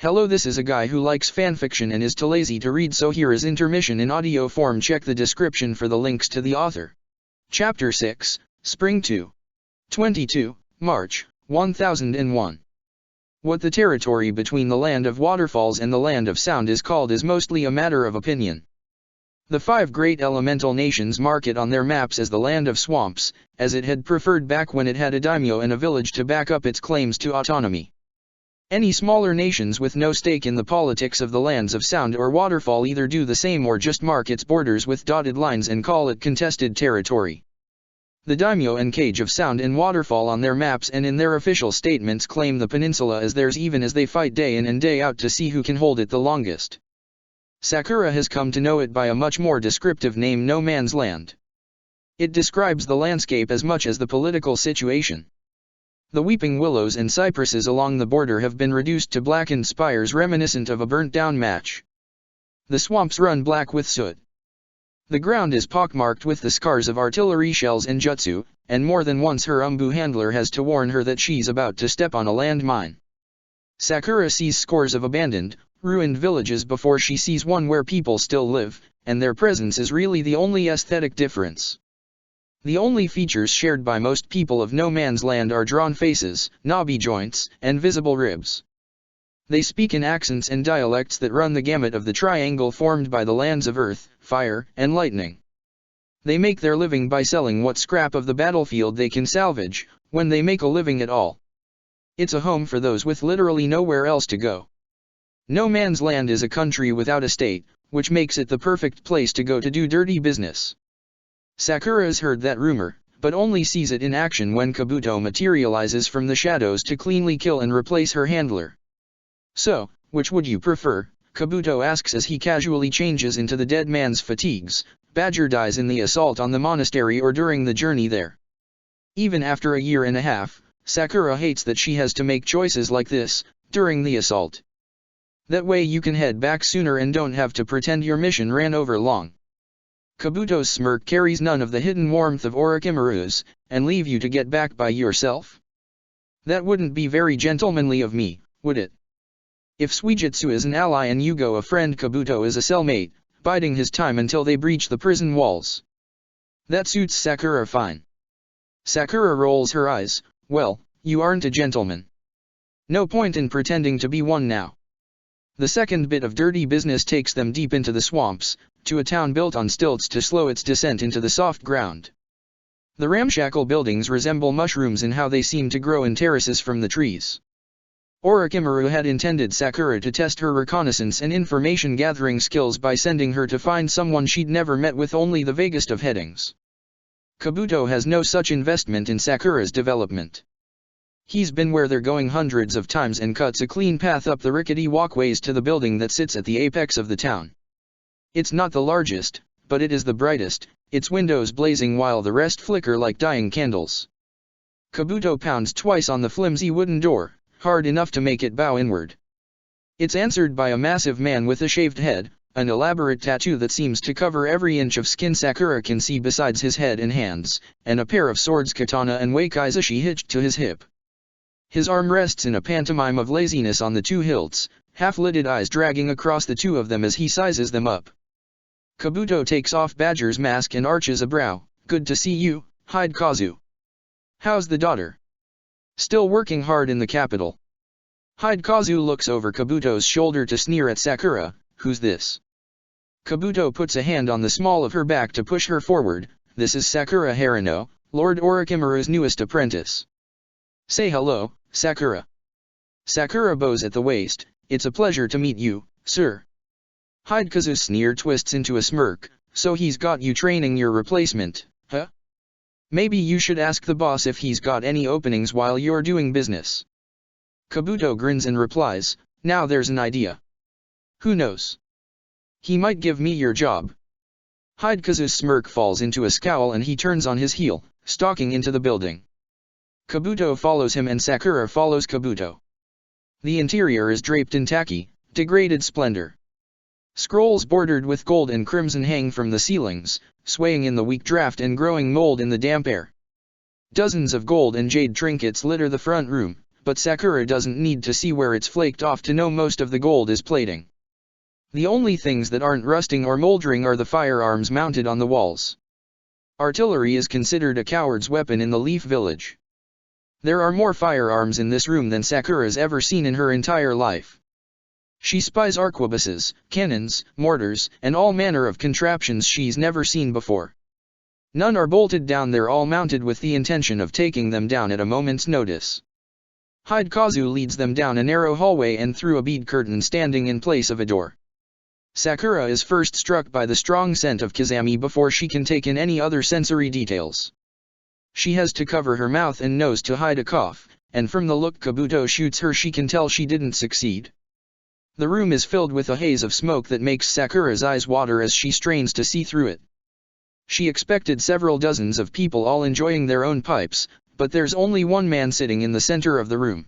Hello, this is a guy who likes fanfiction and is too lazy to read, so here is Intermission in audio form. Check the description for the links to the author. Chapter 6, Spring 2. 22, March, 1001. What the territory between the land of waterfalls and the land of sound is called is mostly a matter of opinion. The 5 great elemental nations mark it on their maps as the land of swamps, as it had preferred back when it had a daimyo and a village to back up its claims to autonomy. Any smaller nations with no stake in the politics of the lands of sound or waterfall either do the same or just mark its borders with dotted lines and call it contested territory. The daimyo and cage of sound and waterfall on their maps and in their official statements claim the peninsula as theirs, even as they fight day in and day out to see who can hold it the longest. Sakura has come to know it by a much more descriptive name, No Man's Land. It describes the landscape as much as the political situation. The weeping willows and cypresses along the border have been reduced to blackened spires reminiscent of a burnt-down match. The swamps run black with soot. The ground is pockmarked with the scars of artillery shells and jutsu, and more than once her umbu handler has to warn her that she's about to step on a landmine. Sakura sees scores of abandoned, ruined villages before she sees one where people still live, and their presence is really the only aesthetic difference. The only features shared by most people of No Man's Land are drawn faces, knobby joints, and visible ribs. They speak in accents and dialects that run the gamut of the triangle formed by the lands of earth, fire, and lightning. They make their living by selling what scrap of the battlefield they can salvage, when they make a living at all. It's a home for those with literally nowhere else to go. No Man's Land is a country without a state, which makes it the perfect place to go to do dirty business. Sakura has heard that rumor, but only sees it in action when Kabuto materializes from the shadows to cleanly kill and replace her handler. So, which would you prefer? Kabuto asks as he casually changes into the dead man's fatigues. Badger dies in the assault on the monastery or during the journey there. Even after a year and a half, Sakura hates that she has to make choices like this, during the assault. That way you can head back sooner and don't have to pretend your mission ran over long. Kabuto's smirk carries none of the hidden warmth of Orochimaru's, and leave you to get back by yourself? That wouldn't be very gentlemanly of me, would it? If Suijutsu is an ally and Yugo a friend, Kabuto is a cellmate, biding his time until they breach the prison walls. That suits Sakura fine. Sakura rolls her eyes. Well, you aren't a gentleman. No point in pretending to be one now. The second bit of dirty business takes them deep into the swamps, to a town built on stilts to slow its descent into the soft ground. The ramshackle buildings resemble mushrooms in how they seem to grow in terraces from the trees. Orochimaru had intended Sakura to test her reconnaissance and information-gathering skills by sending her to find someone she'd never met with only the vaguest of headings. Kabuto has no such investment in Sakura's development. He's been where they're going hundreds of times and cuts a clean path up the rickety walkways to the building that sits at the apex of the town. It's not the largest, but it is the brightest, its windows blazing while the rest flicker like dying candles. Kabuto pounds twice on the flimsy wooden door, hard enough to make it bow inward. It's answered by a massive man with a shaved head, an elaborate tattoo that seems to cover every inch of skin Sakura can see besides his head and hands, and a pair of swords, katana and wakaizashi, hitched to his hip. His arm rests in a pantomime of laziness on the 2 hilts, half-lidded eyes dragging across the 2 of them as he sizes them up. Kabuto takes off Badger's mask and arches a brow. Good to see you, Hidekazu. How's the daughter? Still working hard in the capital. Hidekazu looks over Kabuto's shoulder to sneer at Sakura. Who's this? Kabuto puts a hand on the small of her back to push her forward. This is Sakura Harano, Lord Orochimaru's newest apprentice. Say hello, Sakura. Sakura bows at the waist. It's a pleasure to meet you, sir. Hidekazu's sneer twists into a smirk. So he's got you training your replacement, huh? Maybe you should ask the boss if he's got any openings while you're doing business. Kabuto grins and replies, now there's an idea. Who knows? He might give me your job. Hidekazu's smirk falls into a scowl and he turns on his heel, stalking into the building. Kabuto follows him and Sakura follows Kabuto. The interior is draped in tacky, degraded splendor. Scrolls bordered with gold and crimson hang from the ceilings, swaying in the weak draft and growing mold in the damp air. Dozens of gold and jade trinkets litter the front room, but Sakura doesn't need to see where it's flaked off to know most of the gold is plating. The only things that aren't rusting or moldering are the firearms mounted on the walls. Artillery is considered a coward's weapon in the Leaf Village. There are more firearms in this room than Sakura's ever seen in her entire life. She spies arquebuses, cannons, mortars, and all manner of contraptions she's never seen before. None are bolted down, they're all mounted with the intention of taking them down at a moment's notice. Hidekazu leads them down a narrow hallway and through a bead curtain standing in place of a door. Sakura is first struck by the strong scent of Kizami before she can take in any other sensory details. She has to cover her mouth and nose to hide a cough, and from the look Kabuto shoots her she can tell she didn't succeed. The room is filled with a haze of smoke that makes Sakura's eyes water as she strains to see through it. She expected several dozens of people all enjoying their own pipes, but there's only one man sitting in the center of the room.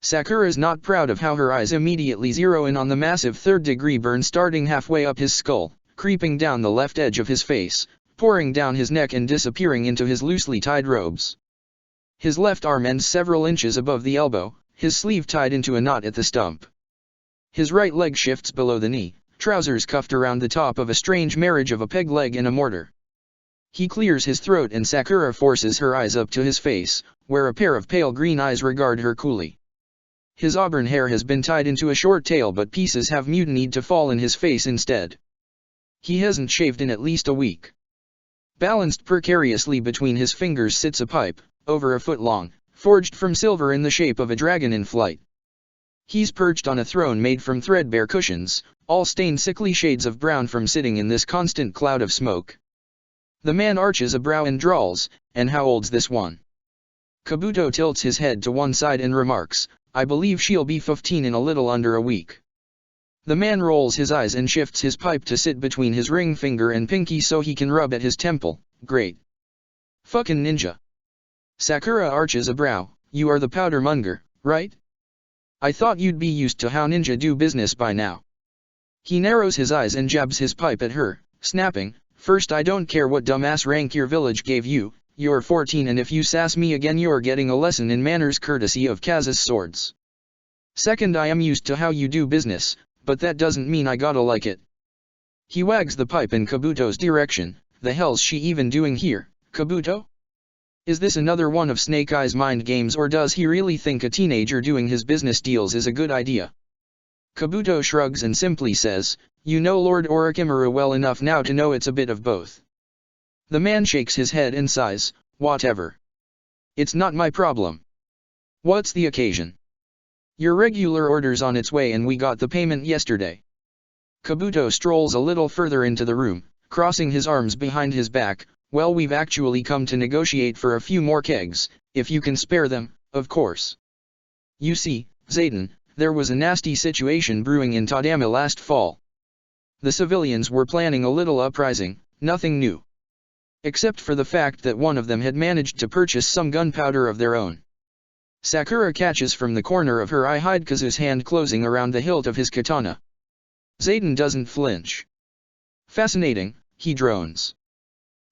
Sakura's not proud of how her eyes immediately zero in on the massive third-degree burn starting halfway up his skull, creeping down the left edge of his face, pouring down his neck and disappearing into his loosely tied robes. His left arm ends several inches above the elbow, his sleeve tied into a knot at the stump. His right leg shifts below the knee, trousers cuffed around the top of a strange marriage of a peg leg and a mortar. He clears his throat and Sakura forces her eyes up to his face, where a pair of pale green eyes regard her coolly. His auburn hair has been tied into a short tail but pieces have mutinied to fall in his face instead. He hasn't shaved in at least a week. Balanced precariously between his fingers sits a pipe, over a foot long, forged from silver in the shape of a dragon in flight. He's perched on a throne made from threadbare cushions, all stained sickly shades of brown from sitting in this constant cloud of smoke. The man arches a brow and drawls, "And how old's this one?" Kabuto tilts his head to one side and remarks, "I believe she'll be 15 in a little under a week." The man rolls his eyes and shifts his pipe to sit between his ring finger and pinky so he can rub at his temple. "Great. Fucking ninja." Sakura arches a brow, "You are the powder monger, right? I thought you'd be used to how ninja do business by now." He narrows his eyes and jabs his pipe at her, snapping, "First, I don't care what dumbass rank your village gave you, you're 14 and if you sass me again you're getting a lesson in manners courtesy of Kaz's swords. Second, I am used to how you do business, but that doesn't mean I gotta like it." He wags the pipe in Kabuto's direction. "The hell's she even doing here, Kabuto? Is this another one of Snake Eye's mind games or does he really think a teenager doing his business deals is a good idea?" Kabuto shrugs and simply says, "You know Lord Orochimaru well enough now to know it's a bit of both." The man shakes his head and sighs, "Whatever. It's not my problem. What's the occasion?" "Your regular order's on its way and we got the payment yesterday." Kabuto strolls a little further into the room, crossing his arms behind his back. "Well, we've actually come to negotiate for a few more kegs, if you can spare them, of course. You see, Zayden, there was a nasty situation brewing in Tadama last fall. The civilians were planning a little uprising, nothing new. Except for the fact that one of them had managed to purchase some gunpowder of their own." Sakura catches from the corner of her eye Hidekazu's hand closing around the hilt of his katana. Zayden doesn't flinch. "Fascinating," he drones.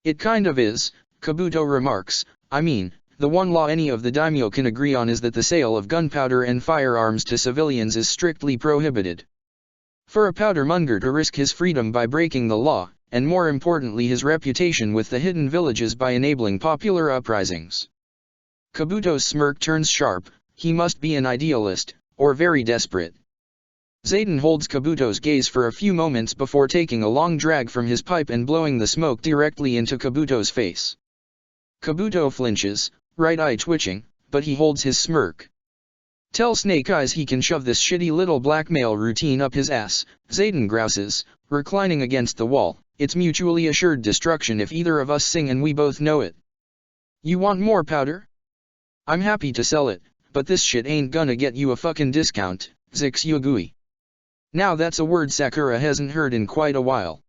"It kind of is," Kabuto remarks. "I mean, the one law any of the daimyo can agree on is that the sale of gunpowder and firearms to civilians is strictly prohibited. For a powdermonger to risk his freedom by breaking the law, and more importantly his reputation with the hidden villages by enabling popular uprisings." Kabuto's smirk turns sharp. He must be an idealist, or very desperate. Zayden holds Kabuto's gaze for a few moments before taking a long drag from his pipe and blowing the smoke directly into Kabuto's face. Kabuto flinches, right eye twitching, but he holds his smirk. "Tell Snake Eyes he can shove this shitty little blackmail routine up his ass," Zayden grouses, reclining against the wall. "It's mutually assured destruction if either of us sing and we both know it. You want more powder? I'm happy to sell it, but this shit ain't gonna get you a fucking discount, Zix Yugui." Now that's a word Sakura hasn't heard in quite a while.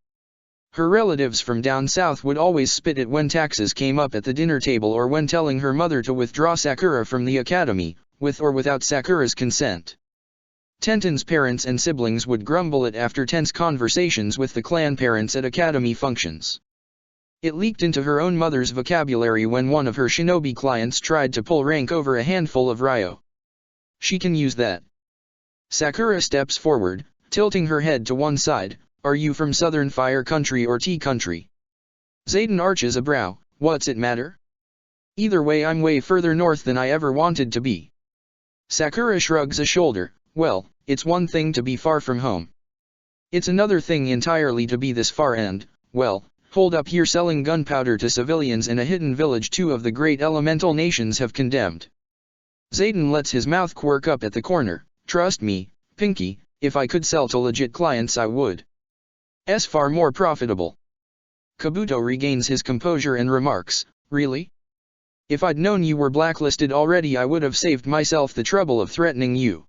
Her relatives from down south would always spit it when taxes came up at the dinner table or when telling her mother to withdraw Sakura from the academy, with or without Sakura's consent. Tenten's parents and siblings would grumble it after tense conversations with the clan parents at academy functions. It leaked into her own mother's vocabulary when one of her shinobi clients tried to pull rank over a handful of ryo. She can use that. Sakura steps forward, tilting her head to one side. Are you from Southern Fire Country or Tea Country? Zayden arches a brow. What's it matter? Either way, I'm way further north than I ever wanted to be. Sakura shrugs a shoulder. Well, it's one thing to be far from home. It's another thing entirely to be this far and, well, hold up here selling gunpowder to civilians in a hidden village two of the great elemental nations have condemned. Zayden lets his mouth quirk up at the corner. Trust me, Pinky, if I could sell to legit clients I would. It's far more profitable. Kabuto regains his composure and remarks, really? If I'd known you were blacklisted already I would have saved myself the trouble of threatening you.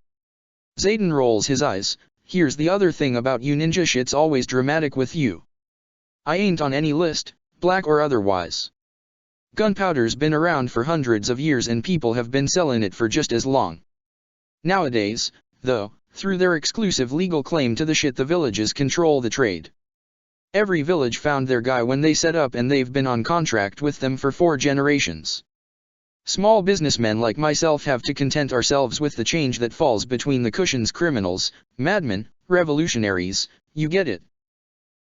Zayden rolls his eyes. Here's the other thing about you ninja, shit's always dramatic with you. I ain't on any list, black or otherwise. Gunpowder's been around for hundreds of years and people have been selling it for just as long. Nowadays, though, through their exclusive legal claim to the shit, the villages control the trade. Every village found their guy when they set up and they've been on contract with them for 4 generations. Small businessmen like myself have to content ourselves with the change that falls between the cushions. Criminals, madmen, revolutionaries, you get it.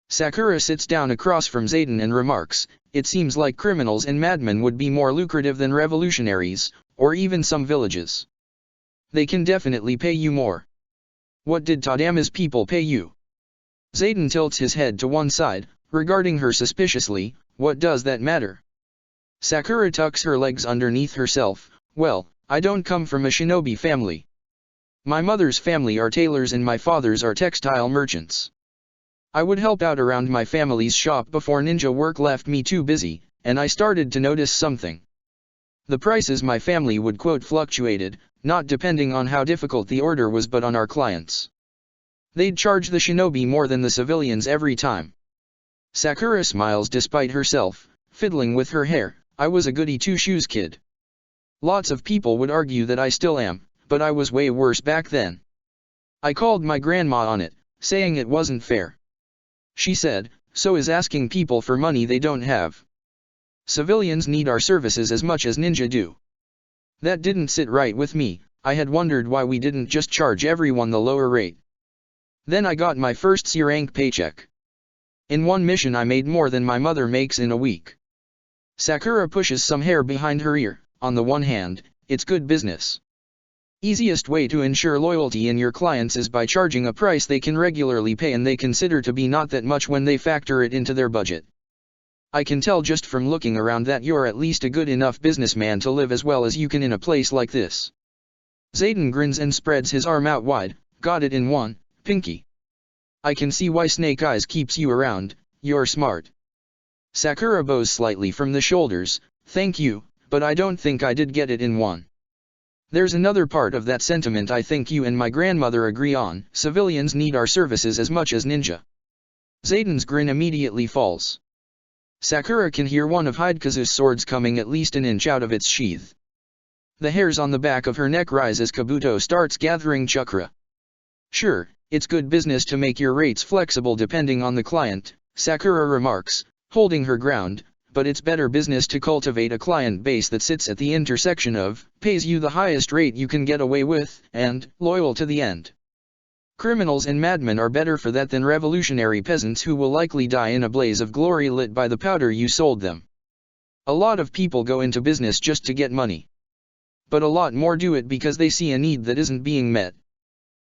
Sakura sits down across from Zayden and remarks, it seems like criminals and madmen would be more lucrative than revolutionaries, or even some villages. They can definitely pay you more. What did Tadama's people pay you? Zayden tilts his head to one side, regarding her suspiciously. What does that matter? Sakura tucks her legs underneath herself. Well, I don't come from a shinobi family. My mother's family are tailors and my father's are textile merchants. I would help out around my family's shop before ninja work left me too busy, and I started to notice something. The prices my family would quote fluctuated, not depending on how difficult the order was but on our clients. They'd charge the shinobi more than the civilians every time. Sakura smiles despite herself, fiddling with her hair. I was a goody two-shoes kid. Lots of people would argue that I still am, but I was way worse back then. I called my grandma on it, saying it wasn't fair. She said, so is asking people for money they don't have. Civilians need our services as much as ninja do. That didn't sit right with me. I had wondered why we didn't just charge everyone the lower rate. Then I got my first C-rank paycheck. In one mission I made more than my mother makes in a week. Sakura pushes some hair behind her ear. On the one hand, it's good business. Easiest way to ensure loyalty in your clients is by charging a price they can regularly pay and they consider to be not that much when they factor it into their budget. I can tell just from looking around that you're at least a good enough businessman to live as well as you can in a place like this. Zayden grins and spreads his arm out wide. Got it in one, Pinky. I can see why Snake Eyes keeps you around, you're smart. Sakura bows slightly from the shoulders. Thank you, but I don't think I did get it in one. There's another part of that sentiment I think you and my grandmother agree on. Civilians need our services as much as ninja. Zayden's grin immediately falls. Sakura can hear one of Hidekazu's swords coming at least an inch out of its sheath. The hairs on the back of her neck rise as Kabuto starts gathering chakra. Sure, it's good business to make your rates flexible depending on the client, Sakura remarks, holding her ground, but it's better business to cultivate a client base that sits at the intersection of, pays you the highest rate you can get away with, and, loyal to the end. Criminals and madmen are better for that than revolutionary peasants who will likely die in a blaze of glory lit by the powder you sold them. A lot of people go into business just to get money. But a lot more do it because they see a need that isn't being met.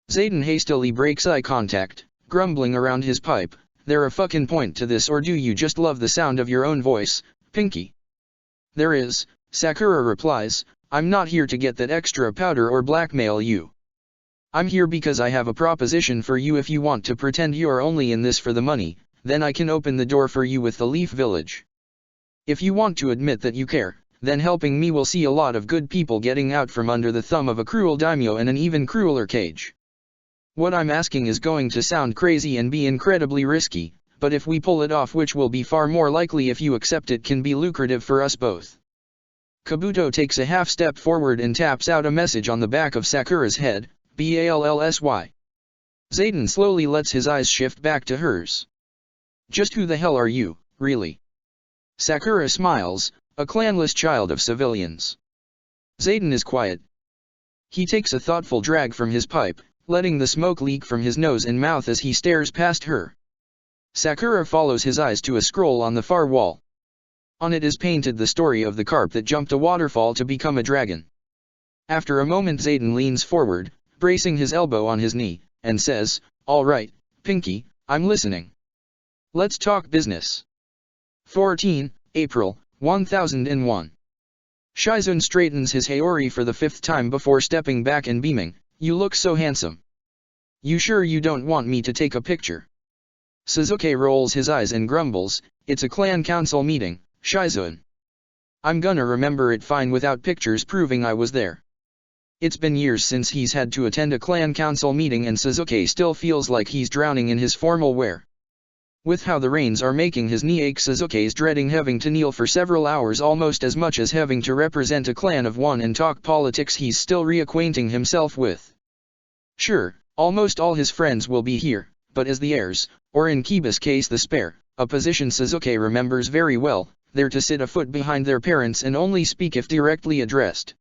Zayden hastily breaks eye contact, grumbling around his pipe. There a fucking point to this, or do you just love the sound of your own voice, Pinky? There is, Sakura replies. I'm not here to get that extra powder or blackmail you. I'm here because I have a proposition for you. If you want to pretend you're only in this for the money, then I can open the door for you with the Leaf Village. If you want to admit that you care, then helping me will see a lot of good people getting out from under the thumb of a cruel daimyo in an even crueler cage. What I'm asking is going to sound crazy and be incredibly risky, but if we pull it off, which will be far more likely if you accept it, can be lucrative for us both. Kabuto takes a half step forward and taps out a message on the back of Sakura's head, BALLSY. Zayden slowly lets his eyes shift back to hers. Just who the hell are you, really? Sakura smiles, a clanless child of civilians. Zayden is quiet. He takes a thoughtful drag from his pipe, letting the smoke leak from his nose and mouth as he stares past her. Sakura follows his eyes to a scroll on the far wall. On it is painted the story of the carp that jumped a waterfall to become a dragon. After a moment Zayden leans forward, bracing his elbow on his knee, and says, "All right, Pinky, I'm listening. Let's talk business." 14 April 1001. Shizun straightens his Haori for the 5th time before stepping back and beaming, "You look so handsome. You sure you don't want me to take a picture?" Sasuke rolls his eyes and grumbles, "It's a clan council meeting, Shizun. I'm gonna remember it fine without pictures proving I was there." It's been years since he's had to attend a clan council meeting and Sasuke still feels like he's drowning in his formal wear. With how the rains are making his knee ache, Sasuke's dreading having to kneel for several hours almost as much as having to represent a clan of one and talk politics he's still reacquainting himself with. Sure, almost all his friends will be here, but as the heirs, or in Kiba's case the spare, a position Sasuke remembers very well, they're to sit a foot behind their parents and only speak if directly addressed.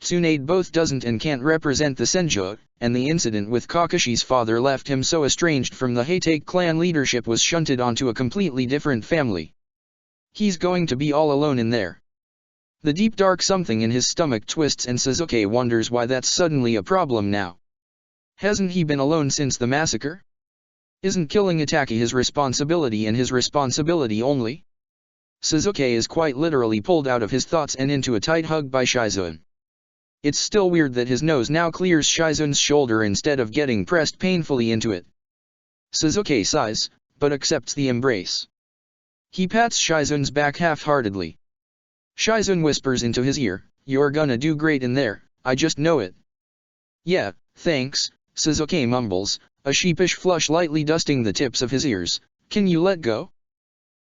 Tsunade both doesn't and can't represent the Senju, and the incident with Kakashi's father left him so estranged from the Heitake clan leadership was shunted onto a completely different family. He's going to be all alone in there. The deep dark something in his stomach twists and Sasuke wonders why that's suddenly a problem now. Hasn't he been alone since the massacre? Isn't killing Itaki his responsibility and his responsibility only? Sasuke is quite literally pulled out of his thoughts and into a tight hug by Shizun. It's still weird that his nose now clears Shizun's shoulder instead of getting pressed painfully into it. Sasuke sighs, but accepts the embrace. He pats Shizun's back half-heartedly. Shizun whispers into his ear, "You're gonna do great in there, I just know it." "Yeah, thanks," Sasuke mumbles, a sheepish flush lightly dusting the tips of his ears. "Can you let go?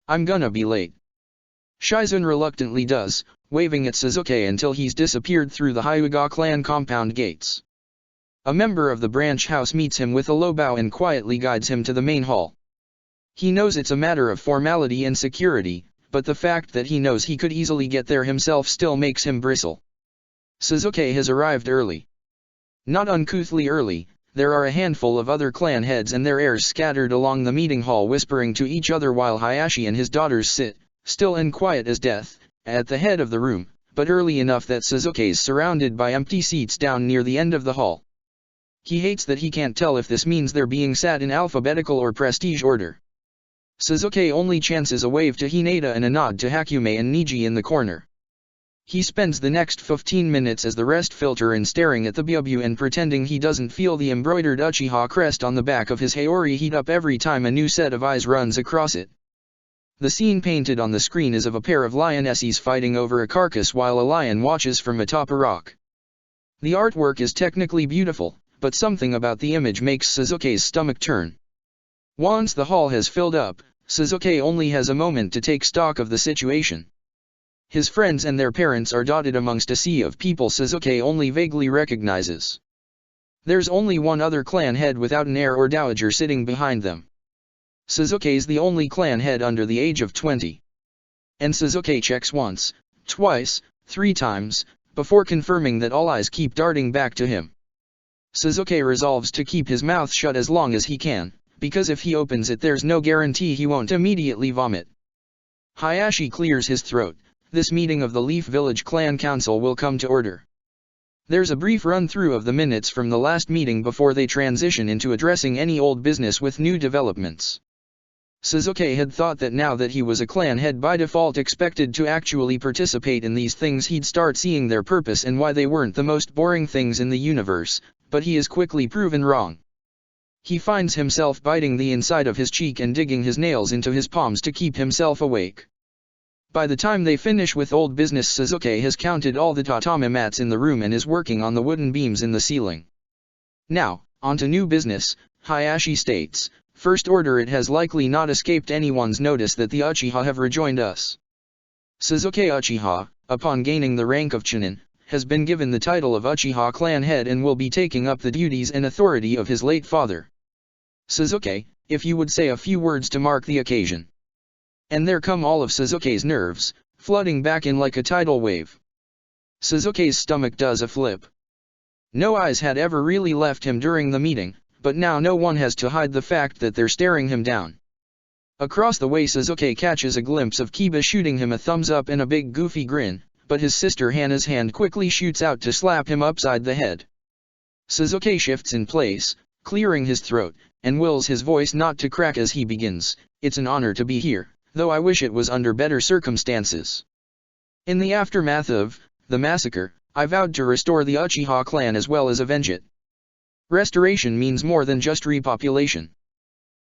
I'm gonna be late." Shizun reluctantly does, waving at Sasuke until he's disappeared through the Hyuga clan compound gates. A member of the branch house meets him with a low bow and quietly guides him to the main hall. He knows it's a matter of formality and security, but the fact that he knows he could easily get there himself still makes him bristle. Sasuke has arrived early. Not uncouthly early, there are a handful of other clan heads and their heirs scattered along the meeting hall whispering to each other while Hayashi and his daughters sit, still and quiet as death, at the head of the room, but early enough that Sasuke's surrounded by empty seats down near the end of the hall. He hates that he can't tell if this means they're being sat in alphabetical or prestige order. Sasuke only chances a wave to Hinata and a nod to Hakume and Niji in the corner. He spends the next 15 minutes as the rest filter in staring at the Byubu and pretending he doesn't feel the embroidered Uchiha crest on the back of his Haori heat up every time a new set of eyes runs across it. The scene painted on the screen is of a pair of lionesses fighting over a carcass while a lion watches from atop a rock. The artwork is technically beautiful, but something about the image makes Sasuke's stomach turn. Once the hall has filled up, Sasuke only has a moment to take stock of the situation. His friends and their parents are dotted amongst a sea of people Sasuke only vaguely recognizes. There's only one other clan head without an heir or dowager sitting behind them. Sasuke's the only clan head under the age of 20. And Sasuke checks once, twice, 3 times, before confirming that all eyes keep darting back to him. Sasuke resolves to keep his mouth shut as long as he can, because if he opens it there's no guarantee he won't immediately vomit. Hayashi clears his throat. This meeting of the Leaf Village Clan Council will come to order. There's a brief run-through of the minutes from the last meeting before they transition into addressing any old business with new developments. Sasuke had thought that now that he was a clan head by default expected to actually participate in these things he'd start seeing their purpose and why they weren't the most boring things in the universe, but he is quickly proven wrong. He finds himself biting the inside of his cheek and digging his nails into his palms to keep himself awake. By the time they finish with old business, Sasuke has counted all the tatami mats in the room and is working on the wooden beams in the ceiling. Now, on to new business, Hayashi states. First order, it has likely not escaped anyone's notice that the Uchiha have rejoined us. Sasuke Uchiha, upon gaining the rank of Chunin, has been given the title of Uchiha clan head and will be taking up the duties and authority of his late father. Sasuke, if you would say a few words to mark the occasion. And there come all of Sasuke's nerves, flooding back in like a tidal wave. Sasuke's stomach does a flip. No eyes had ever really left him during the meeting, but now no one has to hide the fact that they're staring him down. Across the way Sasuke catches a glimpse of Kiba shooting him a thumbs up and a big goofy grin, but his sister Hana's hand quickly shoots out to slap him upside the head. Sasuke shifts in place, clearing his throat, and wills his voice not to crack as he begins. It's an honor to be here, though I wish it was under better circumstances. In the aftermath of the massacre, I vowed to restore the Uchiha clan as well as avenge it. Restoration means more than just repopulation.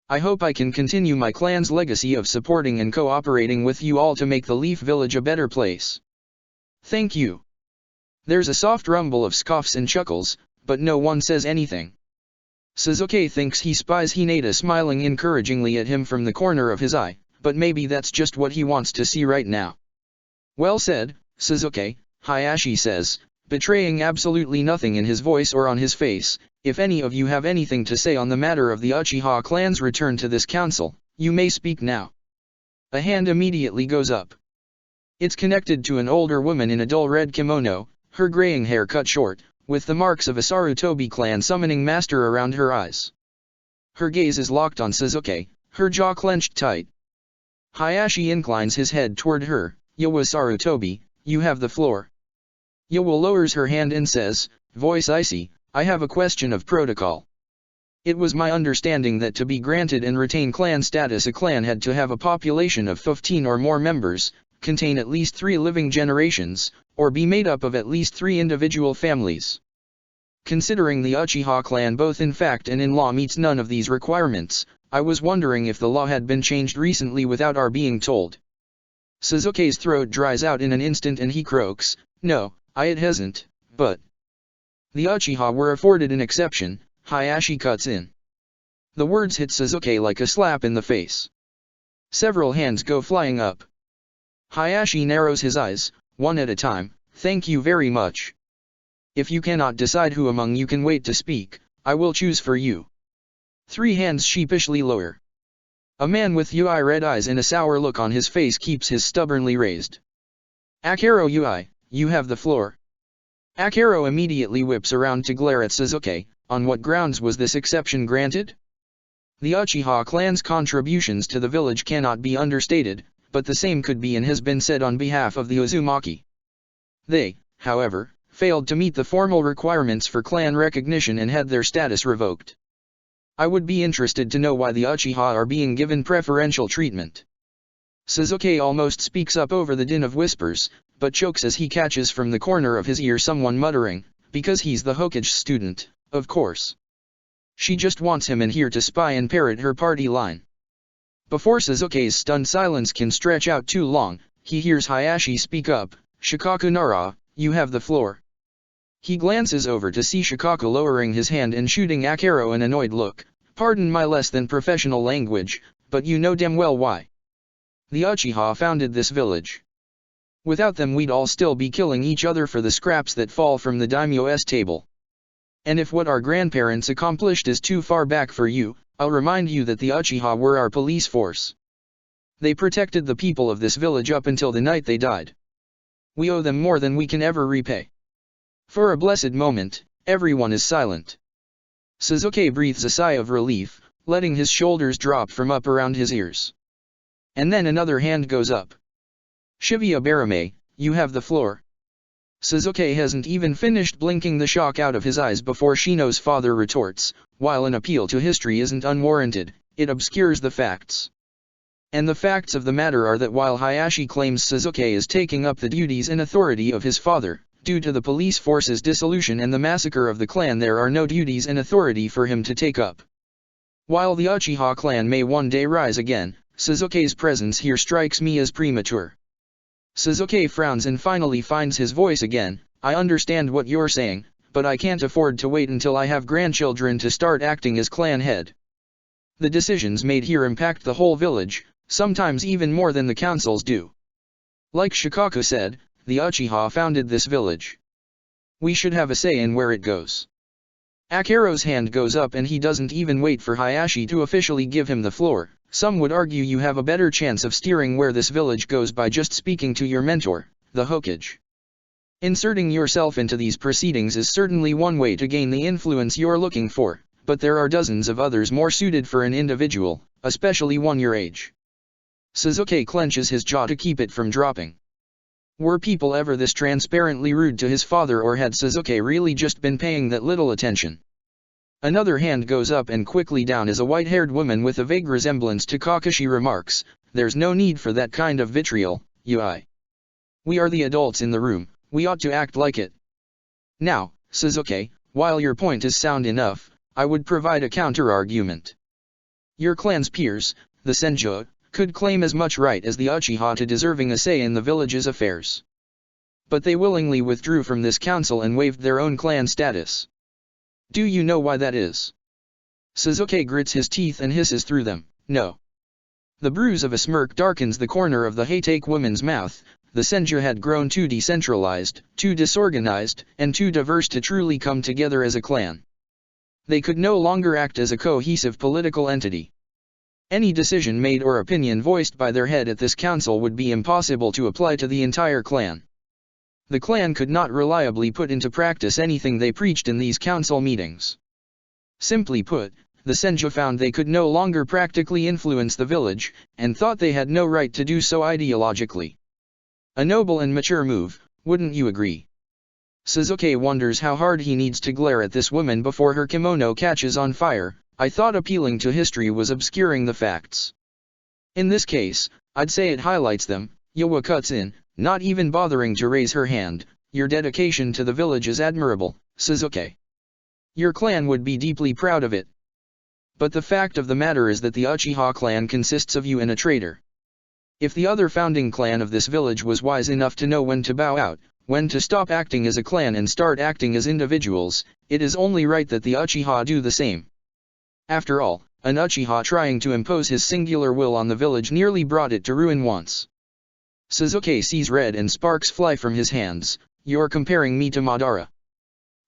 I hope I can continue my clan's legacy of supporting and cooperating with you all to make the Leaf Village a better place. Thank you. There's a soft rumble of scoffs and chuckles, but no one says anything. Sasuke thinks he spies Hinata smiling encouragingly at him from the corner of his eye, but maybe that's just what he wants to see right now. Well said, Sasuke, Hayashi says, betraying absolutely nothing in his voice or on his face. If any of you have anything to say on the matter of the Uchiha clan's return to this council, you may speak now. A hand immediately goes up. It's connected to an older woman in a dull red kimono, her graying hair cut short, with the marks of a Sarutobi clan summoning master around her eyes. Her gaze is locked on Sasuke, her jaw clenched tight. Hayashi inclines his head toward her. Yowa Sarutobi, you have the floor. Yowa lowers her hand and says, voice icy, I have a question of protocol. It was my understanding that to be granted and retain clan status a clan had to have a population of 15 or more members, contain at least 3 living generations, or be made up of at least 3 individual families. Considering the Uchiha clan both in fact and in law meets none of these requirements, I was wondering if the law had been changed recently without our being told. Sasuke's throat dries out in an instant and he croaks, no, it hasn't, but... The Uchiha were afforded an exception, Hayashi cuts in. The words hit Sasuke like a slap in the face. Several hands go flying up. Hayashi narrows his eyes, one at a time, thank you very much. If you cannot decide who among you can wait to speak, I will choose for you. 3 hands sheepishly lower. A man with UI red eyes and a sour look on his face keeps his stubbornly raised. Akero UI, you have the floor. Akero immediately whips around to glare at Sasuke. On what grounds was this exception granted? The Uchiha clan's contributions to the village cannot be understated, but the same could be and has been said on behalf of the Uzumaki. They, however, failed to meet the formal requirements for clan recognition and had their status revoked. I would be interested to know why the Uchiha are being given preferential treatment. Sasuke almost speaks up over the din of whispers, but chokes as he catches from the corner of his ear someone muttering, because he's the Hokage student, of course. She just wants him in here to spy and parrot her party line. Before Sasuke's stunned silence can stretch out too long, he hears Hayashi speak up, Shikaku Nara, you have the floor. He glances over to see Shikaku lowering his hand and shooting Akero an annoyed look, pardon my less than professional language, but you know damn well why. The Uchiha founded this village. Without them we'd all still be killing each other for the scraps that fall from the daimyo's table. And if what our grandparents accomplished is too far back for you, I'll remind you that the Uchiha were our police force. They protected the people of this village up until the night they died. We owe them more than we can ever repay. For a blessed moment, everyone is silent. Sasuke breathes a sigh of relief, letting his shoulders drop from up around his ears. And then another hand goes up. Shibuya Barame, you have the floor. Sasuke hasn't even finished blinking the shock out of his eyes before Shino's father retorts, while an appeal to history isn't unwarranted, it obscures the facts. And the facts of the matter are that while Hayashi claims Sasuke is taking up the duties and authority of his father, due to the police force's dissolution and the massacre of the clan there are no duties and authority for him to take up. While the Uchiha clan may one day rise again, Sasuke's presence here strikes me as premature. Sasuke frowns and finally finds his voice again, I understand what you're saying, but I can't afford to wait until I have grandchildren to start acting as clan head. The decisions made here impact the whole village, sometimes even more than the councils do. Like Shikaku said, the Uchiha founded this village. We should have a say in where it goes. Akero's hand goes up and he doesn't even wait for Hayashi to officially give him the floor. Some would argue you have a better chance of steering where this village goes by just speaking to your mentor, the Hokage. Inserting yourself into these proceedings is certainly one way to gain the influence you're looking for, but there are dozens of others more suited for an individual, especially one your age. Sasuke clenches his jaw to keep it from dropping. Were people ever this transparently rude to his father, or had Sasuke really just been paying that little attention? Another hand goes up and quickly down as a white-haired woman with a vague resemblance to Kakashi remarks, "There's no need for that kind of vitriol, Yui. We are the adults in the room, we ought to act like it." Now, Sasuke, while your point is sound enough, I would provide a counter-argument. Your clan's peers, the Senju, could claim as much right as the Uchiha to deserving a say in the village's affairs. But they willingly withdrew from this council and waived their own clan status. Do you know why that is? Sasuke grits his teeth and hisses through them, "No." The bruise of a smirk darkens the corner of the Hatake woman's mouth. The Senju had grown too decentralized, too disorganized, and too diverse to truly come together as a clan. They could no longer act as a cohesive political entity. Any decision made or opinion voiced by their head at this council would be impossible to apply to the entire clan. The clan could not reliably put into practice anything they preached in these council meetings. Simply put, the Senju found they could no longer practically influence the village, and thought they had no right to do so ideologically. A noble and mature move, wouldn't you agree? Sasuke wonders how hard he needs to glare at this woman before her kimono catches on fire. I thought appealing to history was obscuring the facts. In this case, I'd say it highlights them. Yui cuts in, not even bothering to raise her hand. Your dedication to the village is admirable, Sasuke. Your clan would be deeply proud of it. But the fact of the matter is that the Uchiha clan consists of you and a traitor. If the other founding clan of this village was wise enough to know when to bow out, when to stop acting as a clan and start acting as individuals, it is only right that the Uchiha do the same. After all, an Uchiha trying to impose his singular will on the village nearly brought it to ruin once. Sasuke sees red and sparks fly from his hands. You're comparing me to Madara.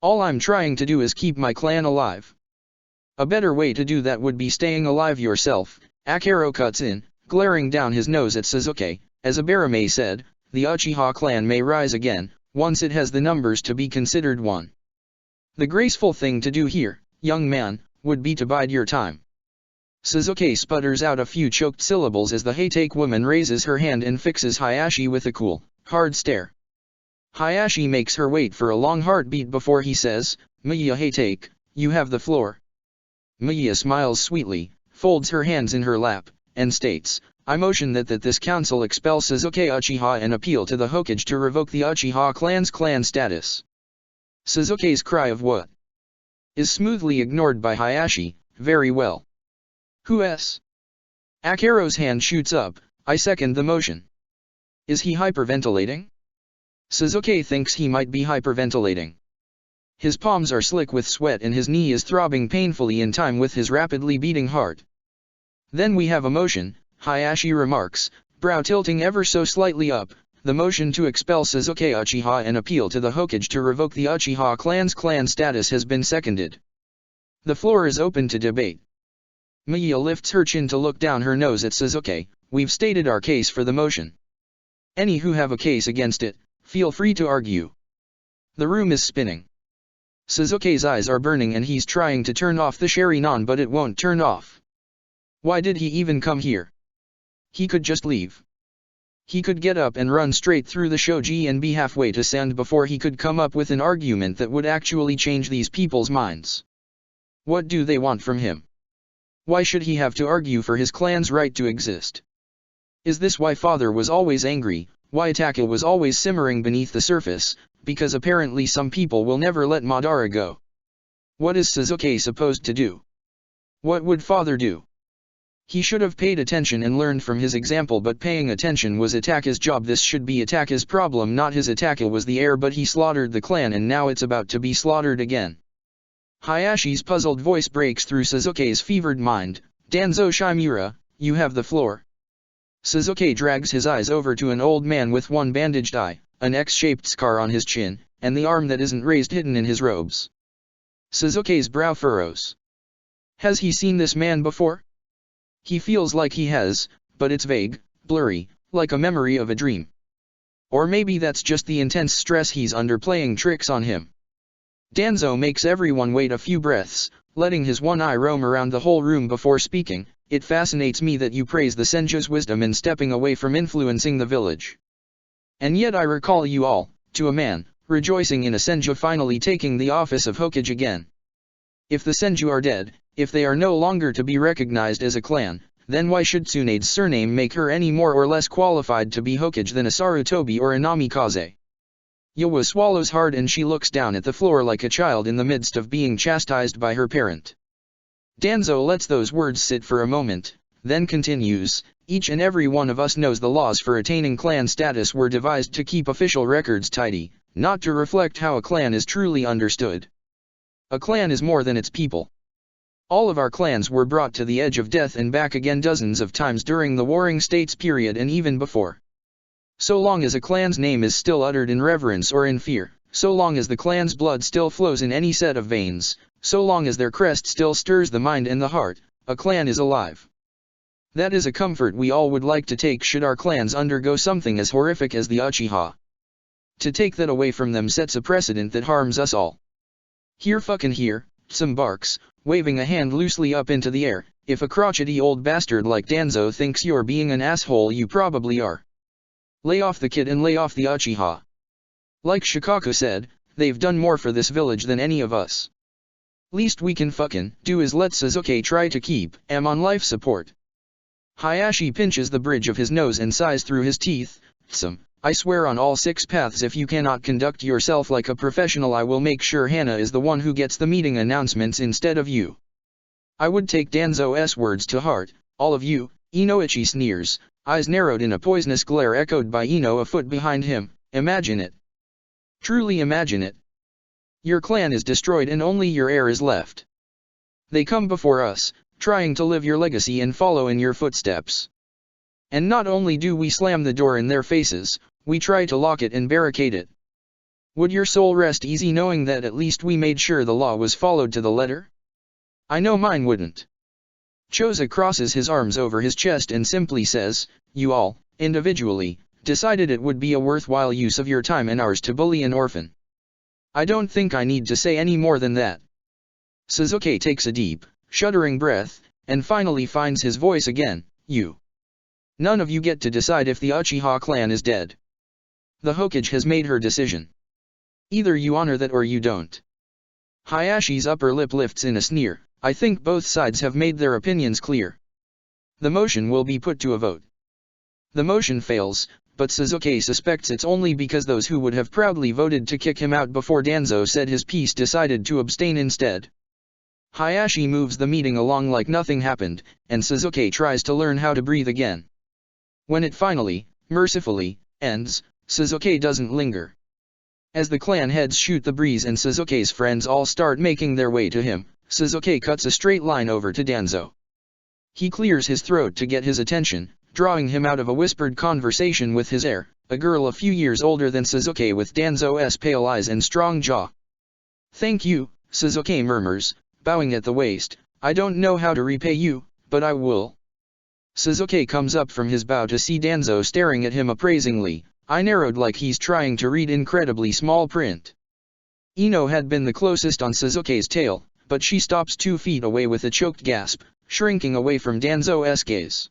All I'm trying to do is keep my clan alive. A better way to do that would be staying alive yourself. Akero cuts in, glaring down his nose at Sasuke. As Abarame said, the Uchiha clan may rise again, once it has the numbers to be considered one. The graceful thing to do here, young man, would be to bide your time. Sasuke sputters out a few choked syllables as the Hatake woman raises her hand and fixes Hayashi with a cool, hard stare. Hayashi makes her wait for a long heartbeat before he says, "Miya Hatake, you have the floor." Miya smiles sweetly, folds her hands in her lap, and states, "I motion that this council expel Sasuke Uchiha and appeal to the Hokage to revoke the Uchiha clan's clan status." Sasuke's cry of "what?" is smoothly ignored by Hayashi. "Very well. Who else?" Akero's hand shoots up. "I second the motion." Is he hyperventilating? Sasuke thinks he might be hyperventilating. His palms are slick with sweat and his knee is throbbing painfully in time with his rapidly beating heart. "Then we have a motion," Hayashi remarks, brow tilting ever so slightly up. "The motion to expel Sasuke Uchiha and appeal to the Hokage to revoke the Uchiha clan's clan status has been seconded. The floor is open to debate." Miya lifts her chin to look down her nose at Sasuke. "We've stated our case for the motion. Any who have a case against it, feel free to argue." The room is spinning. Sasuke's eyes are burning and he's trying to turn off the Sharingan but it won't turn off. Why did he even come here? He could just leave. He could get up and run straight through the shoji and be halfway to sand before he could come up with an argument that would actually change these people's minds. What do they want from him? Why should he have to argue for his clan's right to exist? Is this why father was always angry, why Taka was always simmering beneath the surface? Because apparently some people will never let Madara go. What is Sasuke supposed to do? What would father do? He should have paid attention and learned from his example, but paying attention was Ataka's job. This should be Ataka's problem, not his. Ataka was the heir, but he slaughtered the clan and now it's about to be slaughtered again. Hayashi's puzzled voice breaks through Sasuke's fevered mind. "Danzo Shimura, you have the floor." Sasuke drags his eyes over to an old man with one bandaged eye, an X-shaped scar on his chin, and the arm that isn't raised hidden in his robes. Sasuke's brow furrows. Has he seen this man before? He feels like he has, but it's vague, blurry, like a memory of a dream. Or maybe that's just the intense stress he's under playing tricks on him. Danzo makes everyone wait a few breaths, letting his one eye roam around the whole room before speaking. It fascinates me that you praise the Senju's wisdom in stepping away from influencing the village. And yet I recall you all, to a man, rejoicing in a Senju finally taking the office of Hokage again. If the Senju are dead, if they are no longer to be recognized as a clan, then why should Tsunade's surname make her any more or less qualified to be Hokage than a Sarutobi or a Namikaze? Yowa swallows hard and she looks down at the floor like a child in the midst of being chastised by her parent. Danzo lets those words sit for a moment, then continues, each and every one of us knows the laws for attaining clan status were devised to keep official records tidy, not to reflect how a clan is truly understood. A clan is more than its people. All of our clans were brought to the edge of death and back again dozens of times during the Warring States period and even before. So long as a clan's name is still uttered in reverence or in fear, so long as the clan's blood still flows in any set of veins, so long as their crest still stirs the mind and the heart, a clan is alive. That is a comfort we all would like to take should our clans undergo something as horrific as the Uchiha. To take that away from them sets a precedent that harms us all. Here fucking here, some barks, waving a hand loosely up into the air. If a crotchety old bastard like Danzo thinks you're being an asshole, you probably are. Lay off the kid and lay off the Uchiha. Like Shikaku said, they've done more for this village than any of us. Least we can fucking do is let Sasuke try to keep him on life support. Hayashi pinches the bridge of his nose and sighs through his teeth. I swear on all 6 paths if you cannot conduct yourself like a professional I will make sure Hana is the one who gets the meeting announcements instead of you. I would take Danzo's words to heart, all of you. Inoichi sneers, eyes narrowed in a poisonous glare echoed by Ino a foot behind him. Imagine it. Truly imagine it. Your clan is destroyed and only your heir is left. They come before us, trying to live your legacy and follow in your footsteps. And not only do we slam the door in their faces, we try to lock it and barricade it. Would your soul rest easy knowing that at least we made sure the law was followed to the letter? I know mine wouldn't. Choza crosses his arms over his chest and simply says, you all, individually, decided it would be a worthwhile use of your time and ours to bully an orphan. I don't think I need to say any more than that. Sasuke takes a deep, shuddering breath, and finally finds his voice again, you. None of you get to decide if the Uchiha clan is dead. The Hokage has made her decision. Either you honor that or you don't. Hayashi's upper lip lifts in a sneer. I think both sides have made their opinions clear. The motion will be put to a vote. The motion fails, but Sasuke suspects it's only because those who would have proudly voted to kick him out before Danzo said his piece decided to abstain instead. Hayashi moves the meeting along like nothing happened, and Sasuke tries to learn how to breathe again. When it finally, mercifully, ends, Sasuke doesn't linger. As the clan heads shoot the breeze and Sasuke's friends all start making their way to him, Sasuke cuts a straight line over to Danzo. He clears his throat to get his attention, drawing him out of a whispered conversation with his heir, a girl a few years older than Sasuke with Danzo's pale eyes and strong jaw. Thank you, Sasuke murmurs, bowing at the waist. I don't know how to repay you, but I will. Sasuke comes up from his bow to see Danzo staring at him appraisingly, eye narrowed like he's trying to read incredibly small print. Ino had been the closest on Sasuke's tail, but she stops 2 feet away with a choked gasp, shrinking away from Danzo's gaze.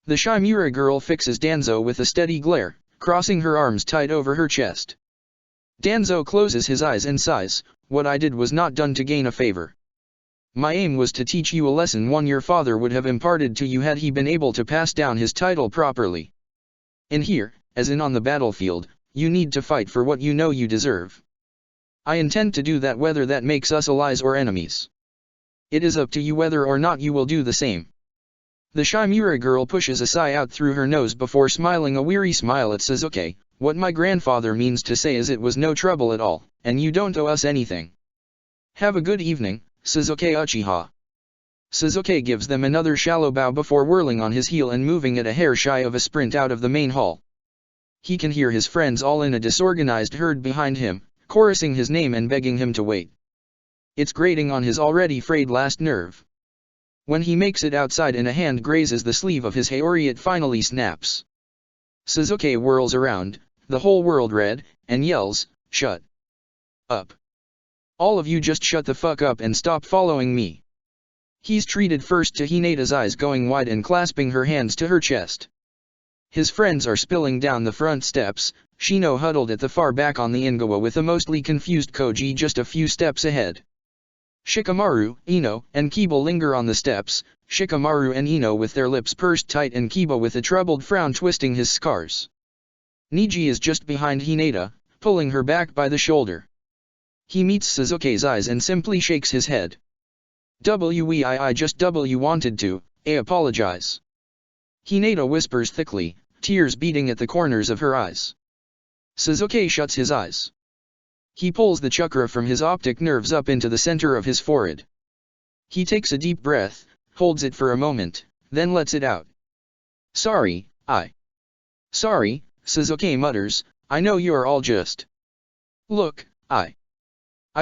The Shimura girl fixes Danzo with a steady glare, crossing her arms tight over her chest. Danzo closes his eyes and sighs, what I did was not done to gain a favor. My aim was to teach you a lesson one your father would have imparted to you had he been able to pass down his title properly. And here, as in on the battlefield, you need to fight for what you know you deserve. I intend to do that whether that makes us allies or enemies. It is up to you whether or not you will do the same. The Shimura girl pushes a sigh out through her nose before smiling a weary smile at Sasuke. What my grandfather means to say is it was no trouble at all, and you don't owe us anything. Have a good evening, Sasuke Uchiha. Sasuke gives them another shallow bow before whirling on his heel and moving at a hair shy of a sprint out of the main hall. He can hear his friends all in a disorganized herd behind him, chorusing his name and begging him to wait. It's grating on his already frayed last nerve. When he makes it outside and a hand grazes the sleeve of his Haori, it finally snaps. Sasuke whirls around, the whole world red, and yells, "Shut up. All of you just shut the fuck up and stop following me." He's treated first to Hinata's eyes going wide and clasping her hands to her chest. His friends are spilling down the front steps, Shino huddled at the far back on the Ingawa with a mostly confused Koji just a few steps ahead. Shikamaru, Ino, and Kiba linger on the steps, Shikamaru and Ino with their lips pursed tight and Kiba with a troubled frown twisting his scars. Niji is just behind Hinata, pulling her back by the shoulder. He meets Suzuki's eyes and simply shakes his head. "I just wanted to, apologize." Hinata whispers thickly, tears beating at the corners of her eyes. Suzuki shuts his eyes. He pulls the chakra from his optic nerves up into the center of his forehead. He takes a deep breath, holds it for a moment, then lets it out. Sorry, Suzuki mutters, "I know you're all just. Look, I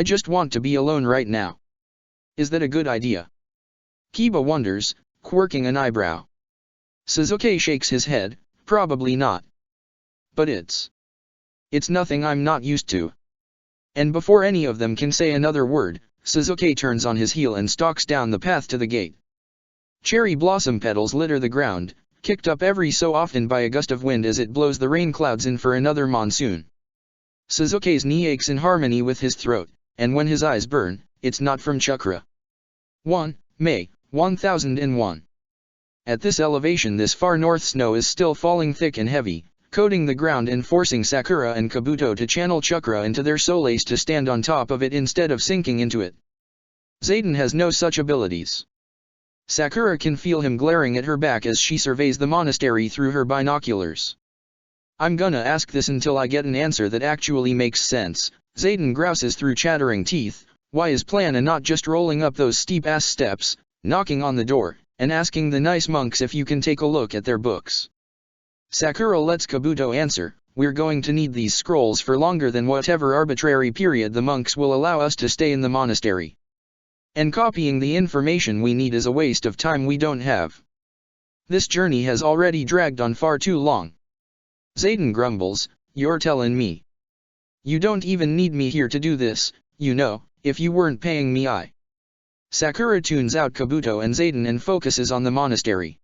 just want to be alone right now. Is that a good idea?" Kiba wonders, quirking an eyebrow. Suzuki shakes his head, "Probably not. But it's nothing I'm not used to." And before any of them can say another word, Suzuki turns on his heel and stalks down the path to the gate. Cherry blossom petals litter the ground, kicked up every so often by a gust of wind as it blows the rain clouds in for another monsoon. Suzuki's knee aches in harmony with his throat, and when his eyes burn, it's not from chakra. 1 May, 1001. At this elevation this far north snow is still falling thick and heavy, coating the ground and forcing Sakura and Kabuto to channel chakra into their soles to stand on top of it instead of sinking into it. Zayden has no such abilities. Sakura can feel him glaring at her back as she surveys the monastery through her binoculars. "I'm gonna ask this until I get an answer that actually makes sense," Zayden grouses through chattering teeth. "Why is Plana not just rolling up those steep-ass steps, knocking on the door, and asking the nice monks if you can take a look at their books?" Sakura lets Kabuto answer, "We're going to need these scrolls for longer than whatever arbitrary period the monks will allow us to stay in the monastery. And copying the information we need is a waste of time we don't have. This journey has already dragged on far too long." Zayden grumbles, "You're telling me you don't even need me here to do this, you know, if you weren't paying me I." Sakura tunes out Kabuto and Zayden and focuses on the monastery.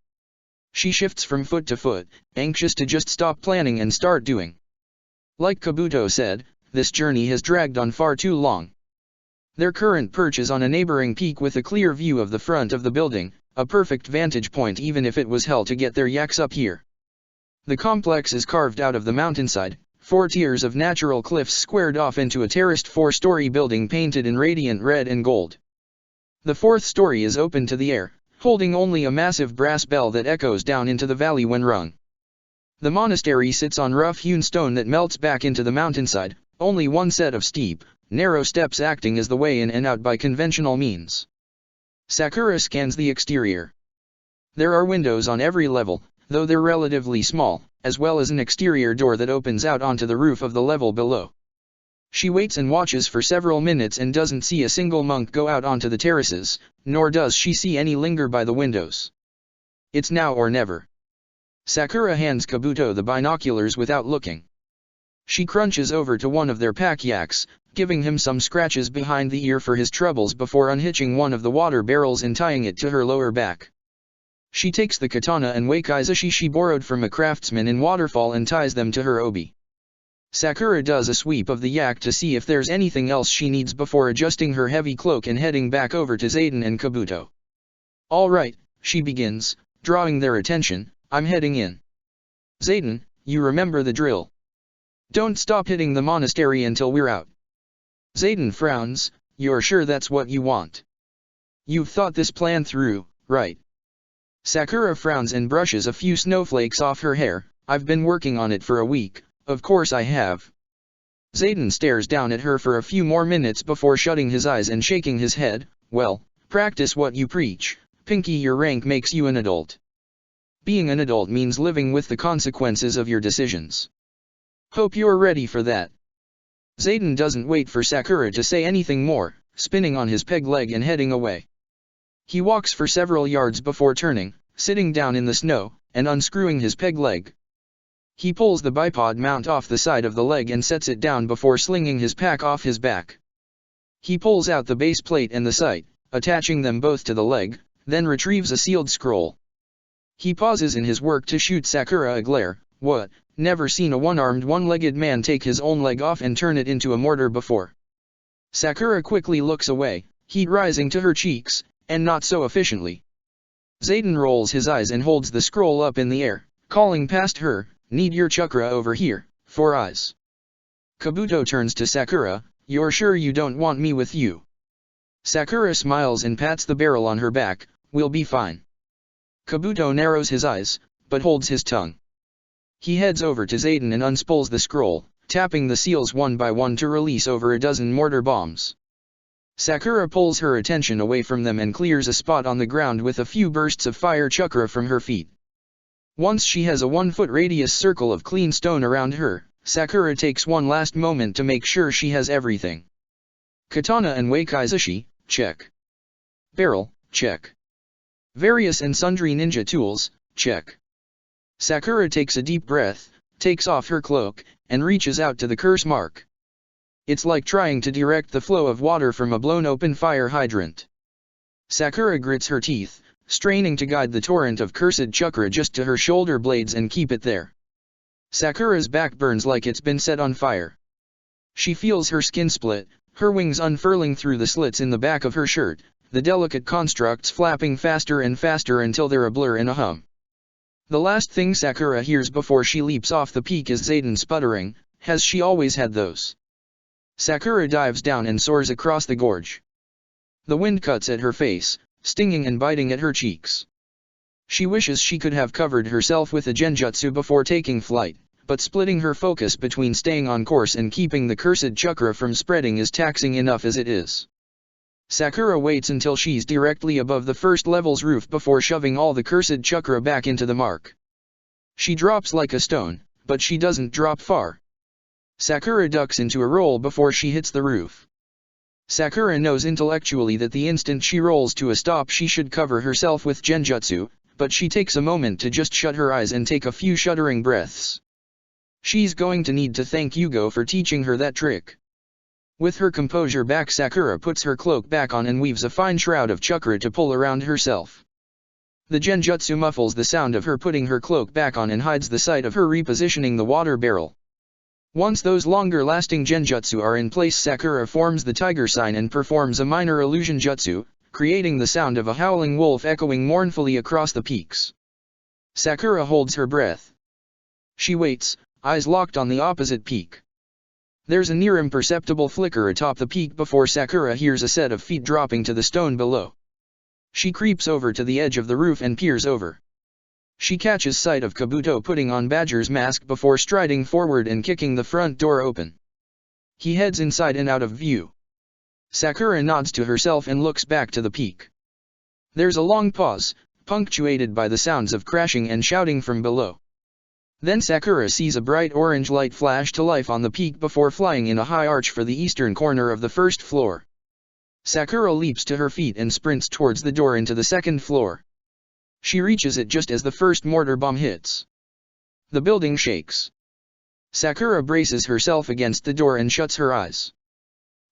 She shifts from foot to foot, anxious to just stop planning and start doing. Like Kabuto said, this journey has dragged on far too long. Their current perch is on a neighboring peak with a clear view of the front of the building, a perfect vantage point even if it was hell to get their yaks up here. The complex is carved out of the mountainside, 4 tiers of natural cliffs squared off into a terraced 4-story building painted in radiant red and gold. The 4th story is open to the air, holding only a massive brass bell that echoes down into the valley when rung. The monastery sits on rough-hewn stone that melts back into the mountainside, only one set of steep, narrow steps acting as the way in and out by conventional means. Sakura scans the exterior. There are windows on every level, though they're relatively small, as well as an exterior door that opens out onto the roof of the level below. She waits and watches for several minutes and doesn't see a single monk go out onto the terraces, nor does she see any linger by the windows. It's now or never. Sakura hands Kabuto the binoculars without looking. She crunches over to one of their pack yaks, giving him some scratches behind the ear for his troubles before unhitching one of the water barrels and tying it to her lower back. She takes the katana and wakizashi she borrowed from a craftsman in Waterfall and ties them to her obi. Sakura does a sweep of the yak to see if there's anything else she needs before adjusting her heavy cloak and heading back over to Zayden and Kabuto. "All right," she begins, drawing their attention, "I'm heading in. Zayden, you remember the drill. Don't stop hitting the monastery until we're out." Zayden frowns, "You're sure that's what you want? You've thought this plan through, right?" Sakura frowns and brushes a few snowflakes off her hair. "I've been working on it for a week, of course I have." Zayden stares down at her for a few more minutes before shutting his eyes and shaking his head. "Well, practice what you preach, Pinky. Your rank makes you an adult. Being an adult means living with the consequences of your decisions. Hope you're ready for that." Zayden doesn't wait for Sakura to say anything more, spinning on his peg leg and heading away. He walks for several yards before turning, sitting down in the snow, and unscrewing his peg leg. He pulls the bipod mount off the side of the leg and sets it down before slinging his pack off his back. He pulls out the base plate and the sight, attaching them both to the leg, then retrieves a sealed scroll. He pauses in his work to shoot Sakura a glare. What? Never seen a one-armed one-legged man take his own leg off and turn it into a mortar before. Sakura quickly looks away, heat rising to her cheeks, and not so efficiently. Zayden rolls his eyes and holds the scroll up in the air, calling past her, "Need your chakra over here, 4 eyes." Kabuto turns to Sakura, "You're sure you don't want me with you?" Sakura smiles and pats the barrel on her back, "We'll be fine." Kabuto narrows his eyes, but holds his tongue. He heads over to Zayden and unspools the scroll, tapping the seals one by one to release over a dozen mortar bombs. Sakura pulls her attention away from them and clears a spot on the ground with a few bursts of fire chakra from her feet. Once she has a 1-foot radius circle of clean stone around her, Sakura takes one last moment to make sure she has everything. Katana and Wakaizushi, check. Barrel, check. Various and sundry ninja tools, check. Sakura takes a deep breath, takes off her cloak, and reaches out to the curse mark. It's like trying to direct the flow of water from a blown-open fire hydrant. Sakura grits her teeth, straining to guide the torrent of cursed chakra just to her shoulder blades and keep it there. Sakura's back burns like it's been set on fire. She feels her skin split, her wings unfurling through the slits in the back of her shirt, the delicate constructs flapping faster and faster until they're a blur and a hum. The last thing Sakura hears before she leaps off the peak is Zayden sputtering, "Has she always had those?" Sakura dives down and soars across the gorge. The wind cuts at her face, stinging and biting at her cheeks. She wishes she could have covered herself with a genjutsu before taking flight, but splitting her focus between staying on course and keeping the cursed chakra from spreading is taxing enough as it is. Sakura waits until she's directly above the first level's roof before shoving all the cursed chakra back into the mark. She drops like a stone, but she doesn't drop far. Sakura ducks into a roll before she hits the roof. Sakura knows intellectually that the instant she rolls to a stop she should cover herself with genjutsu, but she takes a moment to just shut her eyes and take a few shuddering breaths. She's going to need to thank Yugo for teaching her that trick. With her composure back, Sakura puts her cloak back on and weaves a fine shroud of chakra to pull around herself. The genjutsu muffles the sound of her putting her cloak back on and hides the sight of her repositioning the water barrel. Once those longer-lasting genjutsu are in place, Sakura forms the tiger sign and performs a minor illusion jutsu, creating the sound of a howling wolf echoing mournfully across the peaks. Sakura holds her breath. She waits, eyes locked on the opposite peak. There's a near imperceptible flicker atop the peak before Sakura hears a set of feet dropping to the stone below. She creeps over to the edge of the roof and peers over. She catches sight of Kabuto putting on Badger's mask before striding forward and kicking the front door open. He heads inside and out of view. Sakura nods to herself and looks back to the peak. There's a long pause, punctuated by the sounds of crashing and shouting from below. Then Sakura sees a bright orange light flash to life on the peak before flying in a high arch for the eastern corner of the first floor. Sakura leaps to her feet and sprints towards the door into the second floor. She reaches it just as the first mortar bomb hits. The building shakes. Sakura braces herself against the door and shuts her eyes.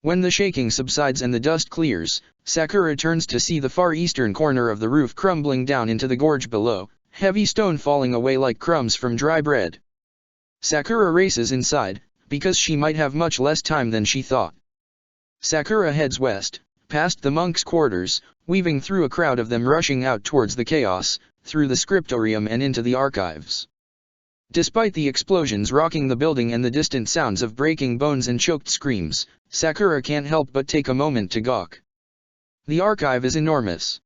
When the shaking subsides and the dust clears, Sakura turns to see the far eastern corner of the roof crumbling down into the gorge below, heavy stone falling away like crumbs from dry bread. Sakura races inside, because she might have much less time than she thought. Sakura heads west, past the monks' quarters, weaving through a crowd of them rushing out towards the chaos, through the scriptorium and into the archives. Despite the explosions rocking the building and the distant sounds of breaking bones and choked screams, Sakura can't help but take a moment to gawk. The archive is enormous.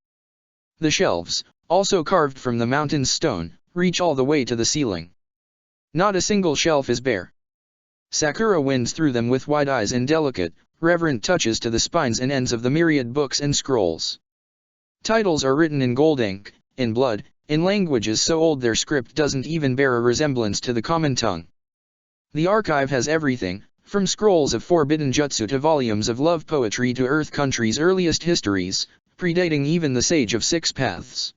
The shelves, also carved from the mountain's stone, reach all the way to the ceiling. Not a single shelf is bare. Sakura winds through them with wide eyes and delicate, reverent touches to the spines and ends of the myriad books and scrolls. Titles are written in gold ink, in blood, in languages so old their script doesn't even bear a resemblance to the common tongue. The archive has everything, from scrolls of forbidden jutsu to volumes of love poetry to Earth Country's earliest histories, predating even the Sage of Six Paths.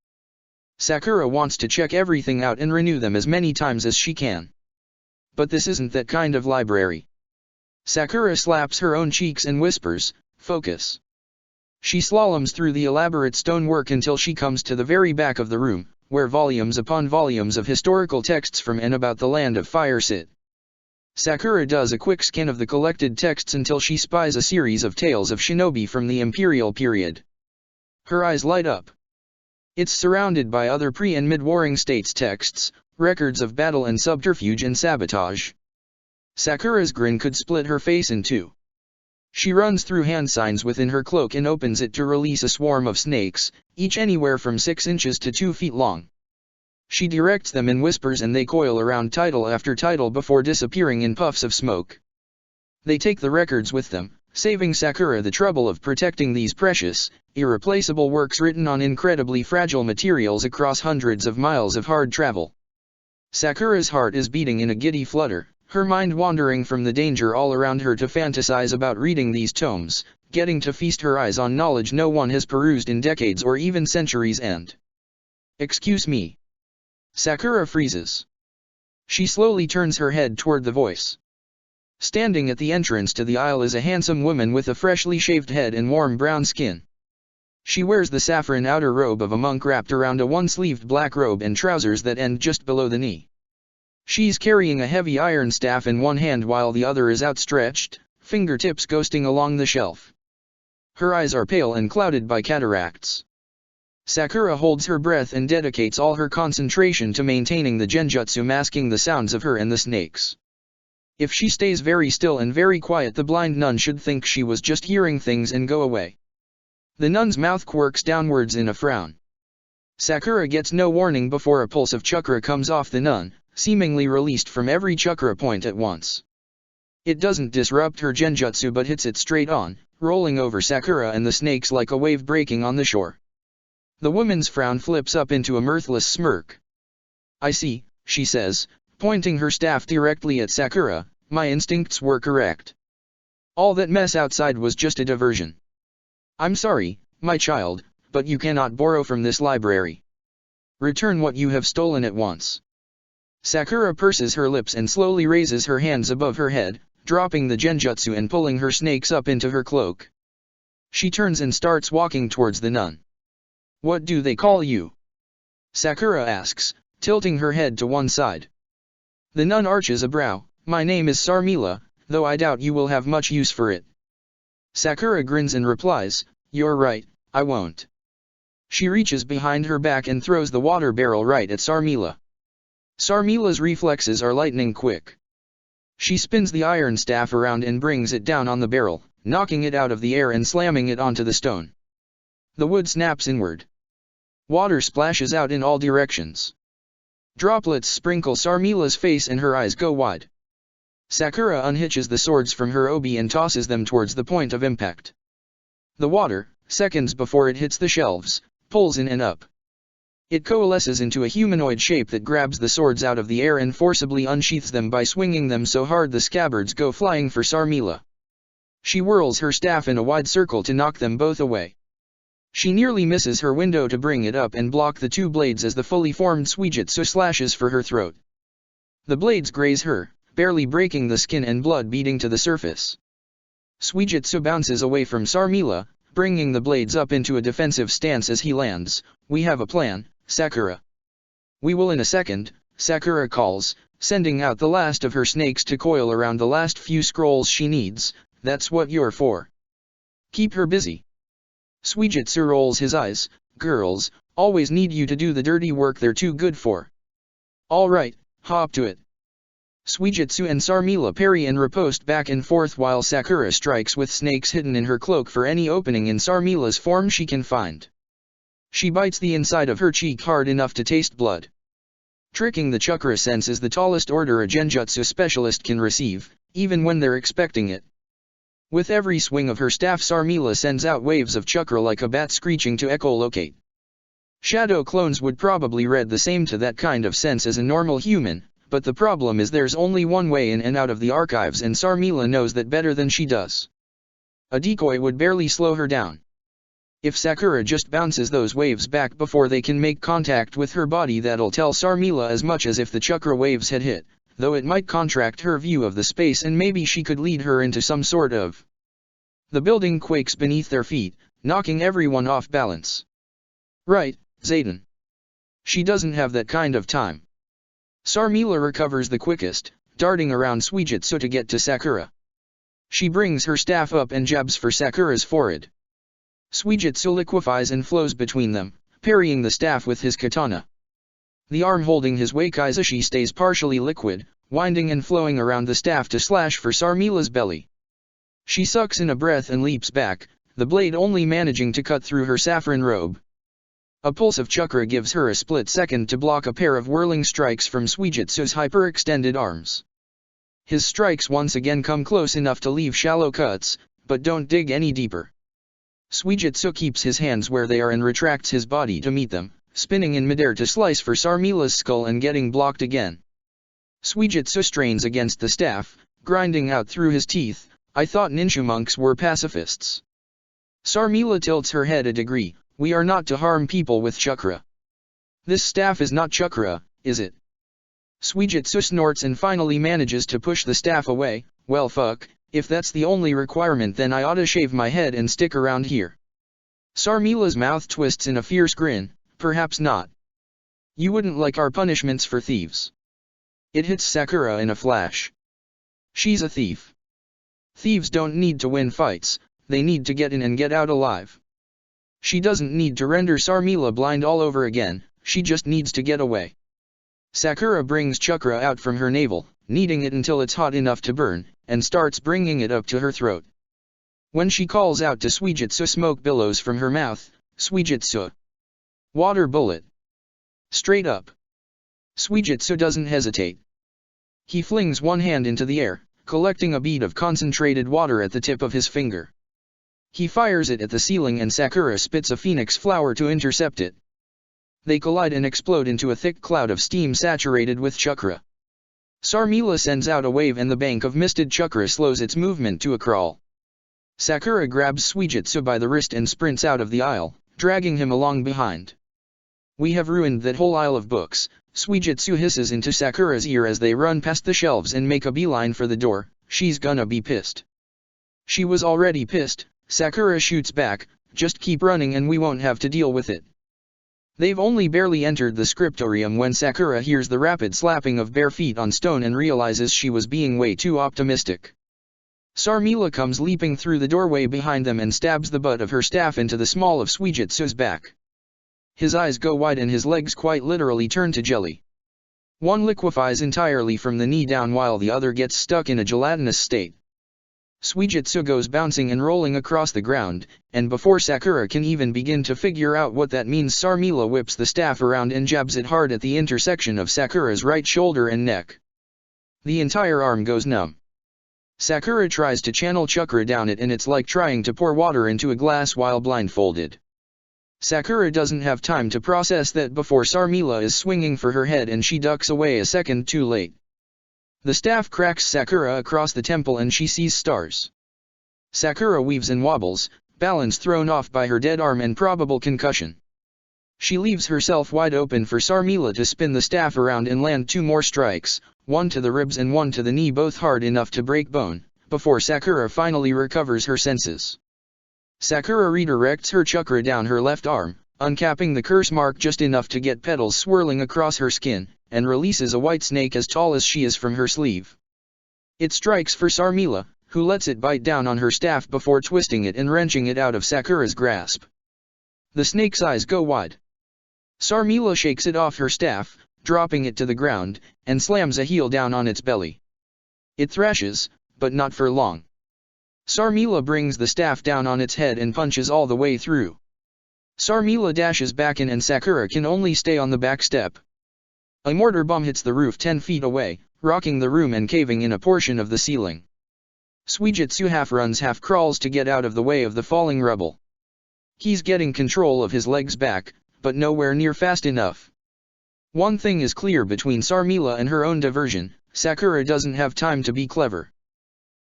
Sakura wants to check everything out and renew them as many times as she can. But this isn't that kind of library. Sakura slaps her own cheeks and whispers, "Focus." She slaloms through the elaborate stonework until she comes to the very back of the room, where volumes upon volumes of historical texts from and about the Land of Fire sit. Sakura does a quick scan of the collected texts until she spies a series of tales of shinobi from the imperial period. Her eyes light up. It's surrounded by other pre- and mid-warring states texts, records of battle and subterfuge and sabotage. Sakura's grin could split her face in two. She runs through hand signs within her cloak and opens it to release a swarm of snakes, each anywhere from 6 inches to 2 feet long. She directs them in whispers and they coil around title after title before disappearing in puffs of smoke. They take the records with them, saving Sakura the trouble of protecting these precious, irreplaceable works written on incredibly fragile materials across hundreds of miles of hard travel. Sakura's heart is beating in a giddy flutter, her mind wandering from the danger all around her to fantasize about reading these tomes, getting to feast her eyes on knowledge no one has perused in decades or even centuries and... "Excuse me." Sakura freezes. She slowly turns her head toward the voice. Standing at the entrance to the aisle is a handsome woman with a freshly shaved head and warm brown skin. She wears the saffron outer robe of a monk wrapped around a one-sleeved black robe and trousers that end just below the knee. She's carrying a heavy iron staff in one hand while the other is outstretched, fingertips ghosting along the shelf. Her eyes are pale and clouded by cataracts. Sakura holds her breath and dedicates all her concentration to maintaining the genjutsu masking the sounds of her and the snakes. If she stays very still and very quiet, the blind nun should think she was just hearing things and go away. The nun's mouth quirks downwards in a frown. Sakura gets no warning before a pulse of chakra comes off the nun, seemingly released from every chakra point at once. It doesn't disrupt her genjutsu but hits it straight on, rolling over Sakura and the snakes like a wave breaking on the shore. The woman's frown flips up into a mirthless smirk. "I see," she says, pointing her staff directly at Sakura, "my instincts were correct. All that mess outside was just a diversion. I'm sorry, my child, but you cannot borrow from this library. Return what you have stolen at once." Sakura purses her lips and slowly raises her hands above her head, dropping the genjutsu and pulling her snakes up into her cloak. She turns and starts walking towards the nun. "What do they call you?" Sakura asks, tilting her head to one side. The nun arches a brow. "My name is Sarmila, though I doubt you will have much use for it." Sakura grins and replies, "You're right, I won't." She reaches behind her back and throws the water barrel right at Sarmila. Sarmila's reflexes are lightning quick. She spins the iron staff around and brings it down on the barrel, knocking it out of the air and slamming it onto the stone. The wood snaps inward. Water splashes out in all directions. Droplets sprinkle Sarmila's face and her eyes go wide. Sakura unhitches the swords from her obi and tosses them towards the point of impact. The water, seconds before it hits the shelves, pulls in and up. It coalesces into a humanoid shape that grabs the swords out of the air and forcibly unsheaths them by swinging them so hard the scabbards go flying for Sarmila. She whirls her staff in a wide circle to knock them both away. She nearly misses her window to bring it up and block the two blades as the fully formed Suijutsu slashes for her throat. The blades graze her, barely breaking the skin and blood beading to the surface. Suijutsu bounces away from Sarmila, bringing the blades up into a defensive stance as he lands. "We have a plan, Sakura." "We will in a second," Sakura calls, sending out the last of her snakes to coil around the last few scrolls she needs. "That's what you're for. Keep her busy." Suijutsu rolls his eyes. "Girls always need you to do the dirty work they're too good for." "All right, hop to it." Suijutsu and Sarmila parry and riposte back and forth while Sakura strikes with snakes hidden in her cloak for any opening in Sarmila's form she can find. She bites the inside of her cheek hard enough to taste blood. Tricking the chakra sense is the tallest order a genjutsu specialist can receive, even when they're expecting it. With every swing of her staff, Sarmila sends out waves of chakra like a bat screeching to echolocate. Shadow clones would probably read the same to that kind of sense as a normal human, but the problem is there's only one way in and out of the archives and Sarmila knows that better than she does. A decoy would barely slow her down. If Sakura just bounces those waves back before they can make contact with her body, that'll tell Sarmila as much as if the chakra waves had hit though it might contract her view of the space and maybe she could lead her into some sort of. The building quakes beneath their feet, knocking everyone off balance. Right, Zayden. She doesn't have that kind of time. Sarmila recovers the quickest, darting around Suijutsu to get to Sakura. She brings her staff up and jabs for Sakura's forehead. Suijutsu liquefies and flows between them, parrying the staff with his katana. The arm holding his wakizashi stays partially liquid, winding and flowing around the staff to slash for Sarmila's belly. She sucks in a breath and leaps back, the blade only managing to cut through her saffron robe. A pulse of chakra gives her a split second to block a pair of whirling strikes from Suijutsu's hyperextended arms. His strikes once again come close enough to leave shallow cuts, but don't dig any deeper. Suijutsu keeps his hands where they are and retracts his body to meet them, spinning in midair to slice for Sarmila's skull and getting blocked again. Suijutsu strains against the staff, grinding out through his teeth, "I thought ninja monks were pacifists." Sarmila tilts her head a degree, "We are not to harm people with chakra." "This staff is not chakra, is it?" Suijutsu snorts and finally manages to push the staff away. "Well fuck, if that's the only requirement then I oughta shave my head and stick around here." Sarmila's mouth twists in a fierce grin, "Perhaps not. You wouldn't like our punishments for thieves." It hits Sakura in a flash. She's a thief. Thieves don't need to win fights, they need to get in and get out alive. She doesn't need to render Sarmila blind all over again, she just needs to get away. Sakura brings chakra out from her navel, kneading it until it's hot enough to burn, and starts bringing it up to her throat. When she calls out to Suijutsu, smoke billows from her mouth. "Suijutsu! Water bullet! Straight up!" Suijutsu doesn't hesitate. He flings one hand into the air, collecting a bead of concentrated water at the tip of his finger. He fires it at the ceiling and Sakura spits a phoenix flower to intercept it. They collide and explode into a thick cloud of steam saturated with chakra. Sarmila sends out a wave and the bank of misted chakra slows its movement to a crawl. Sakura grabs Suijutsu by the wrist and sprints out of the aisle, dragging him along behind. "We have ruined that whole aisle of books," Suijutsu hisses into Sakura's ear as they run past the shelves and make a beeline for the door. "She's gonna be pissed." She was already pissed, Sakura shoots back, "Just keep running and we won't have to deal with it." They've only barely entered the scriptorium when Sakura hears the rapid slapping of bare feet on stone and realizes she was being way too optimistic. Sarmila comes leaping through the doorway behind them and stabs the butt of her staff into the small of Suijutsu's back. His eyes go wide and his legs quite literally turn to jelly. One liquefies entirely from the knee down while the other gets stuck in a gelatinous state. Suijutsu goes bouncing and rolling across the ground, and before Sakura can even begin to figure out what that means, Sarmila whips the staff around and jabs it hard at the intersection of Sakura's right shoulder and neck. The entire arm goes numb. Sakura tries to channel chakra down it and it's like trying to pour water into a glass while blindfolded. Sakura doesn't have time to process that before Sarmila is swinging for her head and she ducks away a second too late. The staff cracks Sakura across the temple and she sees stars. Sakura weaves and wobbles, balance thrown off by her dead arm and probable concussion. She leaves herself wide open for Sarmila to spin the staff around and land two more strikes, one to the ribs and one to the knee, both hard enough to break bone, before Sakura finally recovers her senses. Sakura redirects her chakra down her left arm, uncapping the curse mark just enough to get petals swirling across her skin, and releases a white snake as tall as she is from her sleeve. It strikes for Sarmila, who lets it bite down on her staff before twisting it and wrenching it out of Sakura's grasp. The snake's eyes go wide. Sarmila shakes it off her staff, dropping it to the ground, and slams a heel down on its belly. It thrashes, but not for long. Sarmila brings the staff down on its head and punches all the way through. Sarmila dashes back in and Sakura can only stay on the back step. A mortar bomb hits the roof 10 feet away, rocking the room and caving in a portion of the ceiling. Suijutsu half runs half crawls to get out of the way of the falling rubble. He's getting control of his legs back, but nowhere near fast enough. One thing is clear between Sarmila and her own diversion: Sakura doesn't have time to be clever.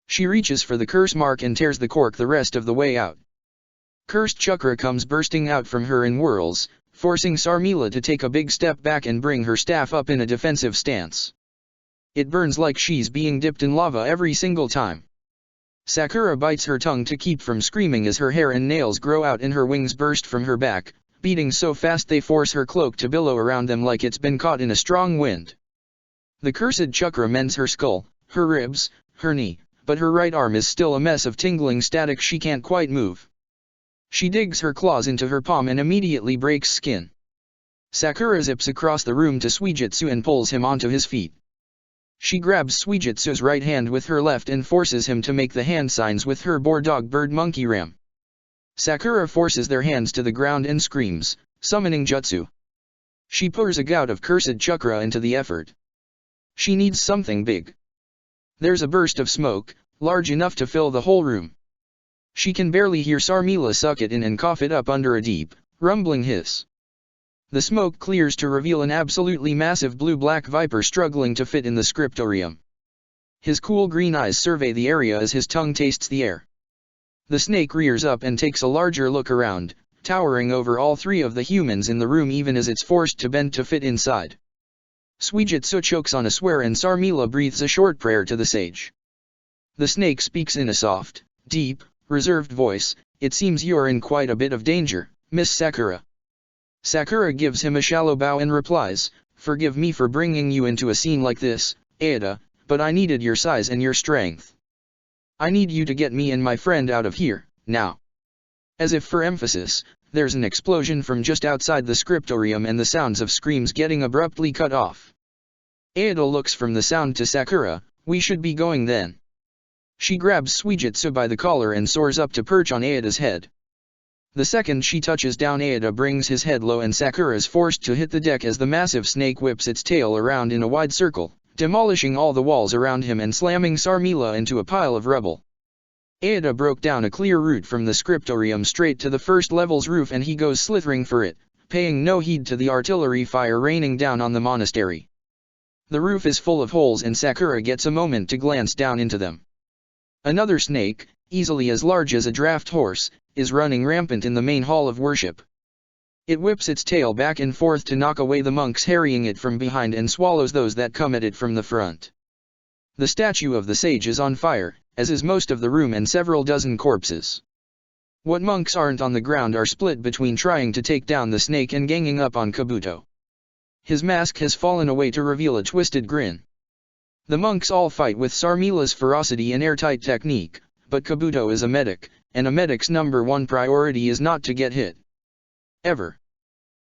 She reaches for the curse mark and tears the cork the rest of the way out. Cursed chakra comes bursting out from her in whirls, forcing Sarmila to take a big step back and bring her staff up in a defensive stance. It burns like she's being dipped in lava every single time. Sakura bites her tongue to keep from screaming as her hair and nails grow out and her wings burst from her back, beating so fast they force her cloak to billow around them like it's been caught in a strong wind. The cursed chakra mends her skull, her ribs, her knee, but her right arm is still a mess of tingling static she can't quite move. She digs her claws into her palm and immediately breaks skin. Sakura zips across the room to Suijutsu and pulls him onto his feet. She grabs Suijutsu's right hand with her left and forces him to make the hand signs with her boar dog bird monkey ram. Sakura forces their hands to the ground and screams, summoning jutsu. She pours a gout of cursed chakra into the effort. She needs something big. There's a burst of smoke, large enough to fill the whole room. She can barely hear Sarmila suck it in and cough it up under a deep, rumbling hiss. The smoke clears to reveal an absolutely massive blue-black viper struggling to fit in the scriptorium. His cool green eyes survey the area as his tongue tastes the air. The snake rears up and takes a larger look around, towering over all three of the humans in the room even as it's forced to bend to fit inside. Suijutsu chokes on a swear and Sarmila breathes a short prayer to the sage. The snake speaks in a soft, deep, reserved voice, "It seems you're in quite a bit of danger, Miss Sakura." Sakura gives him a shallow bow and replies, "Forgive me for bringing you into a scene like this, Aida, but I needed your size and your strength. I need you to get me and my friend out of here, now." As if for emphasis, there's an explosion from just outside the scriptorium and the sounds of screams getting abruptly cut off. Aida looks from the sound to Sakura, "We should be going then." She grabs Suijutsu by the collar and soars up to perch on Aida's head. The second she touches down, Aida brings his head low and Sakura is forced to hit the deck as the massive snake whips its tail around in a wide circle, demolishing all the walls around him and slamming Sarmila into a pile of rubble. Aida broke down a clear route from the scriptorium straight to the first level's roof and he goes slithering for it, paying no heed to the artillery fire raining down on the monastery. The roof is full of holes and Sakura gets a moment to glance down into them. Another snake, easily as large as a draft horse, is running rampant in the main hall of worship. It whips its tail back and forth to knock away the monks harrying it from behind and swallows those that come at it from the front. The statue of the sage is on fire, as is most of the room and several dozen corpses. What monks aren't on the ground are split between trying to take down the snake and ganging up on Kabuto. His mask has fallen away to reveal a twisted grin. The monks all fight with Sarmila's ferocity and airtight technique, but Kabuto is a medic, and a medic's number one priority is not to get hit. Ever.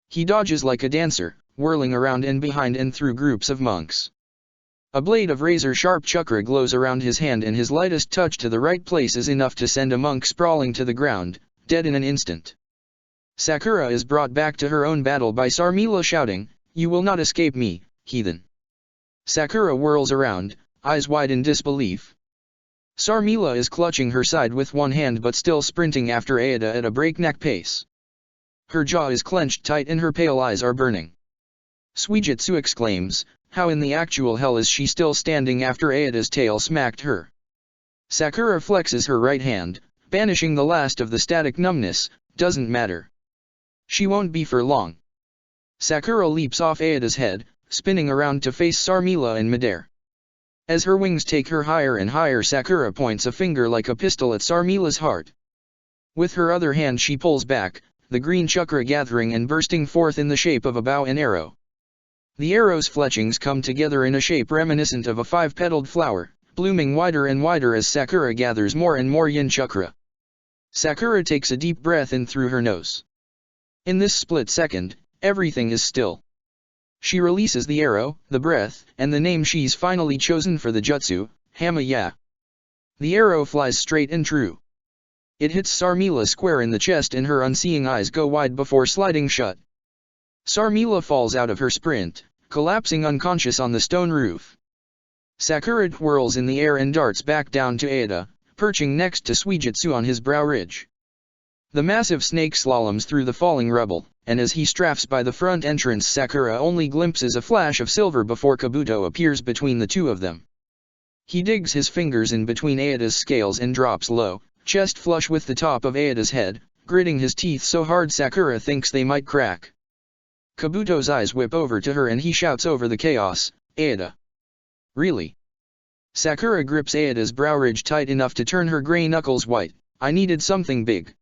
He dodges like a dancer, whirling around and behind and through groups of monks. A blade of razor-sharp chakra glows around his hand and his lightest touch to the right place is enough to send a monk sprawling to the ground, dead in an instant. Sakura is brought back to her own battle by Sarmila shouting, "You will not escape me, heathen." Sakura whirls around, eyes wide in disbelief. Sarmila is clutching her side with one hand but still sprinting after Aida at a breakneck pace. Her jaw is clenched tight and her pale eyes are burning. Suijutsu exclaims, "How in the actual hell is she still standing after Aida's tail smacked her?" Sakura flexes her right hand, banishing the last of the static numbness, "Doesn't matter. She won't be for long." Sakura leaps off Aida's head, spinning around to face Sarmila in midair. As her wings take her higher and higher, Sakura points a finger like a pistol at Sarmila's heart. With her other hand she pulls back, the green chakra gathering and bursting forth in the shape of a bow and arrow. The arrow's fletchings come together in a shape reminiscent of a five-petaled flower, blooming wider and wider as Sakura gathers more and more yin chakra. Sakura takes a deep breath in through her nose. In this split second, everything is still. She releases the arrow, the breath, and the name she's finally chosen for the jutsu, Hama-ya. The arrow flies straight and true. It hits Sarmila square in the chest and her unseeing eyes go wide before sliding shut. Sarmila falls out of her sprint, collapsing unconscious on the stone roof. Sakura whirls in the air and darts back down to Aida, perching next to Suijutsu on his brow ridge. The massive snake slaloms through the falling rubble, and as he strafes by the front entrance Sakura only glimpses a flash of silver before Kabuto appears between the two of them. He digs his fingers in between Aida's scales and drops low, chest flush with the top of Aida's head, gritting his teeth so hard Sakura thinks they might crack. Kabuto's eyes whip over to her and he shouts over the chaos, "Aida! Really? Sakura grips Aida's brow ridge tight enough to turn her gray knuckles white. I needed something big.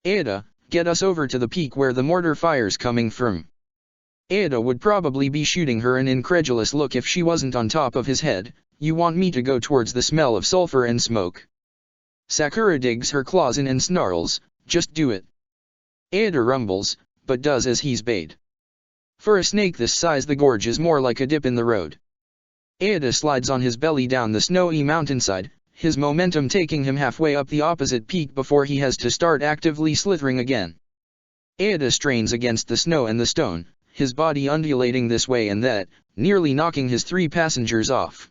Aida, get us over to the peak where the mortar fire's coming from. Aida would probably be shooting her an incredulous look if she wasn't on top of his head. You want me to go towards the smell of sulfur and smoke? Sakura digs her claws in and snarls, just do it. Aida rumbles, but does as he's bade. For a snake this size the gorge is more like a dip in the road. Aida slides on his belly down the snowy mountainside, his momentum taking him halfway up the opposite peak before he has to start actively slithering again. Aida strains against the snow and the stone, his body undulating this way and that, nearly knocking his 3 passengers off.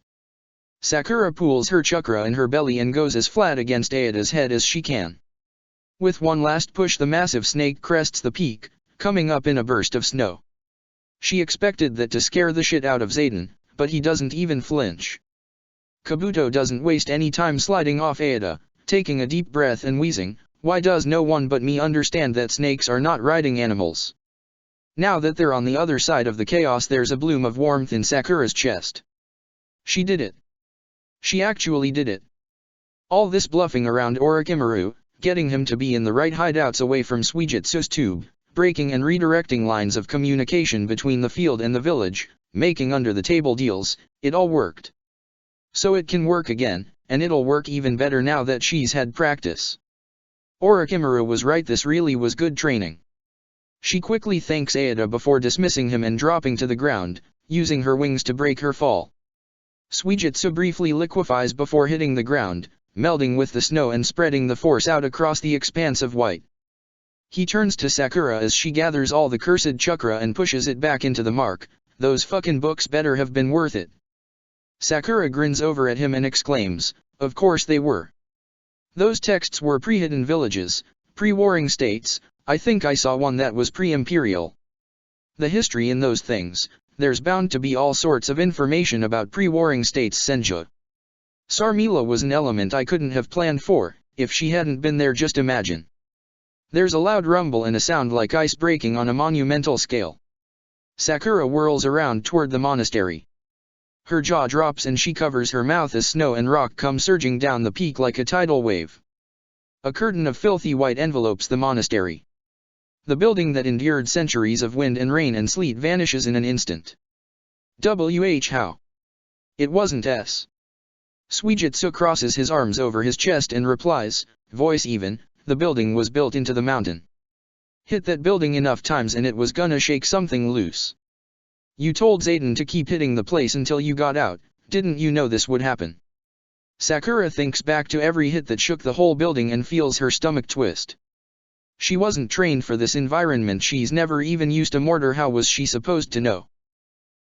Sakura pools her chakra in her belly and goes as flat against Aida's head as she can. With one last push the massive snake crests the peak, coming up in a burst of snow. She expected that to scare the shit out of Zayden, but he doesn't even flinch. Kabuto doesn't waste any time sliding off Aida, taking a deep breath and wheezing, why does no one but me understand that snakes are not riding animals? Now that they're on the other side of the chaos there's a bloom of warmth in Sakura's chest. She did it. She actually did it. All this bluffing around Orochimaru, getting him to be in the right hideouts away from Suijutsu's tube, breaking and redirecting lines of communication between the field and the village, making under-the-table deals, it all worked. So it can work again, and it'll work even better now that she's had practice. Orochimaru was right, this really was good training. She quickly thanks Aida before dismissing him and dropping to the ground, using her wings to break her fall. Suijutsu briefly liquefies before hitting the ground, melding with the snow and spreading the force out across the expanse of white. He turns to Sakura as she gathers all the cursed chakra and pushes it back into the mark. Those fucking books better have been worth it. Sakura grins over at him and exclaims, of course they were. Those texts were pre-hidden villages, pre-warring states, I think I saw one that was pre-imperial. The history in those things, there's bound to be all sorts of information about pre-warring states. Senju. Sarmila was an element I couldn't have planned for, if she hadn't been there. Just imagine. There's a loud rumble and a sound like ice breaking on a monumental scale. Sakura whirls around toward the monastery. Her jaw drops and she covers her mouth as snow and rock come surging down the peak like a tidal wave. A curtain of filthy white envelopes the monastery. The building that endured centuries of wind and rain and sleet vanishes in an instant. How? It wasn't S. Suijutsu crosses his arms over his chest and replies, voice even, the building was built into the mountain. Hit that building enough times and it was gonna shake something loose. You told Zayden to keep hitting the place until you got out, didn't you know this would happen? Sakura thinks back to every hit that shook the whole building and feels her stomach twist. She wasn't trained for this environment, she's never even used a mortar, how was she supposed to know?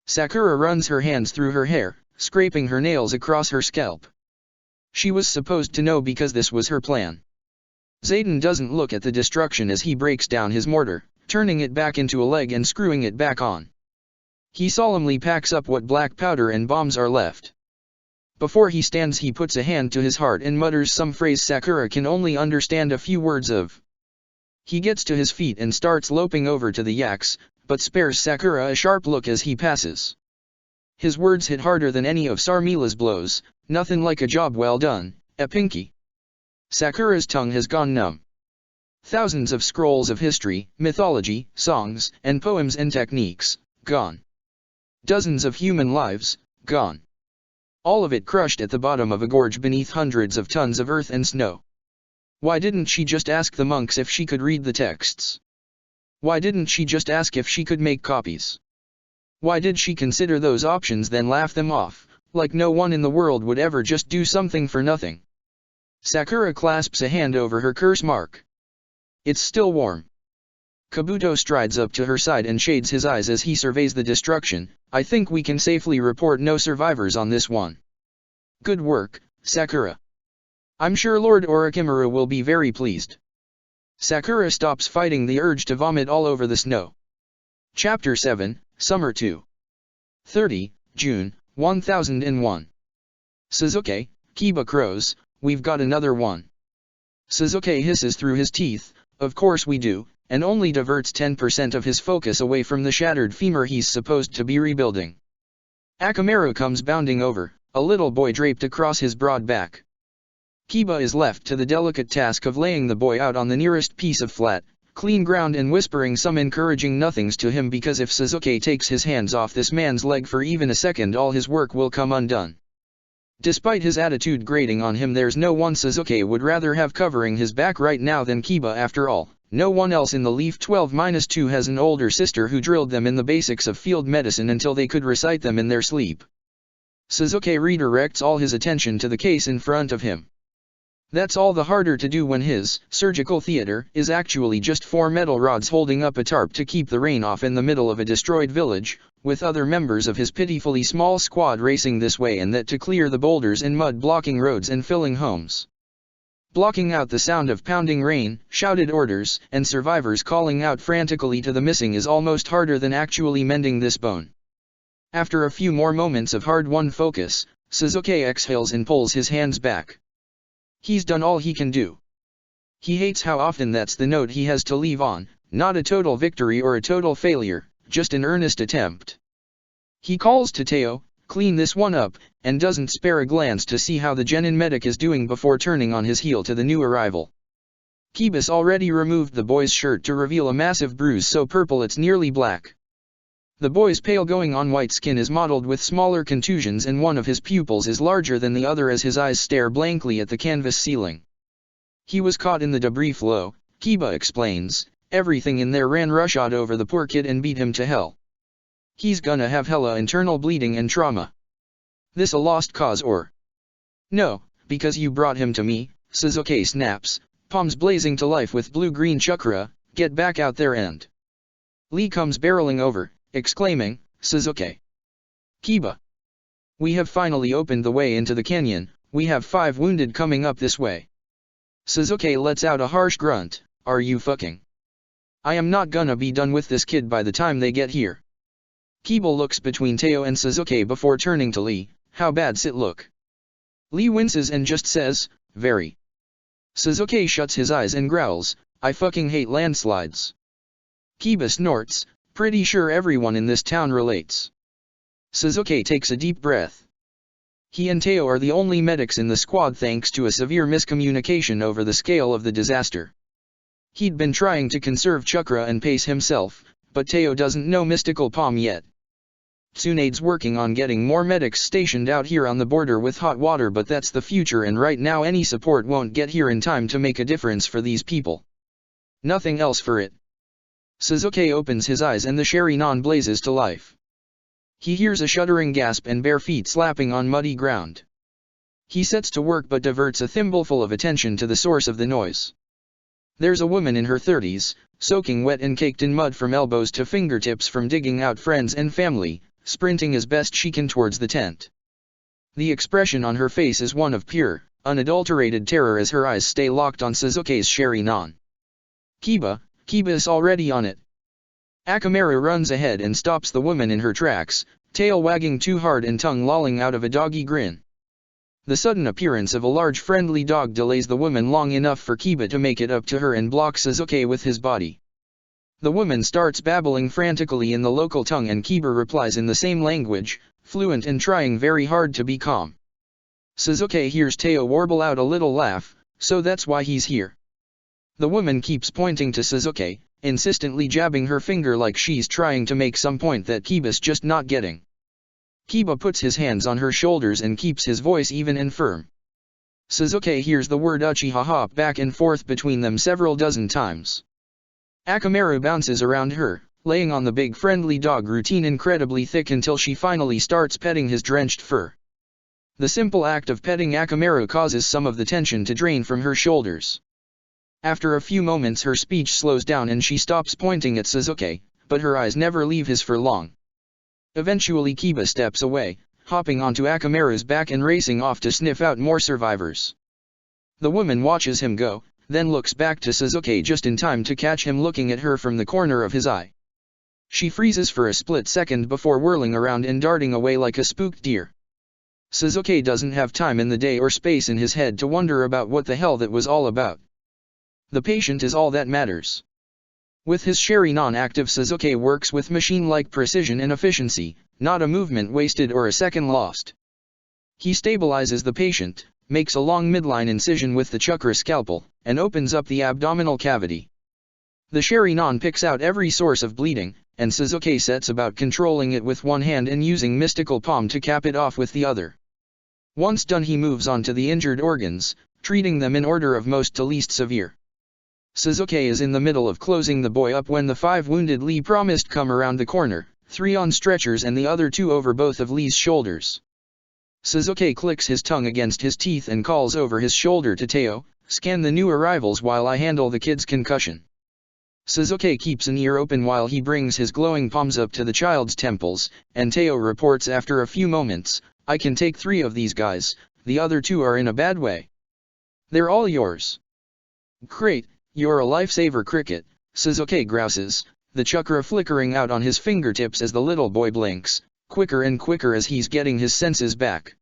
Sakura runs her hands through her hair, scraping her nails across her scalp. She was supposed to know because this was her plan. Zayden doesn't look at the destruction as he breaks down his mortar, turning it back into a leg and screwing it back on. He solemnly packs up what black powder and bombs are left. Before he stands he puts a hand to his heart and mutters some phrase Sakura can only understand a few words of. He gets to his feet and starts loping over to the yaks, but spares Sakura a sharp look as he passes. His words hit harder than any of Sarmila's blows, nothing like a job well done, a pinky. Sakura's tongue has gone numb. Thousands of scrolls of history, mythology, songs, and poems and techniques, gone. Dozens of human lives, gone. All of it crushed at the bottom of a gorge beneath hundreds of tons of earth and snow. Why didn't she just ask the monks if she could read the texts? Why didn't she just ask if she could make copies? Why did she consider those options then laugh them off, like no one in the world would ever just do something for nothing? Sakura clasps a hand over her curse mark. It's still warm. Kabuto strides up to her side and shades his eyes as he surveys the destruction. I think we can safely report no survivors on this one. Good work, Sakura. I'm sure Lord Orochimaru will be very pleased. Sakura stops fighting the urge to vomit all over the snow. Chapter 7, Summer 2. 30, June, 1001. Suzuki, Kiba crows, we've got another one. Suzuki hisses through his teeth, of course we do, and only diverts 10% of his focus away from the shattered femur he's supposed to be rebuilding. Akamaru comes bounding over, a little boy draped across his broad back. Kiba is left to the delicate task of laying the boy out on the nearest piece of flat, clean ground and whispering some encouraging nothings to him, because if Sasuke takes his hands off this man's leg for even a second, all his work will come undone. Despite his attitude grating on him, there's no one Sasuke would rather have covering his back right now than Kiba. After all, no one else in the Leaf 12-2 has an older sister who drilled them in the basics of field medicine until they could recite them in their sleep. Sasuke redirects all his attention to the case in front of him. That's all the harder to do when his surgical theater is actually just 4 metal rods holding up a tarp to keep the rain off in the middle of a destroyed village, with other members of his pitifully small squad racing this way and that to clear the boulders and mud blocking roads and filling homes. Blocking out the sound of pounding rain, shouted orders, and survivors calling out frantically to the missing is almost harder than actually mending this bone. After a few more moments of hard-won focus, Sasuke exhales and pulls his hands back. He's done all he can do. He hates how often that's the note he has to leave on, not a total victory or a total failure, just an earnest attempt. He calls to Teo, "Clean this one up," and doesn't spare a glance to see how the genin medic is doing before turning on his heel to the new arrival. Kibas already removed the boy's shirt to reveal a massive bruise so purple it's nearly black. The boy's pale going on white skin is mottled with smaller contusions, and one of his pupils is larger than the other as his eyes stare blankly at the canvas ceiling. He was caught in the debris flow, Kiba explains. Everything in there ran roughshod over the poor kid and beat him to hell. He's gonna have hella internal bleeding and trauma. This a lost cause or? No, because you brought him to me, Sasuke snaps, palms blazing to life with blue-green chakra. Get back out there and... Lee comes barreling over, exclaiming, "Sasuke! Kiba! We have finally opened the way into the canyon, we have 5 wounded coming up this way." Sasuke lets out a harsh grunt, "Are you fucking? I am not gonna be done with this kid by the time they get here." Kiba looks between Teo and Sasuke before turning to Lee, "How bad's it look?" Lee winces and just says, "Very." Sasuke shuts his eyes and growls, "I fucking hate landslides." Kiba snorts, "Pretty sure everyone in this town relates." Sasuke takes a deep breath. He and Teo are the only medics in the squad thanks to a severe miscommunication over the scale of the disaster. He'd been trying to conserve chakra and pace himself, but Teo doesn't know mystical palm yet. Tsunade's working on getting more medics stationed out here on the border with hot water, but that's the future, and right now any support won't get here in time to make a difference for these people. Nothing else for it. Sasuke opens his eyes and the Sharingan blazes to life. He hears a shuddering gasp and bare feet slapping on muddy ground. He sets to work but diverts a thimbleful of attention to the source of the noise. There's a woman in her 30s, soaking wet and caked in mud from elbows to fingertips from digging out friends and family, sprinting as best she can towards the tent. The expression on her face is one of pure, unadulterated terror as her eyes stay locked on Sasuke's Sharingan. Kiba is already on it. Akamaru runs ahead and stops the woman in her tracks, tail wagging too hard and tongue lolling out of a doggy grin. The sudden appearance of a large friendly dog delays the woman long enough for Kiba to make it up to her and block Sasuke with his body. The woman starts babbling frantically in the local tongue and Kiba replies in the same language, fluent and trying very hard to be calm. Sasuke hears Teo warble out a little laugh, "So that's why he's here." The woman keeps pointing to Sasuke, insistently jabbing her finger like she's trying to make some point that Kiba's just not getting. Kiba puts his hands on her shoulders and keeps his voice even and firm. Sasuke hears the word Uchiha hop back and forth between them several dozen times. Akamaru bounces around her, laying on the big friendly dog routine incredibly thick until she finally starts petting his drenched fur. The simple act of petting Akamaru causes some of the tension to drain from her shoulders. After a few moments her speech slows down and she stops pointing at Sasuke, but her eyes never leave his for long. Eventually Kiba steps away, hopping onto Akamaru's back and racing off to sniff out more survivors. The woman watches him go, then looks back to Sasuke just in time to catch him looking at her from the corner of his eye. She freezes for a split second before whirling around and darting away like a spooked deer. Sasuke doesn't have time in the day or space in his head to wonder about what the hell that was all about. The patient is all that matters. With his Sharingan active, Sasuke works with machine-like precision and efficiency, not a movement wasted or a second lost. He stabilizes the patient, makes a long midline incision with the chakra scalpel, and opens up the abdominal cavity. The Sherry-Non picks out every source of bleeding, and Suzuki sets about controlling it with one hand and using mystical palm to cap it off with the other. Once done, he moves on to the injured organs, treating them in order of most to least severe. Suzuki is in the middle of closing the boy up when the 5 wounded Lee promised come around the corner, 3 on stretchers and the other 2 over both of Lee's shoulders. Suzuki clicks his tongue against his teeth and calls over his shoulder to Teo, "Scan the new arrivals while I handle the kid's concussion." Suzuki keeps an ear open while he brings his glowing palms up to the child's temples, and Teo reports after a few moments, "I can take 3 of these guys, the other 2 are in a bad way. They're all yours." "Great, you're a lifesaver, Cricket," Suzuki grouses, the chakra flickering out on his fingertips as the little boy blinks, quicker and quicker as he's getting his senses back.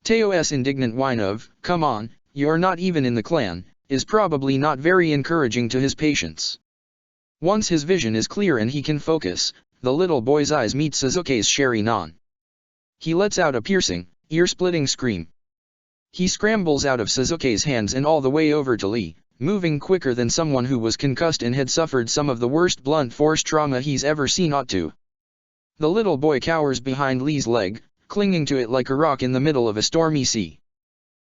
Teo's indignant whine of, "Come on, you're not even in the clan," is probably not very encouraging to his patients. Once his vision is clear and he can focus, the little boy's eyes meet Suzuki's Sherry-Non. He lets out a piercing, ear-splitting scream. He scrambles out of Suzuki's hands and all the way over to Lee, moving quicker than someone who was concussed and had suffered some of the worst blunt force trauma he's ever seen ought to. The little boy cowers behind Lee's leg, clinging to it like a rock in the middle of a stormy sea.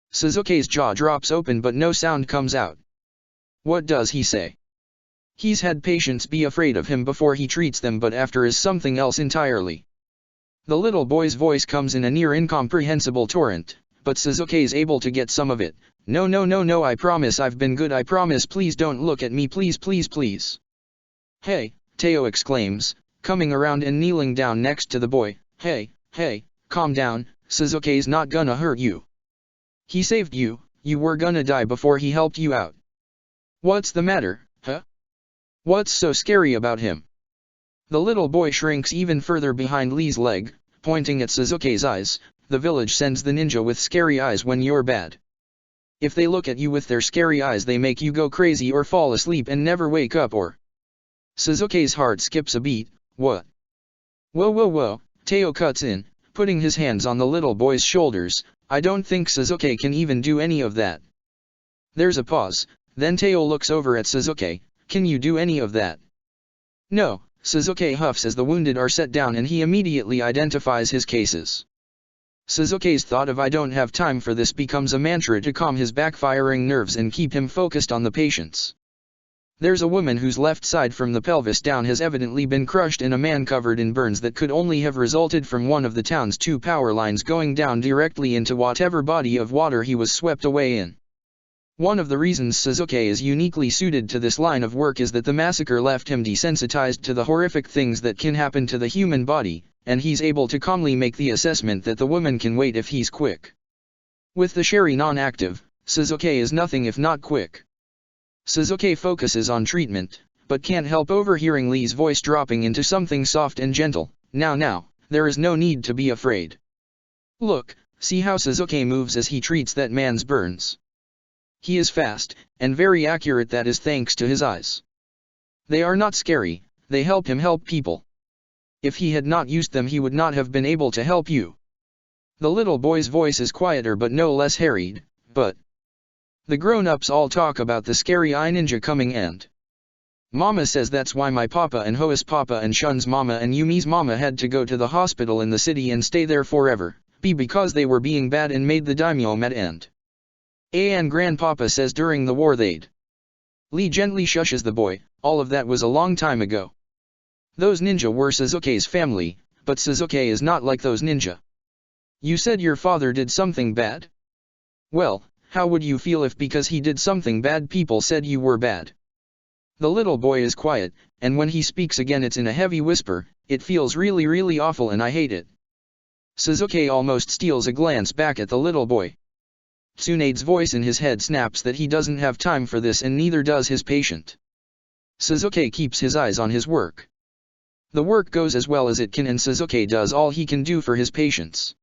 Suzuki's jaw drops open but no sound comes out. What does he say? He's had patients be afraid of him before he treats them, but after is something else entirely. The little boy's voice comes in a near incomprehensible torrent, but Suzuki's able to get some of it. "No, no, no, no, I promise I've been good, I promise, please don't look at me, please, please, please." "Hey," Teo exclaims, coming around and kneeling down next to the boy. Hey, calm down, Suzuki's not gonna hurt you. He saved you, you were gonna die before he helped you out. What's the matter, huh? What's so scary about him?" The little boy shrinks even further behind Lee's leg, pointing at Suzuki's eyes. "The village sends the ninja with scary eyes when you're bad. If they look at you with their scary eyes, they make you go crazy or fall asleep and never wake up or..." Suzuki's heart skips a beat. "What?" Whoa, Teo cuts in, putting his hands on the little boy's shoulders. "I don't think Suzuki can even do any of that." There's a pause, then Teo looks over at Suzuki. "Can you do any of that?" "No," Suzuki huffs as the wounded are set down and he immediately identifies his cases. Suzuki's thought of "I don't have time for this" becomes a mantra to calm his backfiring nerves and keep him focused on the patients. There's a woman whose left side from the pelvis down has evidently been crushed, and a man covered in burns that could only have resulted from one of the town's 2 power lines going down directly into whatever body of water he was swept away in. One of the reasons Suzuki is uniquely suited to this line of work is that the massacre left him desensitized to the horrific things that can happen to the human body, and he's able to calmly make the assessment that the woman can wait if he's quick. With the Sherry-Non active, Suzuki is nothing if not quick. Suzuki focuses on treatment, but can't help overhearing Lee's voice dropping into something soft and gentle. Now, there is no need to be afraid. Look, see how Suzuki moves as he treats that man's burns. He is fast, and very accurate, that is thanks to his eyes. They are not scary, they help him help people. If he had not used them, he would not have been able to help you. The little boy's voice is quieter but no less harried. "But the grown-ups all talk about the scary eye ninja coming, and Mama says that's why my papa and Hoa's papa and Shun's mama and Yumi's mama had to go to the hospital in the city and stay there forever, because they were being bad and made the daimyo mad, and grandpapa says during the war they'd..." Lee gently shushes the boy. "All of that was a long time ago. Those ninja were Suzuki's family, but Suzuki is not like those ninja. You said your father did something bad? Well, how would you feel if because he did something bad people said you were bad?" The little boy is quiet, and when he speaks again it's in a heavy whisper. "It feels really, really awful and I hate it." Suzuki almost steals a glance back at the little boy. Tsunade's voice in his head snaps that he doesn't have time for this, and neither does his patient. Suzuki keeps his eyes on his work. The work goes as well as it can, and Suzuki does all he can do for his patients.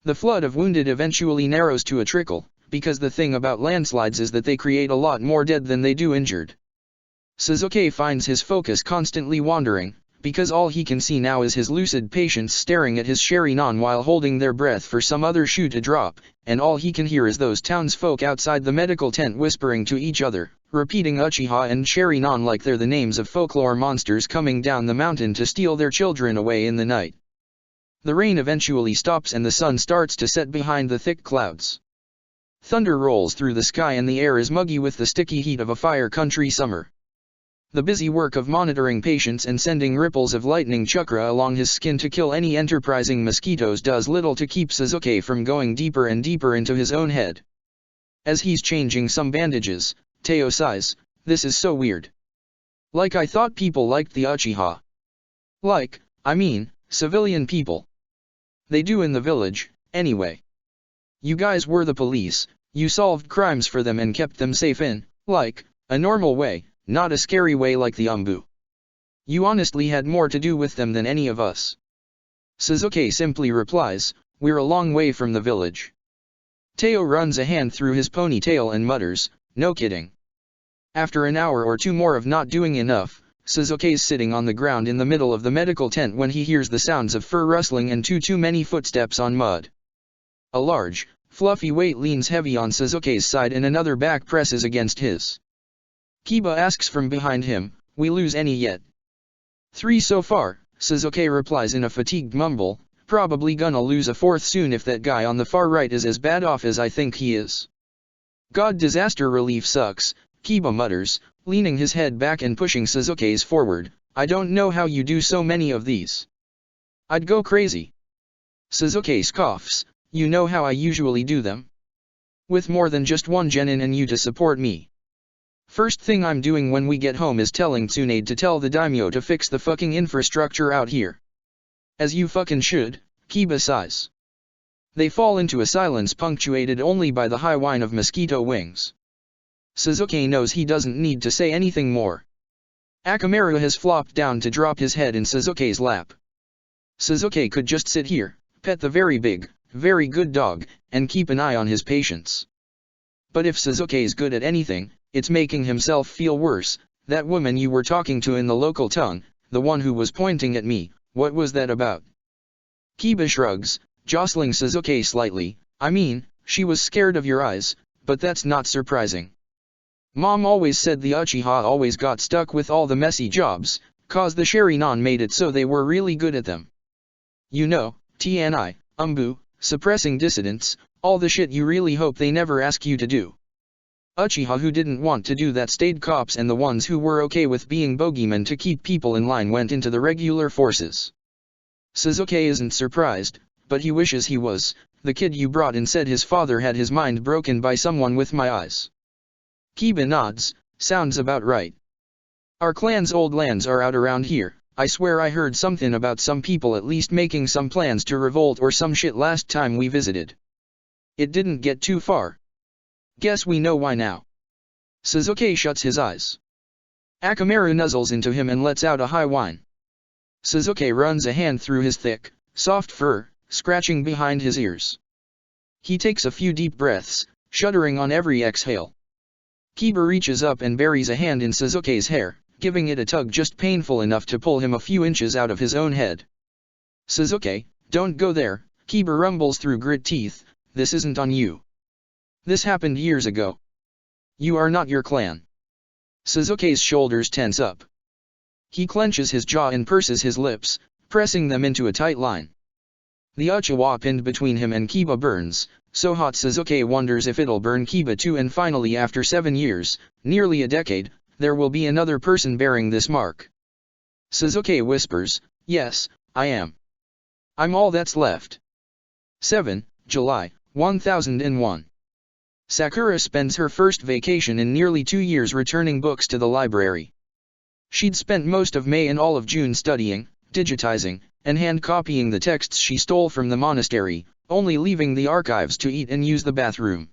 The flood of wounded eventually narrows to a trickle, because the thing about landslides is that they create a lot more dead than they do injured. Suzuki finds his focus constantly wandering, because all he can see now is his lucid patients staring at his sherry non while holding their breath for some other shoe to drop, and all he can hear is those townsfolk outside the medical tent whispering to each other, repeating Uchiha and sherry non like they're the names of folklore monsters coming down the mountain to steal their children away in the night. The rain eventually stops and the sun starts to set behind the thick clouds. Thunder rolls through the sky and the air is muggy with the sticky heat of a fire country summer. The busy work of monitoring patients and sending ripples of lightning chakra along his skin to kill any enterprising mosquitoes does little to keep Sasuke from going deeper and deeper into his own head. As he's changing some bandages, Teo sighs, "This is so weird. Like I thought people liked the Uchiha. Civilian people. They do in the village, anyway. You guys were the police, you solved crimes for them and kept them safe in, a normal way, not a scary way like the Umbu. You honestly had more to do with them than any of us." Sasuke simply replies, "We're a long way from the village." Teo runs a hand through his ponytail and mutters, "No kidding." After an hour or two more of not doing enough, Sasuke's sitting on the ground in the middle of the medical tent when he hears the sounds of fur rustling and too many footsteps on mud. A large, fluffy weight leans heavy on Sasuke's side and another back presses against his. Kiba asks from behind him, "We lose any yet?" "3 so far," Sasuke replies in a fatigued mumble, "probably gonna lose a 4th soon if that guy on the far right is as bad off as I think he is." "God, disaster relief sucks," Kiba mutters, leaning his head back and pushing Sasuke's forward. "I don't know how you do so many of these. I'd go crazy." Sasuke scoffs, "You know how I usually do them? With more than just one genin and you to support me. First thing I'm doing when we get home is telling Tsunade to tell the daimyo to fix the fucking infrastructure out here." "As you fucking should," Kiba sighs. They fall into a silence punctuated only by the high whine of mosquito wings. Sasuke knows he doesn't need to say anything more. Akamaru has flopped down to drop his head in Sasuke's lap. Sasuke could just sit here, pet the very big, very good dog, and keep an eye on his patients. But if Sasuke's good at anything, it's making himself feel worse. "That woman you were talking to in the local tongue, the one who was pointing at me, what was that about?" Kiba shrugs, jostling Sasuke slightly. She was scared of your eyes, but that's not surprising. Mom always said the Uchiha always got stuck with all the messy jobs, cause the Sharingan made it so they were really good at them. You know, TNI, Umbu, suppressing dissidents, all the shit you really hope they never ask you to do. Uchiha who didn't want to do that stayed cops and the ones who were okay with being bogeymen to keep people in line went into the regular forces." Sasuke isn't surprised, but he wishes he was. "The kid you brought in said his father had his mind broken by someone with my eyes." Kiba nods, "Sounds about right. Our clan's old lands are out around here. I swear I heard something about some people at least making some plans to revolt or some shit last time we visited. It didn't get too far. Guess we know why now." Sasuke shuts his eyes. Akamaru nuzzles into him and lets out a high whine. Sasuke runs a hand through his thick, soft fur, scratching behind his ears. He takes a few deep breaths, shuddering on every exhale. Kiba reaches up and buries a hand in Sasuke's hair, giving it a tug just painful enough to pull him a few inches out of his own head. "Sasuke, don't go there," Kiba rumbles through grit teeth, "this isn't on you. This happened years ago. You are not your clan." Sasuke's shoulders tense up. He clenches his jaw and purses his lips, pressing them into a tight line. The Uchiwa pinned between him and Kiba burns, so hot Sasuke wonders if it'll burn Kiba too, and finally after 7 years, nearly a decade, there will be another person bearing this mark. Sasuke whispers, "Yes, I am. I'm all that's left." 7. July, 1001. Sakura spends her first vacation in nearly 2 years returning books to the library. She'd spent most of May and all of June studying, digitizing, and hand-copying the texts she stole from the monastery, only leaving the archives to eat and use the bathroom.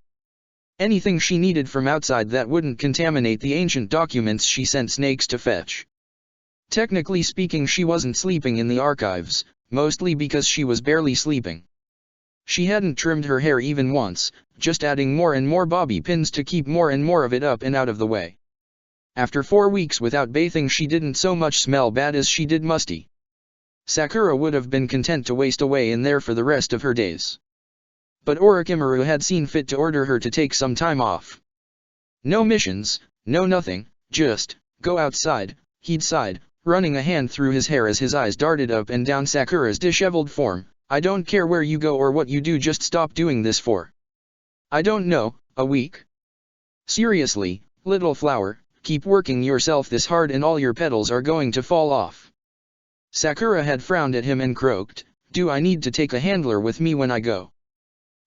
Anything she needed from outside that wouldn't contaminate the ancient documents she sent snakes to fetch. Technically speaking, she wasn't sleeping in the archives, mostly because she was barely sleeping. She hadn't trimmed her hair even once, just adding more and more bobby pins to keep more and more of it up and out of the way. After 4 weeks without bathing she didn't so much smell bad as she did musty. Sakura would have been content to waste away in there for the rest of her days. But Orochimaru had seen fit to order her to take some time off. No missions, no nothing, just, go outside, he'd sighed, running a hand through his hair as his eyes darted up and down Sakura's disheveled form. I don't care where you go or what you do, just stop doing this for, I don't know, a week? Seriously, little flower, keep working yourself this hard and all your petals are going to fall off. Sakura had frowned at him and croaked, do I need to take a handler with me when I go?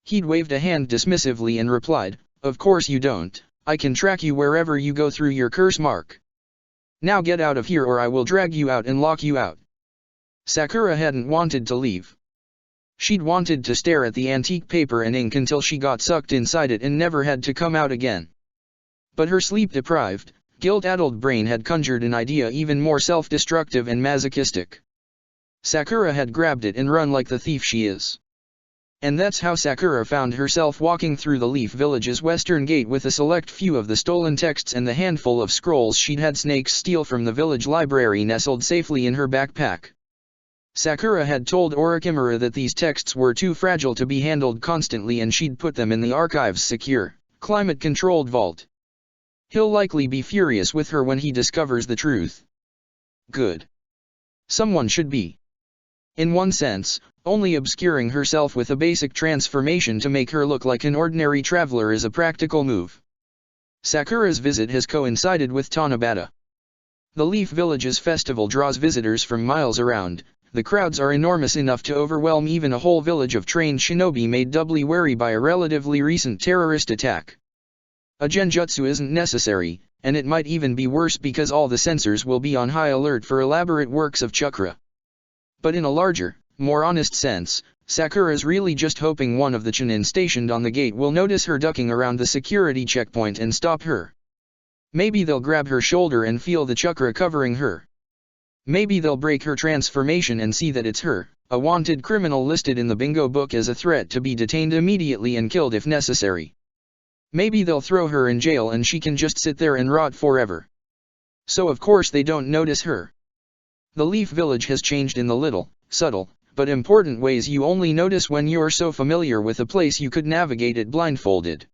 He'd waved a hand dismissively and replied, of course you don't, I can track you wherever you go through your curse mark. Now get out of here or I will drag you out and lock you out. Sakura hadn't wanted to leave. She'd wanted to stare at the antique paper and ink until she got sucked inside it and never had to come out again. But her sleep-deprived, guilt-addled brain had conjured an idea even more self-destructive and masochistic. Sakura had grabbed it and run like the thief she is. And that's how Sakura found herself walking through the Leaf Village's western gate with a select few of the stolen texts and the handful of scrolls she'd had snakes steal from the village library nestled safely in her backpack. Sakura had told Orochimaru that these texts were too fragile to be handled constantly and she'd put them in the archive's secure, climate-controlled vault. He'll likely be furious with her when he discovers the truth. Good. Someone should be. In one sense, only obscuring herself with a basic transformation to make her look like an ordinary traveler is a practical move. Sakura's visit has coincided with Tanabata. The Leaf Village's festival draws visitors from miles around. The crowds are enormous enough to overwhelm even a whole village of trained shinobi made doubly wary by a relatively recent terrorist attack. A genjutsu isn't necessary, and it might even be worse because all the sensors will be on high alert for elaborate works of chakra. But in a larger, more honest sense, Sakura's really just hoping one of the chunin stationed on the gate will notice her ducking around the security checkpoint and stop her. Maybe they'll grab her shoulder and feel the chakra covering her. Maybe they'll break her transformation and see that it's her, a wanted criminal listed in the bingo book as a threat to be detained immediately and killed if necessary. Maybe they'll throw her in jail and she can just sit there and rot forever. So of course they don't notice her. The Leaf Village has changed in the little, subtle, but important ways you only notice when you're so familiar with a place you could navigate it blindfolded.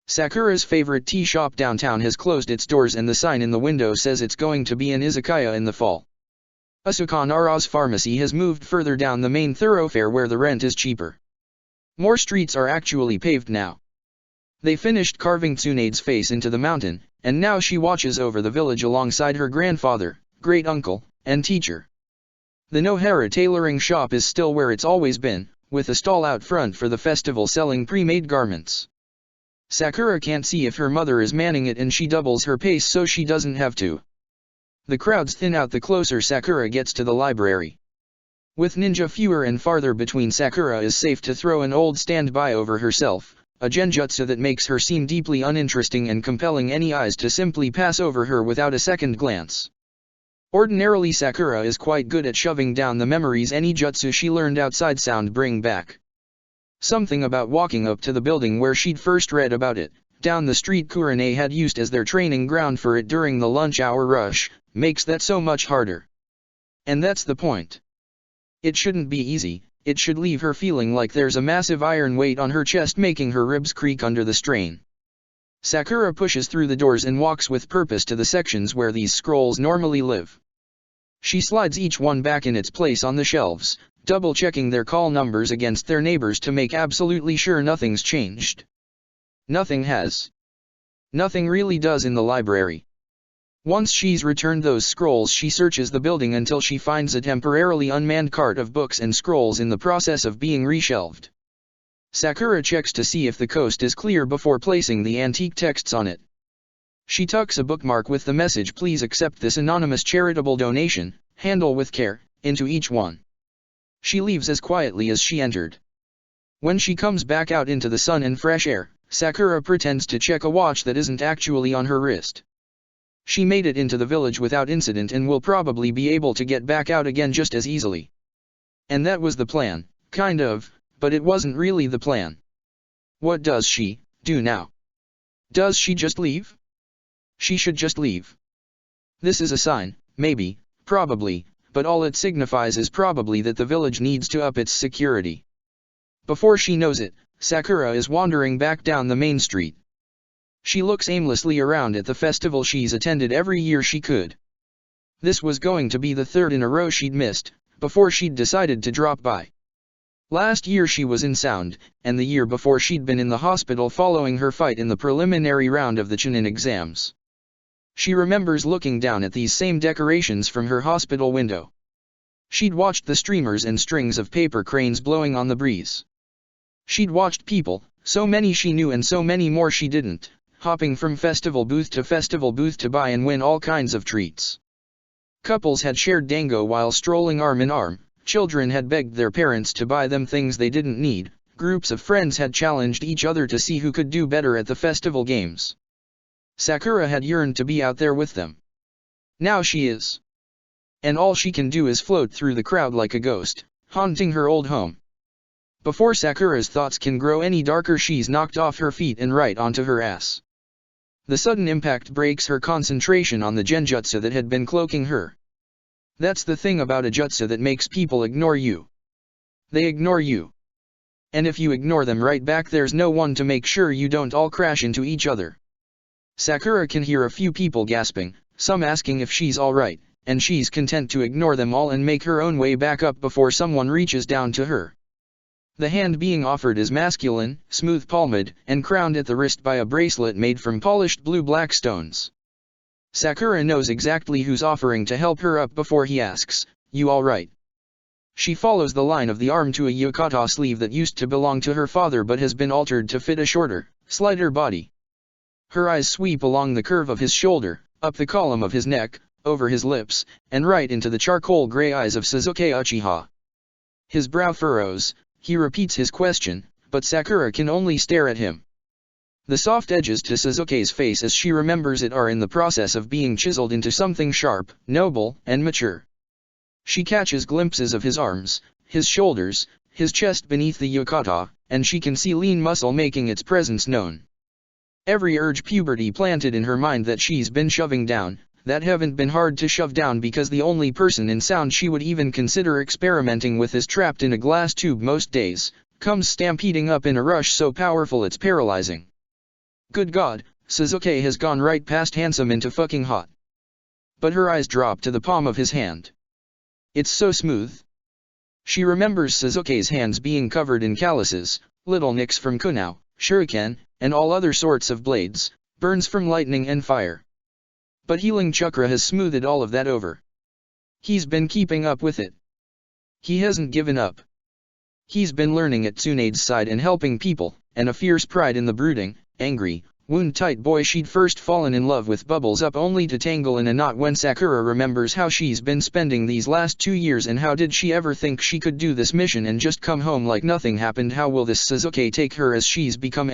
Sakura's favorite tea shop downtown has closed its doors and the sign in the window says it's going to be an izakaya in the fall. Asuka Nara's pharmacy has moved further down the main thoroughfare where the rent is cheaper. More streets are actually paved now. They finished carving Tsunade's face into the mountain, and now she watches over the village alongside her grandfather, great-uncle, and teacher. The Nohara tailoring shop is still where it's always been, with a stall out front for the festival selling pre-made garments. Sakura can't see if her mother is manning it and she doubles her pace so she doesn't have to. The crowds thin out the closer Sakura gets to the library. With ninja fewer and farther between, Sakura is safe to throw an old standby over herself, a genjutsu that makes her seem deeply uninteresting and compelling any eyes to simply pass over her without a second glance. Ordinarily Sakura is quite good at shoving down the memories any jutsu she learned outside sound bring back. Something about walking up to the building where she'd first read about it, down the street Kurane had used as their training ground for it during the lunch hour rush, makes that so much harder. And that's the point. It shouldn't be easy, it should leave her feeling like there's a massive iron weight on her chest making her ribs creak under the strain. Sakura pushes through the doors and walks with purpose to the sections where these scrolls normally live. She slides each one back in its place on the shelves, double-checking their call numbers against their neighbors to make absolutely sure nothing's changed. Nothing has. Nothing really does in the library. Once she's returned those scrolls, she searches the building until she finds a temporarily unmanned cart of books and scrolls in the process of being reshelved. Sakura checks to see if the coast is clear before placing the antique texts on it. She tucks a bookmark with the message "Please accept this anonymous charitable donation, handle with care," into each one. She leaves as quietly as she entered. When she comes back out into the sun and fresh air, Sakura pretends to check a watch that isn't actually on her wrist. She made it into the village without incident and will probably be able to get back out again just as easily. And that was the plan, kind of, but it wasn't really the plan. What does she do now? Does she just leave? She should just leave. This is a sign, maybe, probably, but all it signifies is probably that the village needs to up its security. Before she knows it, Sakura is wandering back down the main street. She looks aimlessly around at the festival she's attended every year she could. This was going to be the third in a row she'd missed, before she'd decided to drop by. Last year she was in Sound, and the year before she'd been in the hospital following her fight in the preliminary round of the Chunin exams. She remembers looking down at these same decorations from her hospital window. She'd watched the streamers and strings of paper cranes blowing on the breeze. She'd watched people, so many she knew and so many more she didn't, hopping from festival booth to buy and win all kinds of treats. Couples had shared dango while strolling arm in arm, children had begged their parents to buy them things they didn't need, groups of friends had challenged each other to see who could do better at the festival games. Sakura had yearned to be out there with them. Now she is. And all she can do is float through the crowd like a ghost, haunting her old home. Before Sakura's thoughts can grow any darker, she's knocked off her feet and right onto her ass. The sudden impact breaks her concentration on the genjutsu that had been cloaking her. That's the thing about a jutsu that makes people ignore you. They ignore you. And if you ignore them right back, there's no one to make sure you don't all crash into each other. Sakura can hear a few people gasping, some asking if she's alright, and she's content to ignore them all and make her own way back up before someone reaches down to her. The hand being offered is masculine, smooth-palmed, and crowned at the wrist by a bracelet made from polished blue-black stones. Sakura knows exactly who's offering to help her up before he asks, "You alright?" She follows the line of the arm to a yukata sleeve that used to belong to her father but has been altered to fit a shorter, slighter body. Her eyes sweep along the curve of his shoulder, up the column of his neck, over his lips, and right into the charcoal gray eyes of Sasuke Uchiha. His brow furrows, he repeats his question, but Sakura can only stare at him. The soft edges to Sasuke's face as she remembers it are in the process of being chiseled into something sharp, noble, and mature. She catches glimpses of his arms, his shoulders, his chest beneath the yukata, and she can see lean muscle making its presence known. Every urge puberty planted in her mind that she's been shoving down, that haven't been hard to shove down because the only person in Sound she would even consider experimenting with is trapped in a glass tube most days, comes stampeding up in a rush so powerful it's paralyzing. Good God, Sasuke has gone right past handsome into fucking hot. But her eyes drop to the palm of his hand. It's so smooth. She remembers Sasuke's hands being covered in calluses, little nicks from kunao, shuriken, and all other sorts of blades, burns from lightning and fire. But healing chakra has smoothed all of that over. He's been keeping up with it. He hasn't given up. He's been learning at Tsunade's side and helping people, and a fierce pride in the brooding, angry, wound-tight boy she'd first fallen in love with bubbles up only to tangle in a knot when Sakura remembers how she's been spending these last 2 years and how did she ever think she could do this mission and just come home like nothing happened. How will this Sasuke take her as she's become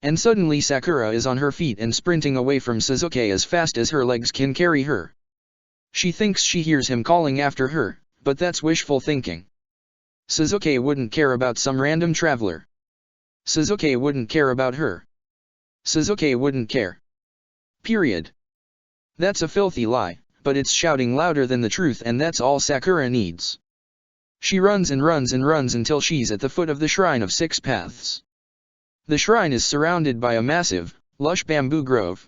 And suddenly Sakura is on her feet and sprinting away from Sasuke as fast as her legs can carry her. She thinks she hears him calling after her, but that's wishful thinking. Sasuke wouldn't care about some random traveler. Sasuke wouldn't care about her. Sasuke wouldn't care. Period. That's a filthy lie, but it's shouting louder than the truth, and that's all Sakura needs. She runs and runs and runs until she's at the foot of the Shrine of Six Paths. The shrine is surrounded by a massive, lush bamboo grove.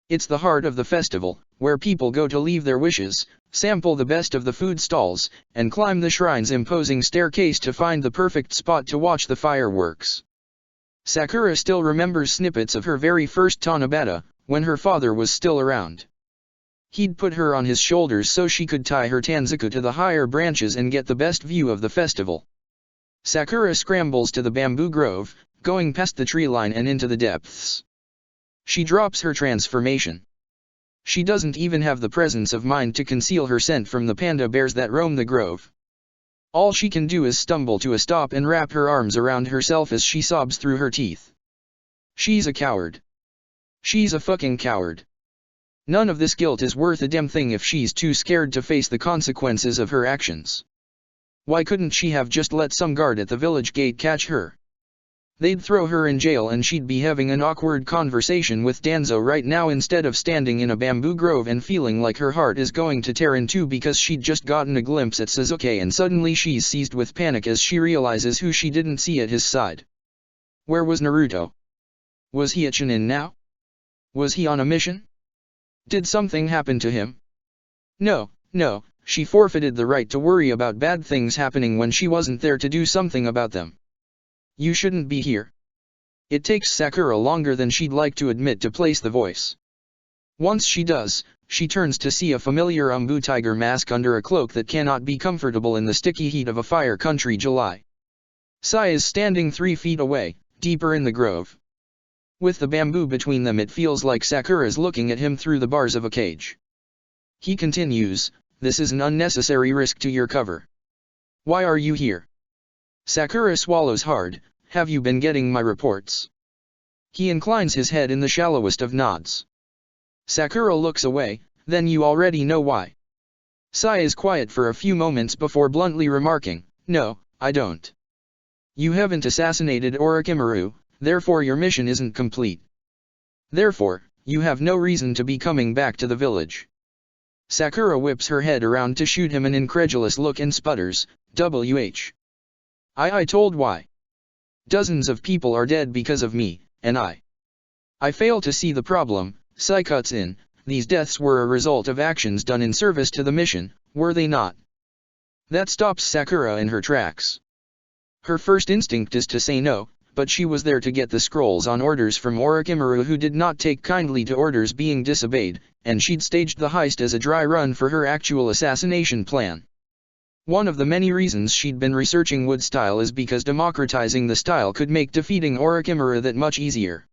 It's the heart of the festival, where people go to leave their wishes, sample the best of the food stalls, and climb the shrine's imposing staircase to find the perfect spot to watch the fireworks. Sakura still remembers snippets of her very first Tanabata, when her father was still around. He'd put her on his shoulders so she could tie her tanzaku to the higher branches and get the best view of the festival. Sakura scrambles to the bamboo grove, going past the tree line and into the depths. She drops her transformation. She doesn't even have the presence of mind to conceal her scent from the panda bears that roam the grove. All she can do is stumble to a stop and wrap her arms around herself as she sobs through her teeth. She's a coward. She's a fucking coward. None of this guilt is worth a damn thing if she's too scared to face the consequences of her actions. Why couldn't she have just let some guard at the village gate catch her? They'd throw her in jail and she'd be having an awkward conversation with Danzo right now instead of standing in a bamboo grove and feeling like her heart is going to tear in two because she'd just gotten a glimpse at Sasuke, and suddenly she's seized with panic as she realizes who she didn't see at his side. Where was Naruto? Was he at Chunin now? Was he on a mission? Did something happen to him? No, she forfeited the right to worry about bad things happening when she wasn't there to do something about them. You shouldn't be here. It takes Sakura longer than she'd like to admit to place the voice. Once she does, she turns to see a familiar Umbu tiger mask under a cloak that cannot be comfortable in the sticky heat of a fire country July. Sai is standing 3 feet away, deeper in the grove. With the bamboo between them, it feels like Sakura's looking at him through the bars of a cage. He continues, "This is an unnecessary risk to your cover. Why are you here?" Sakura swallows hard. "Have you been getting my reports?" He inclines his head in the shallowest of nods. Sakura looks away. "Then you already know why." Sai is quiet for a few moments before bluntly remarking, "No, I don't. You haven't assassinated Orochimaru, therefore your mission isn't complete. Therefore, you have no reason to be coming back to the village." Sakura whips her head around to shoot him an incredulous look and sputters, I told why. Dozens of people are dead because of me, and I fail to see the problem. Sai cuts in, "These deaths were a result of actions done in service to the mission, were they not?" That stops Sakura in her tracks. Her first instinct is to say no, but she was there to get the scrolls on orders from Orochimaru, who did not take kindly to orders being disobeyed, and she'd staged the heist as a dry run for her actual assassination plan. One of the many reasons she'd been researching wood style is because democratizing the style could make defeating Orochimaru that much easier.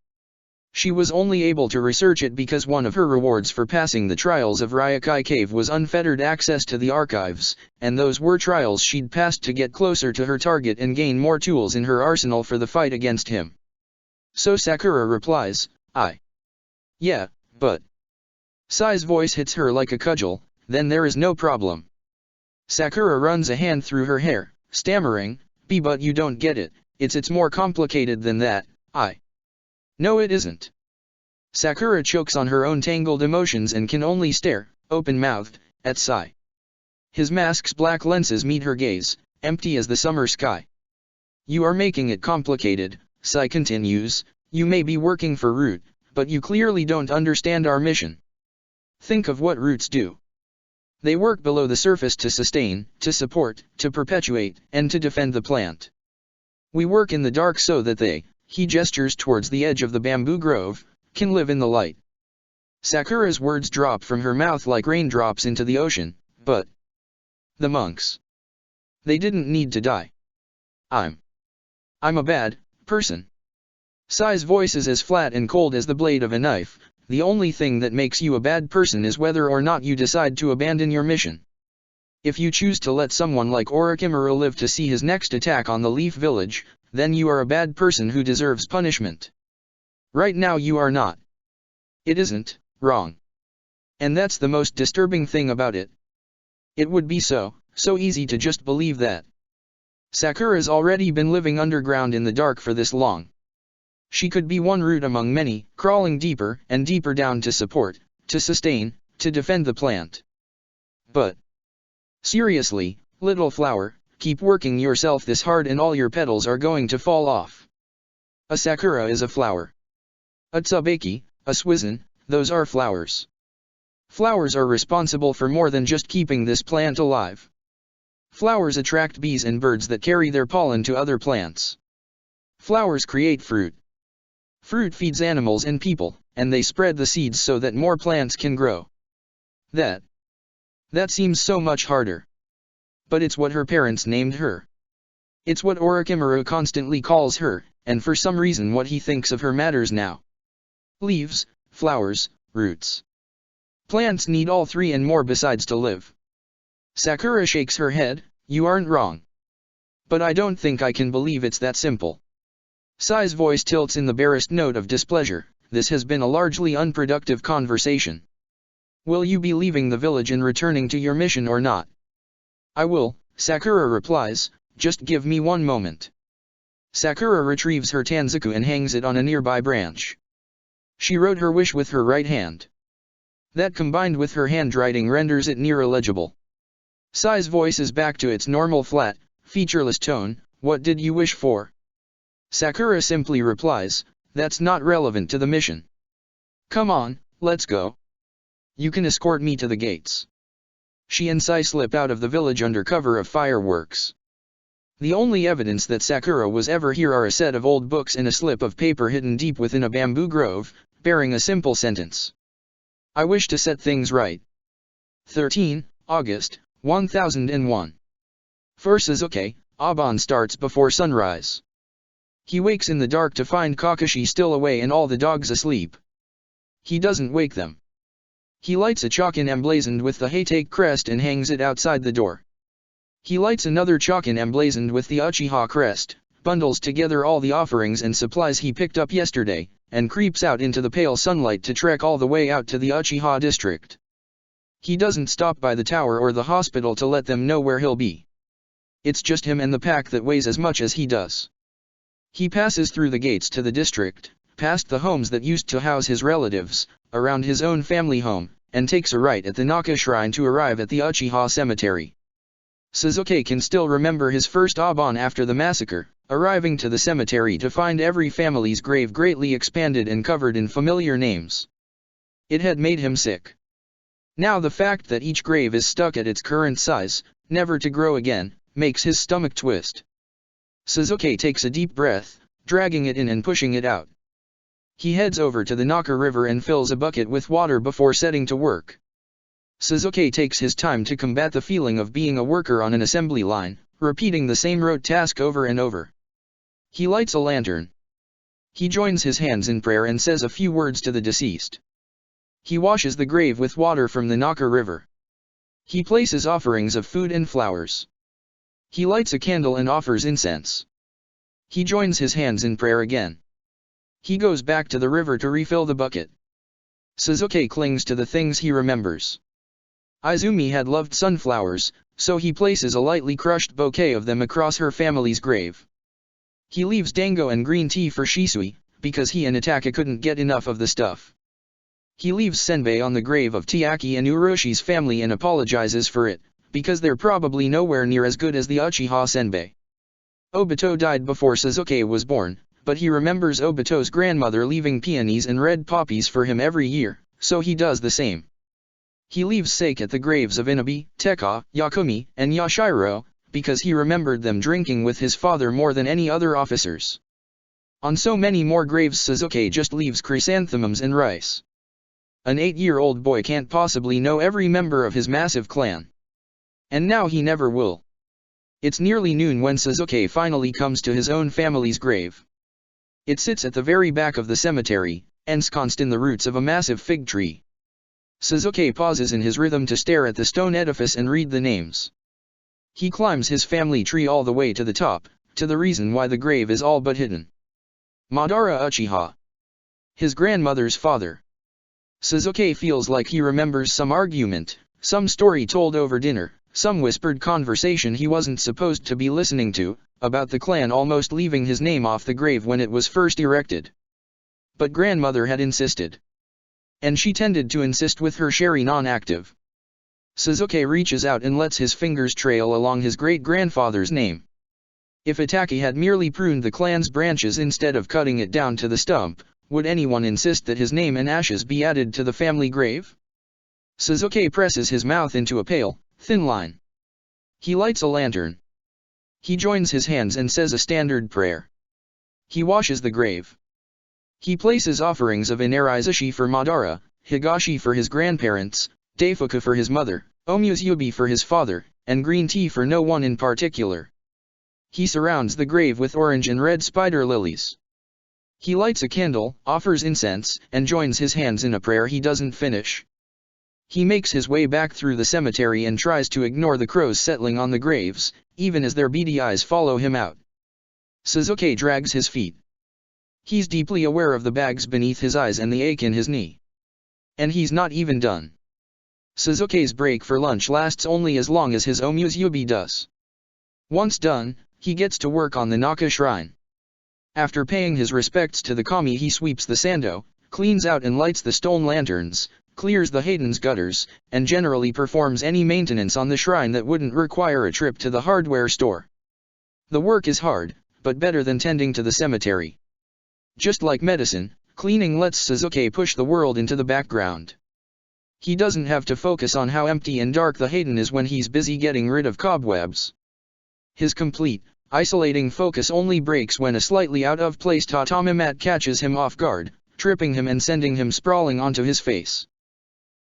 She was only able to research it because one of her rewards for passing the trials of Ryokai Cave was unfettered access to the archives, and those were trials she'd passed to get closer to her target and gain more tools in her arsenal for the fight against him. So Sakura replies, Yeah, but... Sai's voice hits her like a cudgel, "Then there is no problem." Sakura runs a hand through her hair, stammering, But you don't get it, it's more complicated than that, No, it isn't." Sakura chokes on her own tangled emotions and can only stare, open-mouthed, at Sai. His mask's black lenses meet her gaze, empty as the summer sky. "You are making it complicated," Sai continues. "You may be working for Root, but you clearly don't understand our mission. Think of what Roots do. They work below the surface to sustain, to support, to perpetuate, and to defend the plant. We work in the dark so that they," he gestures towards the edge of the bamboo grove, "can live in the light." Sakura's words drop from her mouth like raindrops into the ocean, "But the monks. They didn't need to die. I'm a bad person." Sai's voice is as flat and cold as the blade of a knife. "The only thing that makes you a bad person is whether or not you decide to abandon your mission. If you choose to let someone like Orochimaru live to see his next attack on the Leaf Village, then you are a bad person who deserves punishment. Right now you are not. It isn't wrong. And that's the most disturbing thing about it. It would be so easy to just believe that. Sakura's already been living underground in the dark for this long. She could be one root among many, crawling deeper and deeper down to support, to sustain, to defend the plant. But seriously, little flower, keep working yourself this hard and all your petals are going to fall off. A sakura is a flower. A tsubaki, a suizen, those are flowers. Flowers are responsible for more than just keeping this plant alive. Flowers attract bees and birds that carry their pollen to other plants. Flowers create fruit. Fruit feeds animals and people, and they spread the seeds so that more plants can grow. That seems so much harder. But it's what her parents named her. It's what Orochimaru constantly calls her, and for some reason what he thinks of her matters now. Leaves, flowers, roots. Plants need all three and more besides to live. Sakura shakes her head, "You aren't wrong. But I don't think I can believe it's that simple." Sai's voice tilts in the barest note of displeasure. "This has been a largely unproductive conversation. Will you be leaving the village and returning to your mission or not?" "I will," Sakura replies, "just give me one moment." Sakura retrieves her tanzaku and hangs it on a nearby branch. She wrote her wish with her right hand. That combined with her handwriting renders it near illegible. Sai's voice is back to its normal flat, featureless tone. What did you wish for? Sakura simply replies, that's not relevant to the mission. Come on, let's go. You can escort me to the gates. She and Sai slip out of the village under cover of fireworks. The only evidence that Sakura was ever here are a set of old books and a slip of paper hidden deep within a bamboo grove, bearing a simple sentence. I wish to set things right. 13 August, 1001. For Sasuke, Aban starts before sunrise. He wakes in the dark to find Kakashi still away and all the dogs asleep. He doesn't wake them. He lights a chokin emblazoned with the Heitake crest and hangs it outside the door. He lights another chokin emblazoned with the Uchiha crest, bundles together all the offerings and supplies he picked up yesterday, and creeps out into the pale sunlight to trek all the way out to the Uchiha district. He doesn't stop by the tower or the hospital to let them know where he'll be. It's just him and the pack that weighs as much as he does. He passes through the gates to the district, past the homes that used to house his relatives, around his own family home, and takes a right at the Naka Shrine to arrive at the Uchiha Cemetery. Sasuke can still remember his first Aban after the massacre, arriving to the cemetery to find every family's grave greatly expanded and covered in familiar names. It had made him sick. Now the fact that each grave is stuck at its current size, never to grow again, makes his stomach twist. Sasuke takes a deep breath, dragging it in and pushing it out. He heads over to the Naka River and fills a bucket with water before setting to work. Sasuke takes his time to combat the feeling of being a worker on an assembly line, repeating the same rote task over and over. He lights a lantern. He joins his hands in prayer and says a few words to the deceased. He washes the grave with water from the Naka River. He places offerings of food and flowers. He lights a candle and offers incense. He joins his hands in prayer again. He goes back to the river to refill the bucket. Sasuke clings to the things he remembers. Izumi had loved sunflowers, so he places a lightly crushed bouquet of them across her family's grave. He leaves dango and green tea for Shisui, because he and Itaka couldn't get enough of the stuff. He leaves senbei on the grave of Tiaki and Uroshi's family and apologizes for it, because they're probably nowhere near as good as the Uchiha senbei. Obito died before Sasuke was born, but he remembers Obito's grandmother leaving peonies and red poppies for him every year, so he does the same. He leaves sake at the graves of Inabi, Tekka, Yakumi, and Yashiro, because he remembered them drinking with his father more than any other officers. On so many more graves Sasuke just leaves chrysanthemums and rice. An 8-year-old boy can't possibly know every member of his massive clan. And now he never will. It's nearly noon when Sasuke finally comes to his own family's grave. It sits at the very back of the cemetery, ensconced in the roots of a massive fig tree. Sasuke pauses in his rhythm to stare at the stone edifice and read the names. He climbs his family tree all the way to the top, to the reason why the grave is all but hidden. Madara Uchiha. His grandmother's father. Sasuke feels like he remembers some argument, some story told over dinner, some whispered conversation he wasn't supposed to be listening to, about the clan almost leaving his name off the grave when it was first erected. But grandmother had insisted. And she tended to insist with her Sherry non-active. Sasuke reaches out and lets his fingers trail along his great-grandfather's name. If Itachi had merely pruned the clan's branches instead of cutting it down to the stump, would anyone insist that his name and ashes be added to the family grave? Sasuke presses his mouth into a pale, thin line. He lights a lantern. He joins his hands and says a standard prayer. He washes the grave. He places offerings of Inarizushi for Madara, Higashi for his grandparents, Daifuku for his mother, Omuzubi for his father, and green tea for no one in particular. He surrounds the grave with orange and red spider lilies. He lights a candle, offers incense, and joins his hands in a prayer he doesn't finish. He makes his way back through the cemetery and tries to ignore the crows settling on the graves, even as their beady eyes follow him out. Sasuke drags his feet. He's deeply aware of the bags beneath his eyes and the ache in his knee. And he's not even done. Sasuke's break for lunch lasts only as long as his Omuzubi does. Once done, he gets to work on the Naka Shrine. After paying his respects to the kami, he sweeps the sando, cleans out and lights the stone lanterns, clears the Hayden's gutters, and generally performs any maintenance on the shrine that wouldn't require a trip to the hardware store. The work is hard, but better than tending to the cemetery. Just like medicine, cleaning lets Sasuke push the world into the background. He doesn't have to focus on how empty and dark the Hayden is when he's busy getting rid of cobwebs. His complete, isolating focus only breaks when a slightly out-of-place tatami mat catches him off guard, tripping him and sending him sprawling onto his face.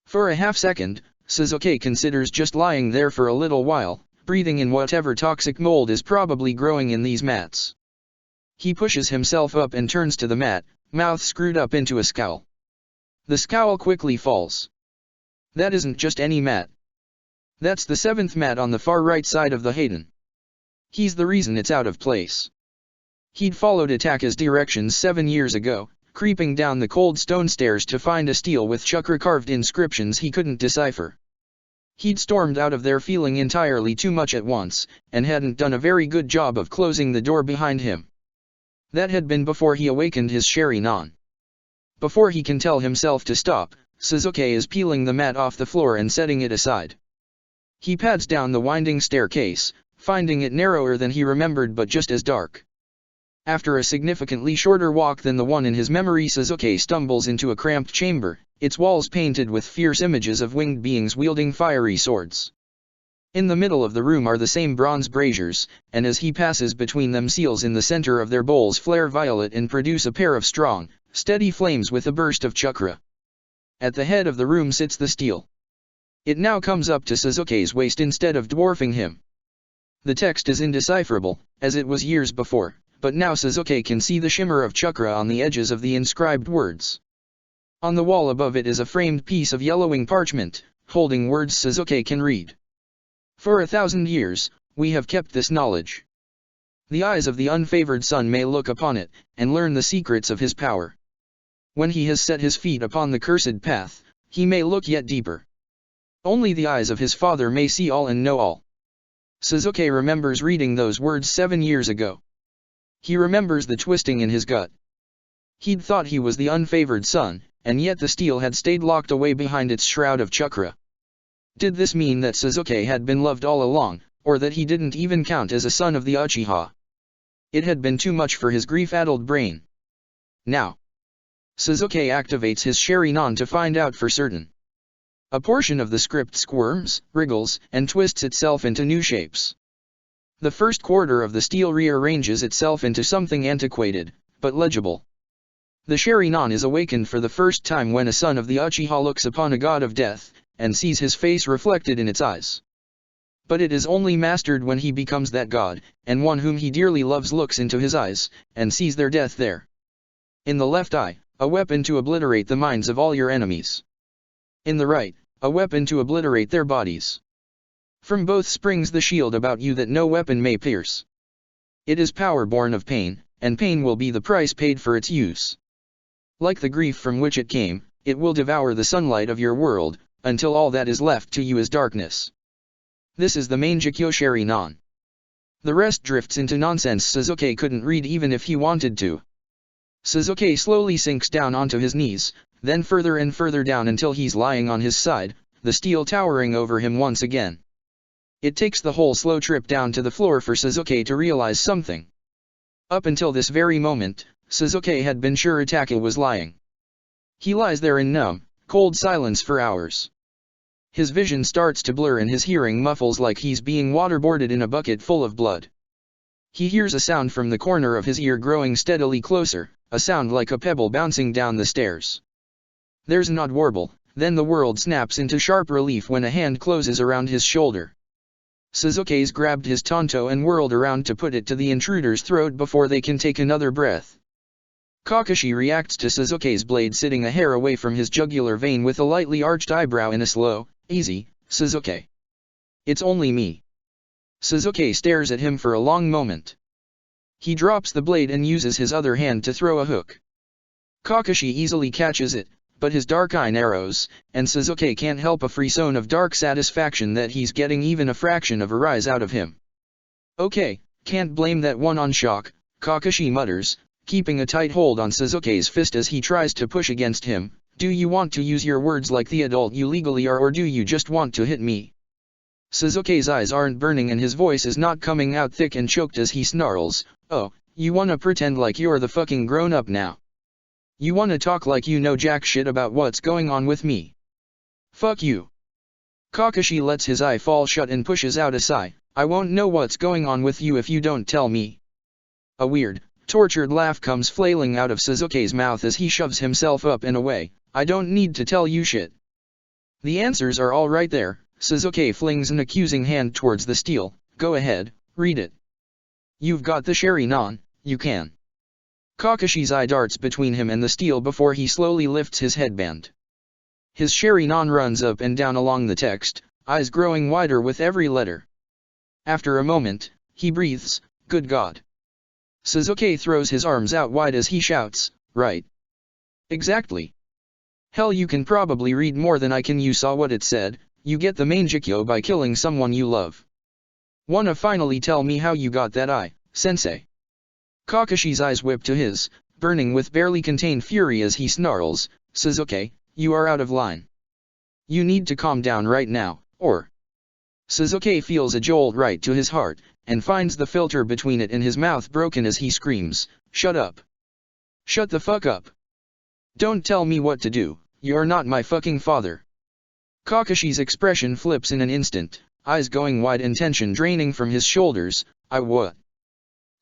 For a half-second, Sasuke considers just lying there for a little while, breathing in whatever toxic mold is probably growing in these mats. He pushes himself up and turns to the mat, mouth screwed up into a scowl. The scowl quickly falls. That isn't just any mat. That's the 7th mat on the far right side of the Hayden. He's the reason it's out of place. He'd followed Ataka's directions 7 years ago, creeping down the cold stone stairs to find a stele with chakra-carved inscriptions he couldn't decipher. He'd stormed out of there feeling entirely too much at once, and hadn't done a very good job of closing the door behind him. That had been before he awakened his Sharingan. Before he can tell himself to stop, Sasuke is peeling the mat off the floor and setting it aside. He pads down the winding staircase, finding it narrower than he remembered but just as dark. After a significantly shorter walk than the one in his memory, Sasuke stumbles into a cramped chamber, its walls painted with fierce images of winged beings wielding fiery swords. In the middle of the room are the same bronze braziers, and as he passes between them, seals in the center of their bowls flare violet and produce a pair of strong, steady flames with a burst of chakra. At the head of the room sits the stele. It now comes up to Sasuke's waist instead of dwarfing him. The text is indecipherable, as it was years before, but now Sasuke can see the shimmer of chakra on the edges of the inscribed words. On the wall above it is a framed piece of yellowing parchment, holding words Sasuke can read. For 1,000 years, we have kept this knowledge. The eyes of the unfavored son may look upon it, and learn the secrets of his power. When he has set his feet upon the cursed path, he may look yet deeper. Only the eyes of his father may see all and know all. Sasuke remembers reading those words 7 years ago. He remembers the twisting in his gut. He'd thought he was the unfavored son, and yet the stele had stayed locked away behind its shroud of chakra. Did this mean that Sasuke had been loved all along, or that he didn't even count as a son of the Uchiha? It had been too much for his grief-addled brain. Now, Sasuke activates his Sharingan to find out for certain. A portion of the script squirms, wriggles, and twists itself into new shapes. The first quarter of the stele rearranges itself into something antiquated, but legible. The Sharingan is awakened for the first time when a son of the Uchiha looks upon a god of death, and sees his face reflected in its eyes. But it is only mastered when he becomes that god, and one whom he dearly loves looks into his eyes, and sees their death there. In the left eye, a weapon to obliterate the minds of all your enemies. In the right, a weapon to obliterate their bodies. From both springs the shield about you that no weapon may pierce. It is power born of pain, and pain will be the price paid for its use. Like the grief from which it came, it will devour the sunlight of your world, until all that is left to you is darkness. This is the main Jikyo Sharingan. The rest drifts into nonsense Sasuke couldn't read even if he wanted to. Sasuke slowly sinks down onto his knees, then further and further down until he's lying on his side, the stele towering over him once again. It takes the whole slow trip down to the floor for Sasuke to realize something. Up until this very moment, Sasuke had been sure Ataka was lying. He lies there in numb, cold silence for hours. His vision starts to blur and his hearing muffles like he's being waterboarded in a bucket full of blood. He hears a sound from the corner of his ear growing steadily closer, a sound like a pebble bouncing down the stairs. There's an odd warble, then the world snaps into sharp relief when a hand closes around his shoulder. Sasuke's grabbed his tanto and whirled around to put it to the intruder's throat before they can take another breath. Kakashi reacts to Sasuke's blade sitting a hair away from his jugular vein with a lightly arched eyebrow in a slow, easy, "Sasuke. It's only me." Sasuke stares at him for a long moment. He drops the blade and uses his other hand to throw a hook. Kakashi easily catches it, but his dark eye narrows, and Sasuke can't help a frisson of dark satisfaction that he's getting even a fraction of a rise out of him. "Okay, can't blame that one on shock," Kakashi mutters, keeping a tight hold on Suzuki's fist as he tries to push against him. Do you want to use your words like the adult you legally are, or do you just want to hit me? Suzuki's eyes aren't burning and his voice is not coming out thick and choked as he snarls, oh, you wanna pretend like you're the fucking grown-up now? You wanna talk like you know jack shit about what's going on with me? Fuck you. Kakashi lets his eye fall shut and pushes out a sigh. I won't know what's going on with you if you don't tell me. A weird, tortured laugh comes flailing out of Suzuki's mouth as he shoves himself up and away. I don't need to tell you shit. The answers are all right there. Suzuki flings an accusing hand towards the steel. Go ahead, read it. You've got the Sharingan, you can. Kakashi's eye darts between him and the steel before he slowly lifts his headband. His Sharingan runs up and down along the text, eyes growing wider with every letter. After a moment, he breathes, good God. Suzuki throws his arms out wide as he shouts, right. Exactly. Hell, you can probably read more than I can. You saw what it said, you get the Mangekyo by killing someone you love. Wanna finally tell me how you got that eye, sensei? Kakashi's eyes whip to his, burning with barely contained fury as he snarls, Suzuki, you are out of line. You need to calm down right now, or... Suzuki feels a jolt right to his heart, and finds the filter between it and his mouth broken as he screams, shut up. Shut the fuck up. Don't tell me what to do, you're not my fucking father. Kakashi's expression flips in an instant, eyes going wide and tension draining from his shoulders. I what?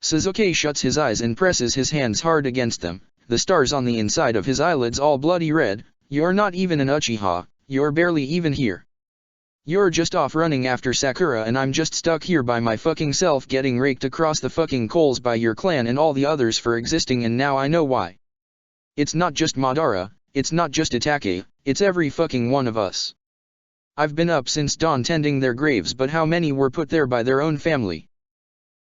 Suzuki shuts his eyes and presses his hands hard against them, the stars on the inside of his eyelids all bloody red. You're not even an Uchiha, you're barely even here. You're just off running after Sakura and I'm just stuck here by my fucking self getting raked across the fucking coals by your clan and all the others for existing, and now I know why. It's not just Madara, it's not just Itachi, it's every fucking one of us. I've been up since dawn tending their graves, but how many were put there by their own family?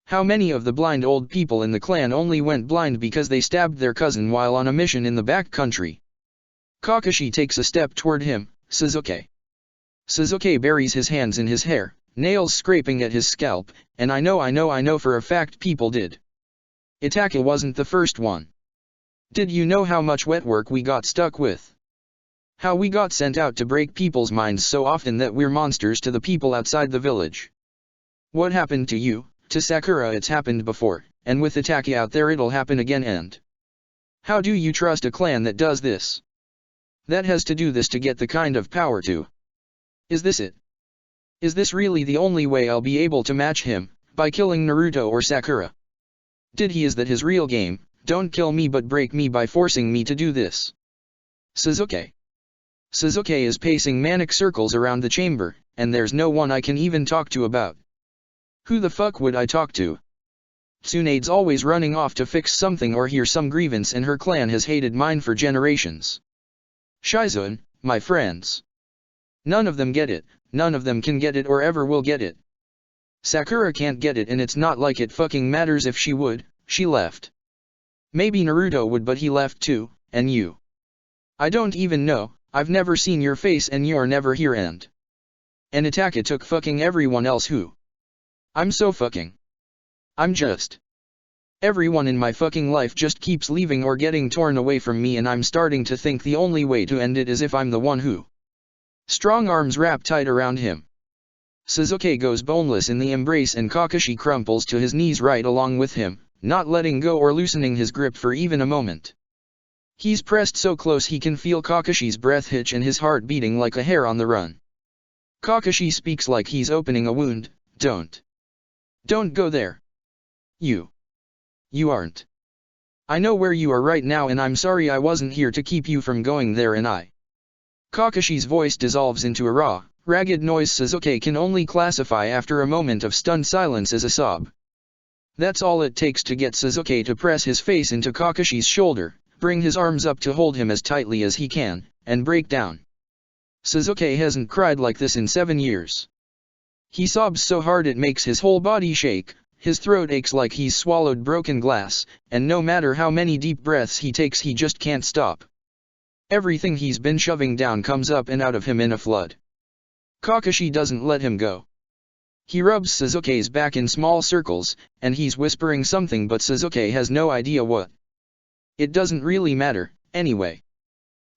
How many of the blind old people in the clan only went blind because they stabbed their cousin while on a mission in the back country? Kakashi takes a step toward him, Suzuki. Suzuki buries his hands in his hair, nails scraping at his scalp, and I know for a fact people did. Itachi wasn't the first one. Did you know how much wet work we got stuck with? How we got sent out to break people's minds so often that we're monsters to the people outside the village? What happened to you, to Sakura? It's happened before, and with Itachi out there it'll happen again. And how do you trust a clan that does this? That has to do this to get the kind of power to. Is this it? Is this really the only way I'll be able to match him, by killing Naruto or Sakura? Did he? Is that his real game? Don't kill me but break me by forcing me to do this. Suzuki. Suzuki is pacing manic circles around the chamber, and there's no one I can even talk to about. Who the fuck would I talk to? Tsunade's always running off to fix something or hear some grievance, and her clan has hated mine for generations. Shizen, my friends. None of them get it, none of them can get it or ever will get it. Sakura can't get it, and it's not like it fucking matters if she would, she left. Maybe Naruto would, but he left too, and you. I don't even know, I've never seen your face and you're never here, and Itachi took fucking everyone else who. I'm so fucking. I'm just. Everyone in my fucking life just keeps leaving or getting torn away from me, and I'm starting to think the only way to end it is if I'm the one who. Strong arms wrap tight around him. Suzuki goes boneless in the embrace and Kakashi crumples to his knees right along with him, not letting go or loosening his grip for even a moment. He's pressed so close he can feel Kakashi's breath hitch and his heart beating like a hare on the run. Kakashi speaks like he's opening a wound. Don't go there. You aren't. I know where you are right now, and I'm sorry I wasn't here to keep you from going there, and I. Kakashi's voice dissolves into a raw, ragged noise Suzuki can only classify after a moment of stunned silence as a sob. That's all it takes to get Suzuki to press his face into Kakashi's shoulder, bring his arms up to hold him as tightly as he can, and break down. Suzuki hasn't cried like this in 7 years. He sobs so hard it makes his whole body shake, his throat aches like he's swallowed broken glass, and no matter how many deep breaths he takes he just can't stop. Everything he's been shoving down comes up and out of him in a flood. Kakashi doesn't let him go. He rubs Suzuki's back in small circles, and he's whispering something, but Suzuki has no idea what. It doesn't really matter, anyway.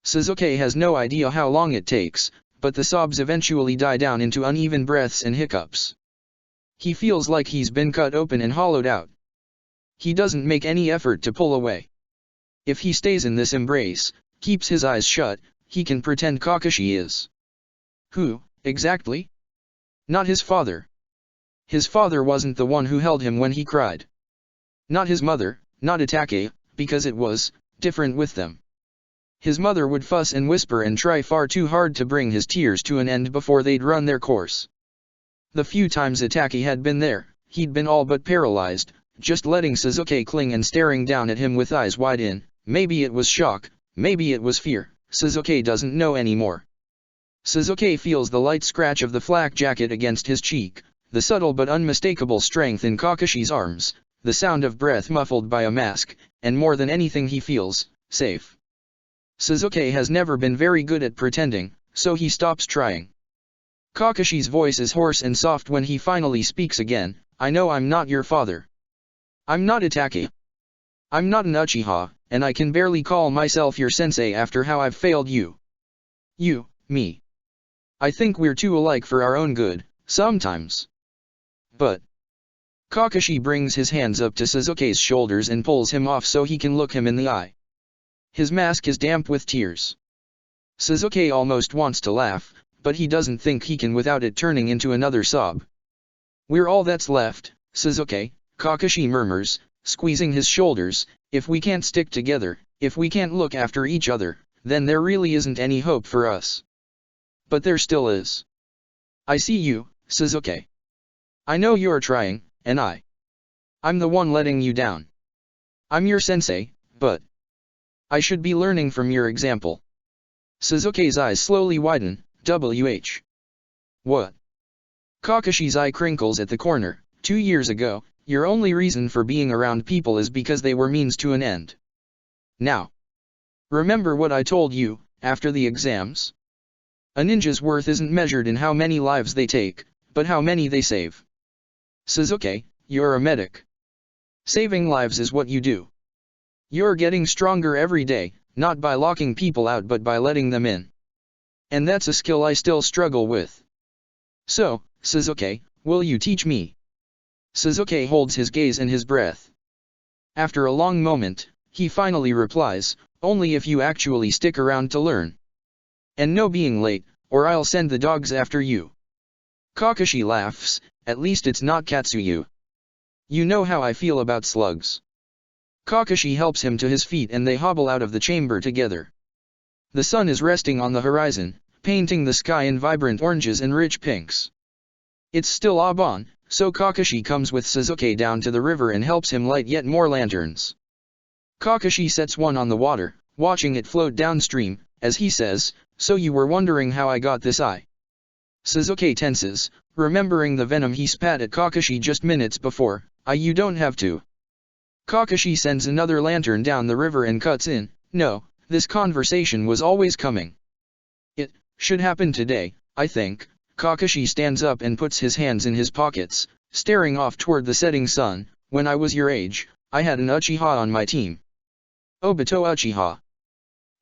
Sasuke has no idea how long it takes, but the sobs eventually die down into uneven breaths and hiccups. He feels like he's been cut open and hollowed out. He doesn't make any effort to pull away. If he stays in this embrace, keeps his eyes shut, he can pretend Kakashi is. Who, exactly? Not his father. His father wasn't the one who held him when he cried. Not his mother, not Itachi, because it was different with them. His mother would fuss and whisper and try far too hard to bring his tears to an end before they'd run their course. The few times Itachi had been there, he'd been all but paralyzed, just letting Sasuke cling and staring down at him with eyes wide in. Maybe it was shock, maybe it was fear, Sasuke doesn't know anymore. Sasuke feels the light scratch of the flak jacket against his cheek, the subtle but unmistakable strength in Kakashi's arms, the sound of breath muffled by a mask, and more than anything he feels safe. Sasuke has never been very good at pretending, so he stops trying. Kakashi's voice is hoarse and soft when he finally speaks again. I know I'm not your father. I'm not Itachi. I'm not an Uchiha, and I can barely call myself your sensei after how I've failed you. You, me. I think we're too alike for our own good, sometimes. But Kakashi brings his hands up to Sasuke's shoulders and pulls him off so he can look him in the eye. His mask is damp with tears. Sasuke almost wants to laugh, but he doesn't think he can without it turning into another sob. We're all that's left, Sasuke, Kakashi murmurs, squeezing his shoulders. If we can't stick together, if we can't look after each other, then there really isn't any hope for us. But there still is. I see you, Sasuke. I know you're trying, and I'm the one letting you down. I'm your sensei, but I should be learning from your example. Sasuke's eyes slowly widen. What? Kakashi's eye crinkles at the corner. 2 years ago, your only reason for being around people is because they were means to an end. Now, remember what I told you, after the exams? A ninja's worth isn't measured in how many lives they take, but how many they save. Sasuke, you're a medic. Saving lives is what you do. You're getting stronger every day, not by locking people out but by letting them in. And that's a skill I still struggle with. So, Sasuke, will you teach me? Sasuke holds his gaze and his breath. After a long moment, he finally replies, only if you actually stick around to learn. And no being late, or I'll send the dogs after you. Kakashi laughs, at least it's not Katsuyu. You know how I feel about slugs. Kakashi helps him to his feet and they hobble out of the chamber together. The sun is resting on the horizon, painting the sky in vibrant oranges and rich pinks. It's still Aban, so Kakashi comes with Sasuke down to the river and helps him light yet more lanterns. Kakashi sets one on the water, watching it float downstream, as he says, so you were wondering how I got this eye. Sasuke tenses, remembering the venom he spat at Kakashi just minutes before. You don't have to. Kakashi sends another lantern down the river and cuts in. No, this conversation was always coming. It should happen today, I think. Kakashi stands up and puts his hands in his pockets, staring off toward the setting sun. When I was your age, I had an Uchiha on my team. Obito Uchiha.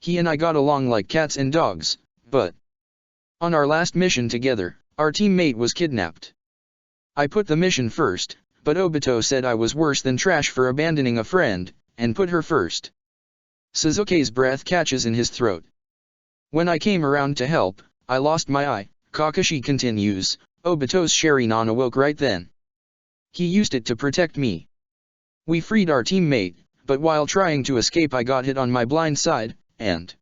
He and I got along like cats and dogs, but on our last mission together, our teammate was kidnapped. I put the mission first, but Obito said I was worse than trash for abandoning a friend, and put her first. Sasuke's breath catches in his throat. When I came around to help, I lost my eye, Kakashi continues. Obito's Sharingan awoke right then. He used it to protect me. We freed our teammate, but while trying to escape I got hit on my blind side, and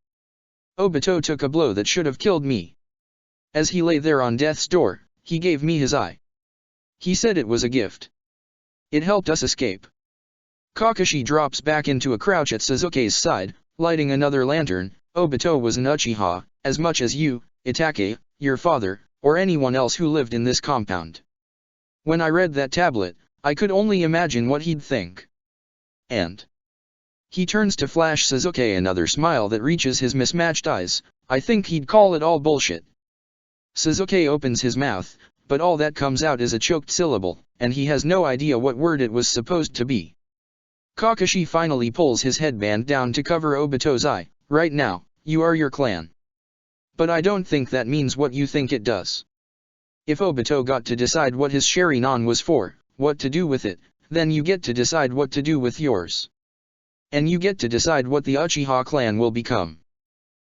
Obito took a blow that should have killed me. As he lay there on death's door, he gave me his eye. He said it was a gift. It helped us escape. Kakashi drops back into a crouch at Sasuke's side, lighting another lantern. Obito was an Uchiha, as much as you, Itachi, your father, or anyone else who lived in this compound. When I read that tablet, I could only imagine what he'd think. And he turns to flash Sasuke another smile that reaches his mismatched eyes. I think he'd call it all bullshit. Sasuke opens his mouth, but all that comes out is a choked syllable, and he has no idea what word it was supposed to be. Kakashi finally pulls his headband down to cover Obito's eye. Right now, you are your clan. But I don't think that means what you think it does. If Obito got to decide what his Sharingan was for, what to do with it, then you get to decide what to do with yours. And you get to decide what the Uchiha clan will become.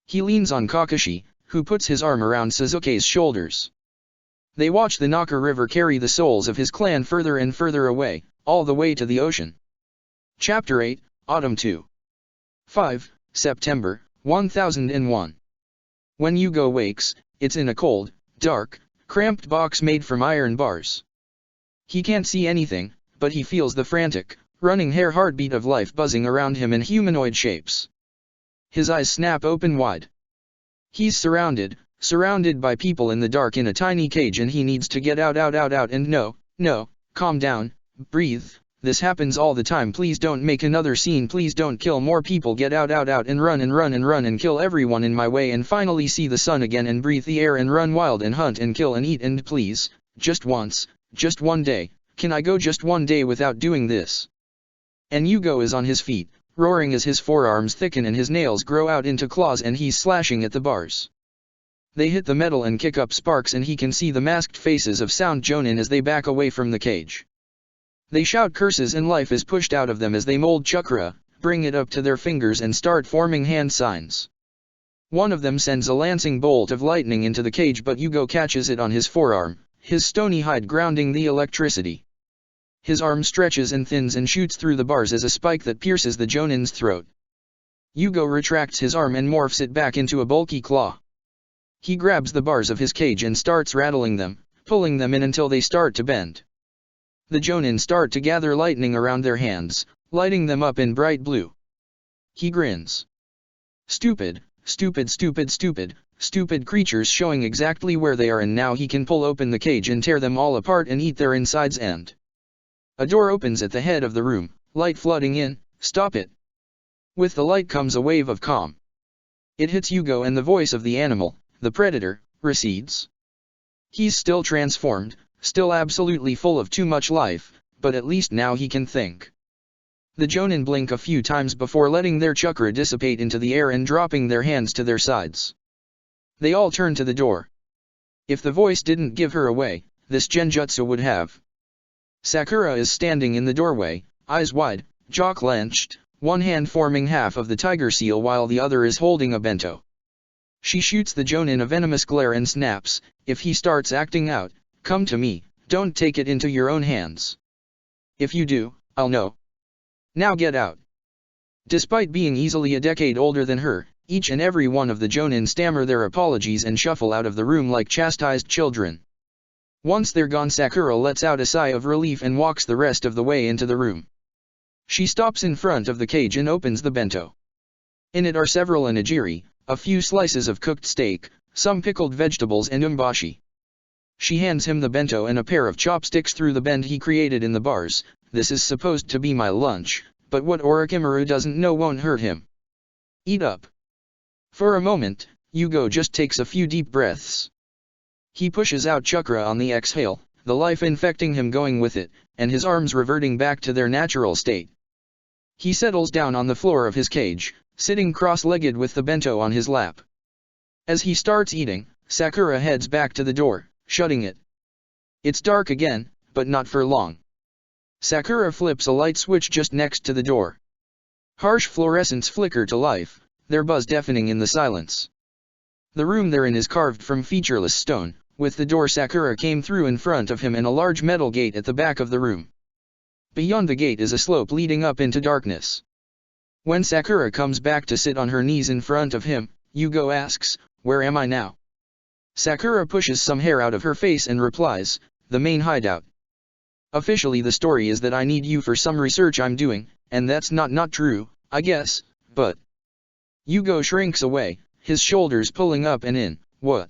He leans on Kakashi, who puts his arm around Sasuke's shoulders. They watch the Naka River carry the souls of his clan further and further away, all the way to the ocean. Chapter 8, Autumn 2. 5, September, 1001. When Yugo wakes, it's in a cold, dark, cramped box made from iron bars. He can't see anything, but he feels the frantic, running heartbeat of life buzzing around him in humanoid shapes. His eyes snap open wide. He's surrounded by people in the dark in a tiny cage, and he needs to get out and no, calm down, breathe, this happens all the time, please don't make another scene, please don't kill more people, get out and run and kill everyone in my way and finally see the sun again and breathe the air and run wild and hunt and kill and eat and please, just once, just one day, can I go just one day without doing this? And Yugo is on his feet, roaring as his forearms thicken and his nails grow out into claws and he's slashing at the bars. They hit the metal and kick up sparks and he can see the masked faces of Sound Jonin as they back away from the cage. They shout curses and life is pushed out of them as they mold chakra, bring it up to their fingers and start forming hand signs. One of them sends a lancing bolt of lightning into the cage, but Yugo catches it on his forearm, his stony hide grounding the electricity. His arm stretches and thins and shoots through the bars as a spike that pierces the Jonin's throat. Yugo retracts his arm and morphs it back into a bulky claw. He grabs the bars of his cage and starts rattling them, pulling them in until they start to bend. The Jonin start to gather lightning around their hands, lighting them up in bright blue. He grins. Stupid creatures, showing exactly where they are, and now he can pull open the cage and tear them all apart and eat their insides and... A door opens at the head of the room, light flooding in. Stop it. With the light comes a wave of calm. It hits Yugo and the voice of the animal, the predator, recedes. He's still transformed, still absolutely full of too much life, but at least now he can think. The Jonin blink a few times before letting their chakra dissipate into the air and dropping their hands to their sides. They all turn to the door. If the voice didn't give her away, this genjutsu would have. Sakura is standing in the doorway, eyes wide, jaw clenched, one hand forming half of the tiger seal while the other is holding a bento. She shoots the Jonin a venomous glare and snaps, if he starts acting out, come to me, don't take it into your own hands. If you do, I'll know. Now get out. Despite being easily a decade older than her, each and every one of the Jonin stammer their apologies and shuffle out of the room like chastised children. Once they're gone, Sakura lets out a sigh of relief and walks the rest of the way into the room. She stops in front of the cage and opens the bento. In it are several onigiri, a few slices of cooked steak, some pickled vegetables and umbashi. She hands him the bento and a pair of chopsticks through the bend he created in the bars. This is supposed to be my lunch, but what Orochimaru doesn't know won't hurt him. Eat up. For a moment, Yugo just takes a few deep breaths. He pushes out chakra on the exhale, the life infecting him going with it, and his arms reverting back to their natural state. He settles down on the floor of his cage, sitting cross-legged with the bento on his lap. As he starts eating, Sakura heads back to the door, shutting it. It's dark again, but not for long. Sakura flips a light switch just next to the door. Harsh fluorescents flicker to life, their buzz deafening in the silence. The room they're in is carved from featureless stone, with the door Sakura came through in front of him and a large metal gate at the back of the room. Beyond the gate is a slope leading up into darkness. When Sakura comes back to sit on her knees in front of him, Yugo asks, "Where am I now?" Sakura pushes some hair out of her face and replies, "The main hideout. Officially the story is that I need you for some research I'm doing, and that's not true, I guess, but..." Yugo shrinks away, his shoulders pulling up and in. "What?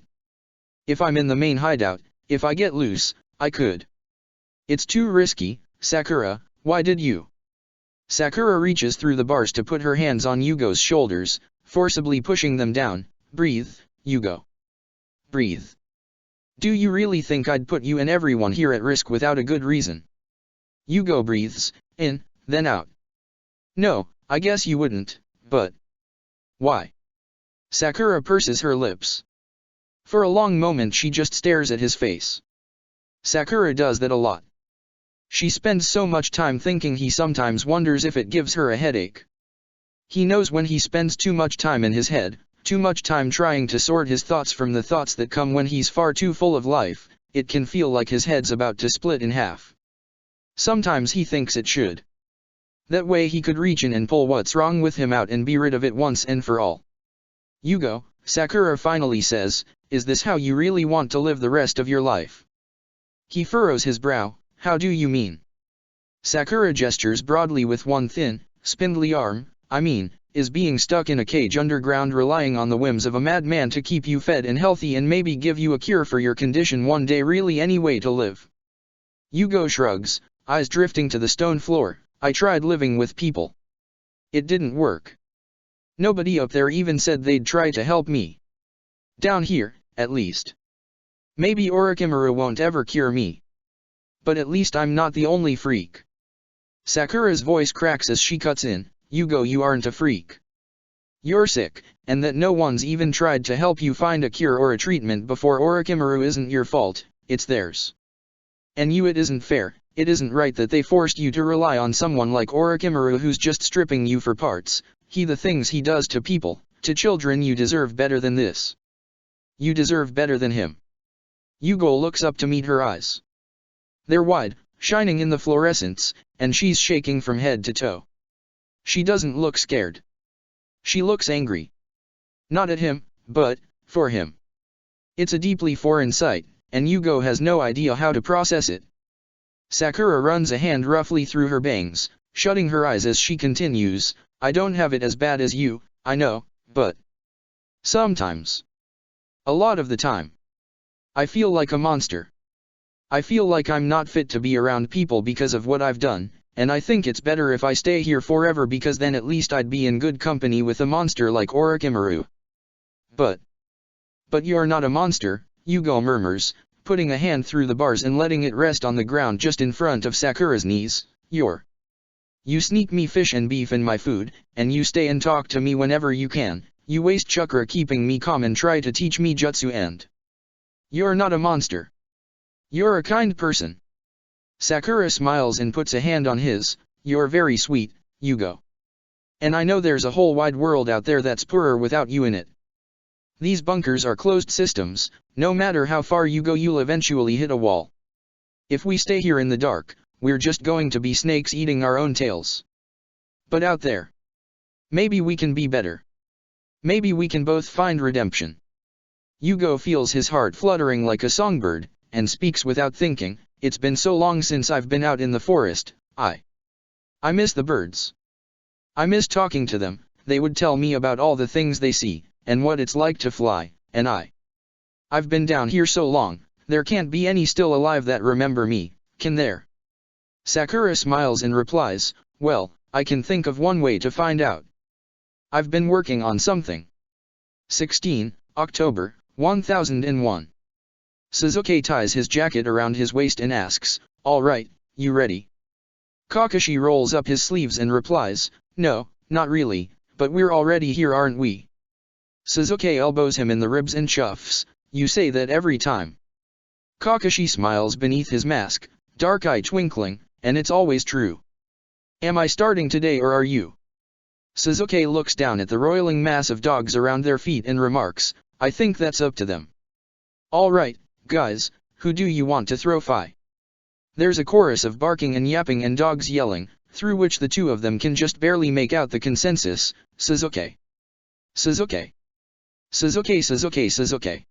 If I'm in the main hideout, if I get loose, I could." "It's too risky, Sakura, why did you?" Sakura reaches through the bars to put her hands on Yugo's shoulders, forcibly pushing them down. "Breathe, Yugo. Breathe. Do you really think I'd put you and everyone here at risk without a good reason?" Yugo breathes, in, then out. No, I guess you wouldn't, but... Why? Sakura purses her lips. For a long moment she just stares at his face. Sakura does that a lot. She spends so much time thinking he sometimes wonders if it gives her a headache. He knows when he spends too much time in his head, too much time trying to sort his thoughts from the thoughts that come when he's far too full of life, it can feel like his head's about to split in half. Sometimes he thinks it should. That way he could reach in and pull what's wrong with him out and be rid of it once and for all. Yugo, Sakura finally says, is this how you really want to live the rest of your life? He furrows his brow, how do you mean? Sakura gestures broadly with one thin, spindly arm, I mean, is being stuck in a cage underground relying on the whims of a madman to keep you fed and healthy and maybe give you a cure for your condition one day really any way to live? Yugo shrugs, eyes drifting to the stone floor, I tried living with people. It didn't work. Nobody up there even said they'd try to help me. Down here, at least. Maybe Orochimaru won't ever cure me. But at least I'm not the only freak. Sakura's voice cracks as she cuts in, Yugo, you aren't a freak. You're sick, and that no one's even tried to help you find a cure or a treatment before Orochimaru isn't your fault, it's theirs. And it isn't fair, it isn't right that they forced you to rely on someone like Orochimaru who's just stripping you for parts, the things he does to people, to children. You deserve better than this. You deserve better than him. Yugo looks up to meet her eyes. They're wide, shining in the fluorescence, and she's shaking from head to toe. She doesn't look scared. She looks angry. Not at him, but, for him. It's a deeply foreign sight, and Yugo has no idea how to process it. Sakura runs a hand roughly through her bangs, shutting her eyes as she continues, I don't have it as bad as you, I know, but... sometimes. A lot of the time. I feel like a monster. I feel like I'm not fit to be around people because of what I've done, and I think it's better if I stay here forever because then at least I'd be in good company with a monster like Orochimaru. But you're not a monster, Yugo murmurs, putting a hand through the bars and letting it rest on the ground just in front of Sakura's knees. You sneak me fish and beef in my food, and you stay and talk to me whenever you can, you waste chakra keeping me calm and try to teach me jutsu and... You're not a monster. You're a kind person. Sakura smiles and puts a hand on his, you're very sweet, Yugo. And I know there's a whole wide world out there that's poorer without you in it. These bunkers are closed systems, no matter how far you go you'll eventually hit a wall. If we stay here in the dark, we're just going to be snakes eating our own tails. But out there, maybe we can be better. Maybe we can both find redemption. Yugo feels his heart fluttering like a songbird, and speaks without thinking, it's been so long since I've been out in the forest, I miss the birds. I miss talking to them, they would tell me about all the things they see, and what it's like to fly, and I've been down here so long, there can't be any still alive that remember me, can there? Sakura smiles and replies, well, I can think of one way to find out. I've been working on something. 16, October, 1001. Sasuke ties his jacket around his waist and asks, all right, you ready? Kakashi rolls up his sleeves and replies, no, not really, but we're already here aren't we? Sasuke elbows him in the ribs and chuffs, you say that every time. Kakashi smiles beneath his mask, dark eye twinkling, and it's always true. Am I starting today or are you? Sasuke looks down at the roiling mass of dogs around their feet and remarks, I think that's up to them. All right, guys, who do you want to throw fi? There's a chorus of barking and yapping and dogs yelling, through which the two of them can just barely make out the consensus, Sasuke. Sasuke. Sasuke Sasuke Sasuke.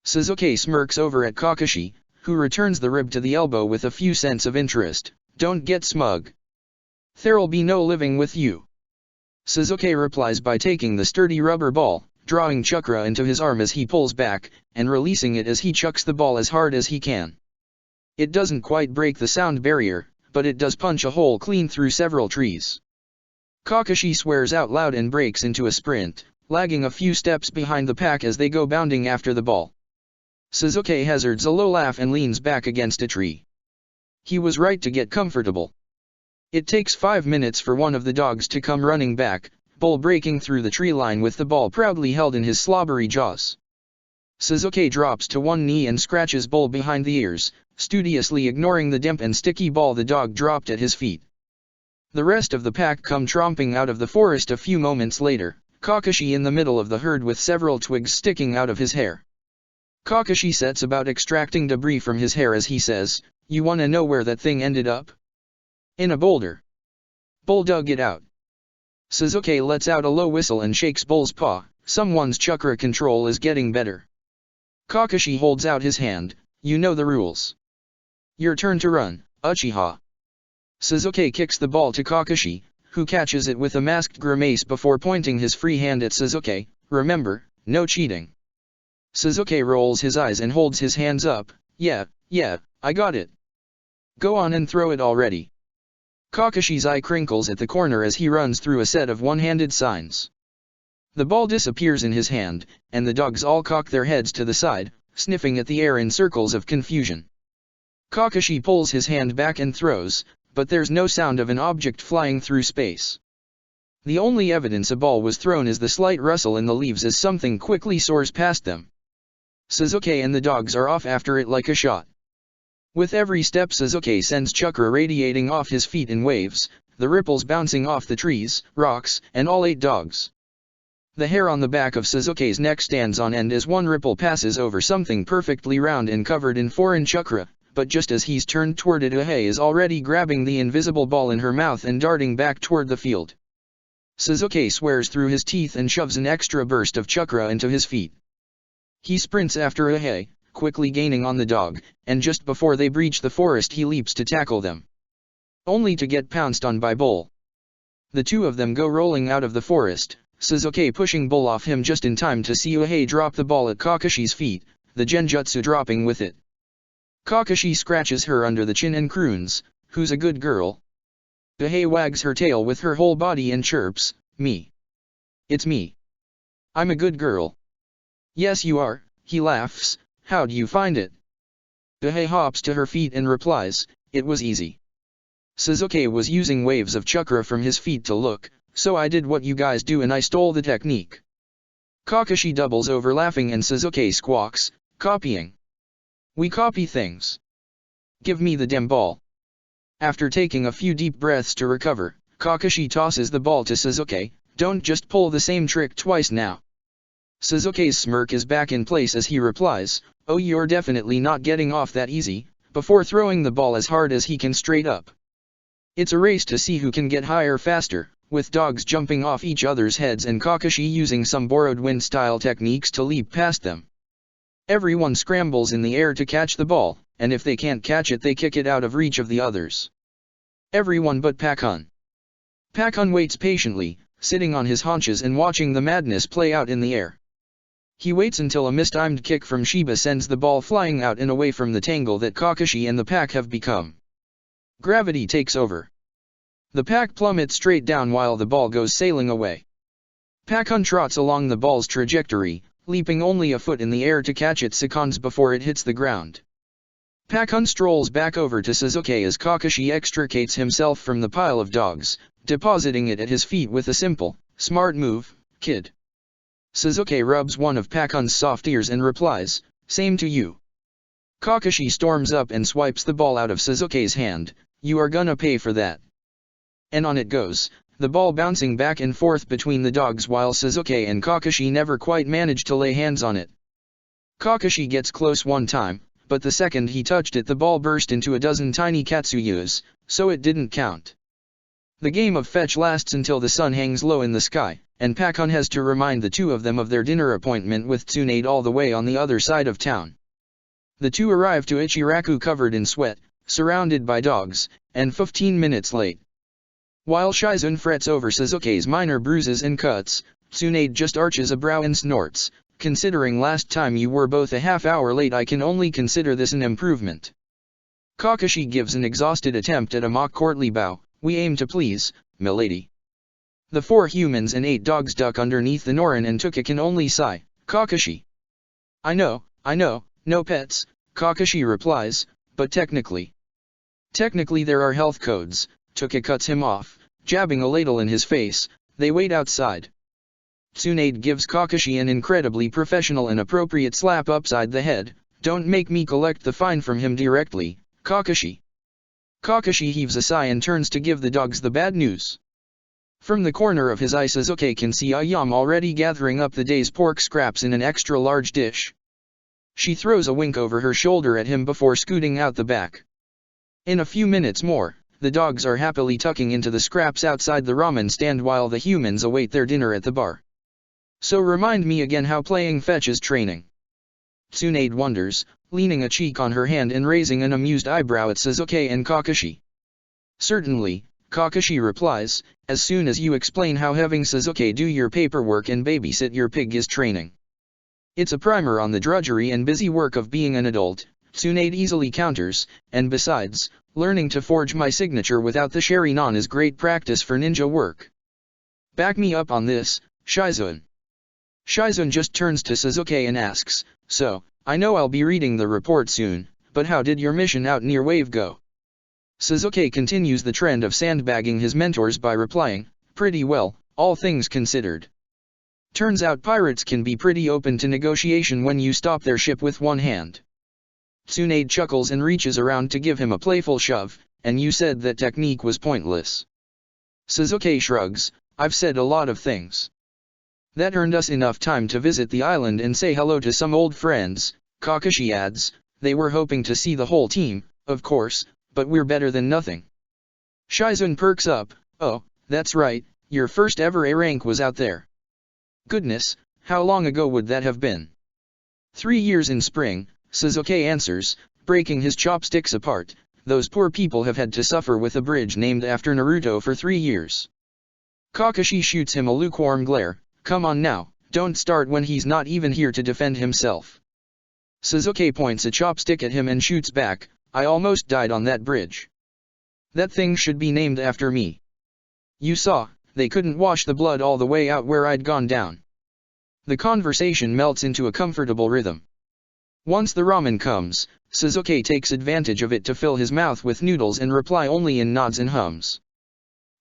Sasuke smirks over at Kakashi, who returns the rib to the elbow with a few cents of interest, don't get smug. There'll be no living with you. Sasuke replies by taking the sturdy rubber ball, drawing chakra into his arm as he pulls back, and releasing it as he chucks the ball as hard as he can. It doesn't quite break the sound barrier, but it does punch a hole clean through several trees. Kakashi swears out loud and breaks into a sprint, lagging a few steps behind the pack as they go bounding after the ball. Sasuke hazards a low laugh and leans back against a tree. He was right to get comfortable. It takes 5 minutes for one of the dogs to come running back, Bull breaking through the tree line with the ball proudly held in his slobbery jaws. Suzuki drops to one knee and scratches Bull behind the ears, studiously ignoring the damp and sticky ball the dog dropped at his feet. The rest of the pack come tromping out of the forest a few moments later, Kakashi in the middle of the herd with several twigs sticking out of his hair. Kakashi sets about extracting debris from his hair as he says, "You wanna know where that thing ended up? In a boulder." Bull dug it out. Suzuki lets out a low whistle and shakes Bull's paw. Someone's chakra control is getting better. Kakashi holds out his hand. "You know the rules. Your turn to run, Uchiha." Suzuki kicks the ball to Kakashi, who catches it with a masked grimace before pointing his free hand at Suzuki. "Remember, no cheating." Suzuki rolls his eyes and holds his hands up. Yeah, I got it. Go on and throw it already." Kakashi's eye crinkles at the corner as he runs through a set of one-handed signs. The ball disappears in his hand, and the dogs all cock their heads to the side, sniffing at the air in circles of confusion. Kakashi pulls his hand back and throws, but there's no sound of an object flying through space. The only evidence a ball was thrown is the slight rustle in the leaves as something quickly soars past them. Suzuki and the dogs are off after it like a shot. With every step Suzuki sends chakra radiating off his feet in waves, the ripples bouncing off the trees, rocks, and all 8 dogs. The hair on the back of Suzuki's neck stands on end as one ripple passes over something perfectly round and covered in foreign chakra, but just as he's turned toward it, Uhei is already grabbing the invisible ball in her mouth and darting back toward the field. Suzuki swears through his teeth and shoves an extra burst of chakra into his feet. He sprints after Uhei, quickly gaining on the dog, and just before they breach the forest he leaps to tackle them. Only to get pounced on by Bull. The two of them go rolling out of the forest, Suzuki pushing Bull off him just in time to see Uhei drop the ball at Kakashi's feet, the genjutsu dropping with it. Kakashi scratches her under the chin and croons, "Who's a good girl?" Uhei wags her tail with her whole body and chirps, "Me. It's me. I'm a good girl." "Yes you are," he laughs. "How do you find it?" Uhei hops to her feet and replies, "It was easy. Suzuki was using waves of chakra from his feet to look, so I did what you guys do and I stole the technique." Kakashi doubles over laughing and Suzuki squawks, "Copying. We copy things. Give me the damn ball." After taking a few deep breaths to recover, Kakashi tosses the ball to Suzuki. "Don't just pull the same trick twice now." Suzuki's smirk is back in place as he replies, "Oh, you're definitely not getting off that easy," before throwing the ball as hard as he can straight up. It's a race to see who can get higher faster, with dogs jumping off each other's heads and Kakashi using some borrowed wind-style techniques to leap past them. Everyone scrambles in the air to catch the ball, and if they can't catch it they kick it out of reach of the others. Everyone but Pakun. Pakun waits patiently, sitting on his haunches and watching the madness play out in the air. He waits until a mistimed kick from Shiba sends the ball flying out and away from the tangle that Kakashi and the pack have become. Gravity takes over. The pack plummets straight down while the ball goes sailing away. Pakun trots along the ball's trajectory, leaping only a foot in the air to catch it seconds before it hits the ground. Pakun strolls back over to Suzuki as Kakashi extricates himself from the pile of dogs, depositing it at his feet with a simple, "Smart move, kid." Suzuki rubs one of Pakun's soft ears and replies, "Same to you." Kakashi storms up and swipes the ball out of Suzuki's hand. "You are gonna pay for that." And on it goes, the ball bouncing back and forth between the dogs while Suzuki and Kakashi never quite manage to lay hands on it. Kakashi gets close one time, but the second he touched it the ball burst into a dozen tiny katsuyus, so it didn't count. The game of fetch lasts until the sun hangs low in the sky, and Pakun has to remind the two of them of their dinner appointment with Tsunade all the way on the other side of town. The two arrive to Ichiraku covered in sweat, surrounded by dogs, and 15 minutes late. While Shizun frets over Suzuki's minor bruises and cuts, Tsunade just arches a brow and snorts, "Considering last time you were both a half hour late I can only consider this an improvement." Kakashi gives an exhausted attempt at a mock courtly bow, "We aim to please, milady." The 4 humans and 8 dogs duck underneath the Norin and Tuka can only sigh, "Kakashi." I know, no pets," Kakashi replies, "but technically there are health codes. Toki cuts him off, jabbing a ladle in his face. They wait outside. Tsunade gives Kakashi an incredibly professional and appropriate slap upside the head. Don't make me collect the fine from him directly, Kakashi. Kakashi heaves a sigh and turns to give the dogs the bad news. From the corner of his eye Sasuke can see Ayame already gathering up the day's pork scraps in an extra-large dish. She throws a wink over her shoulder at him before scooting out the back. In a few minutes more, the dogs are happily tucking into the scraps outside the ramen stand while the humans await their dinner at the bar. So remind me again how playing fetch is training. Tsunade wonders, leaning a cheek on her hand and raising an amused eyebrow at Sasuke and Kakashi. Certainly, Kakashi replies, as soon as you explain how having Sasuke do your paperwork and babysit your pig is training. It's a primer on the drudgery and busy work of being an adult, Tsunade easily counters, and besides, learning to forge my signature without the Sharingan is great practice for ninja work. Back me up on this, Shizune. Shizune just turns to Sasuke and asks, so, I know I'll be reading the report soon, but how did your mission out near Wave go? Sasuke continues the trend of sandbagging his mentors by replying, pretty well, all things considered. Turns out pirates can be pretty open to negotiation when you stop their ship with one hand. Tsunade chuckles and reaches around to give him a playful shove, and you said that technique was pointless. Sasuke shrugs, I've said a lot of things. That earned us enough time to visit the island and say hello to some old friends, Kakashi adds. They were hoping to see the whole team, of course, but we're better than nothing. Shizune perks up, oh, that's right, your first ever A rank was out there. Goodness, how long ago would that have been? 3 years in spring, Sasuke answers, breaking his chopsticks apart. Those poor people have had to suffer with a bridge named after Naruto for 3 years. Kakashi shoots him a lukewarm glare. Come on now, don't start when he's not even here to defend himself. Sasuke points a chopstick at him and shoots back, I almost died on that bridge. That thing should be named after me. You saw, they couldn't wash the blood all the way out where I'd gone down. The conversation melts into a comfortable rhythm. Once the ramen comes, Sasuke takes advantage of it to fill his mouth with noodles and reply only in nods and hums.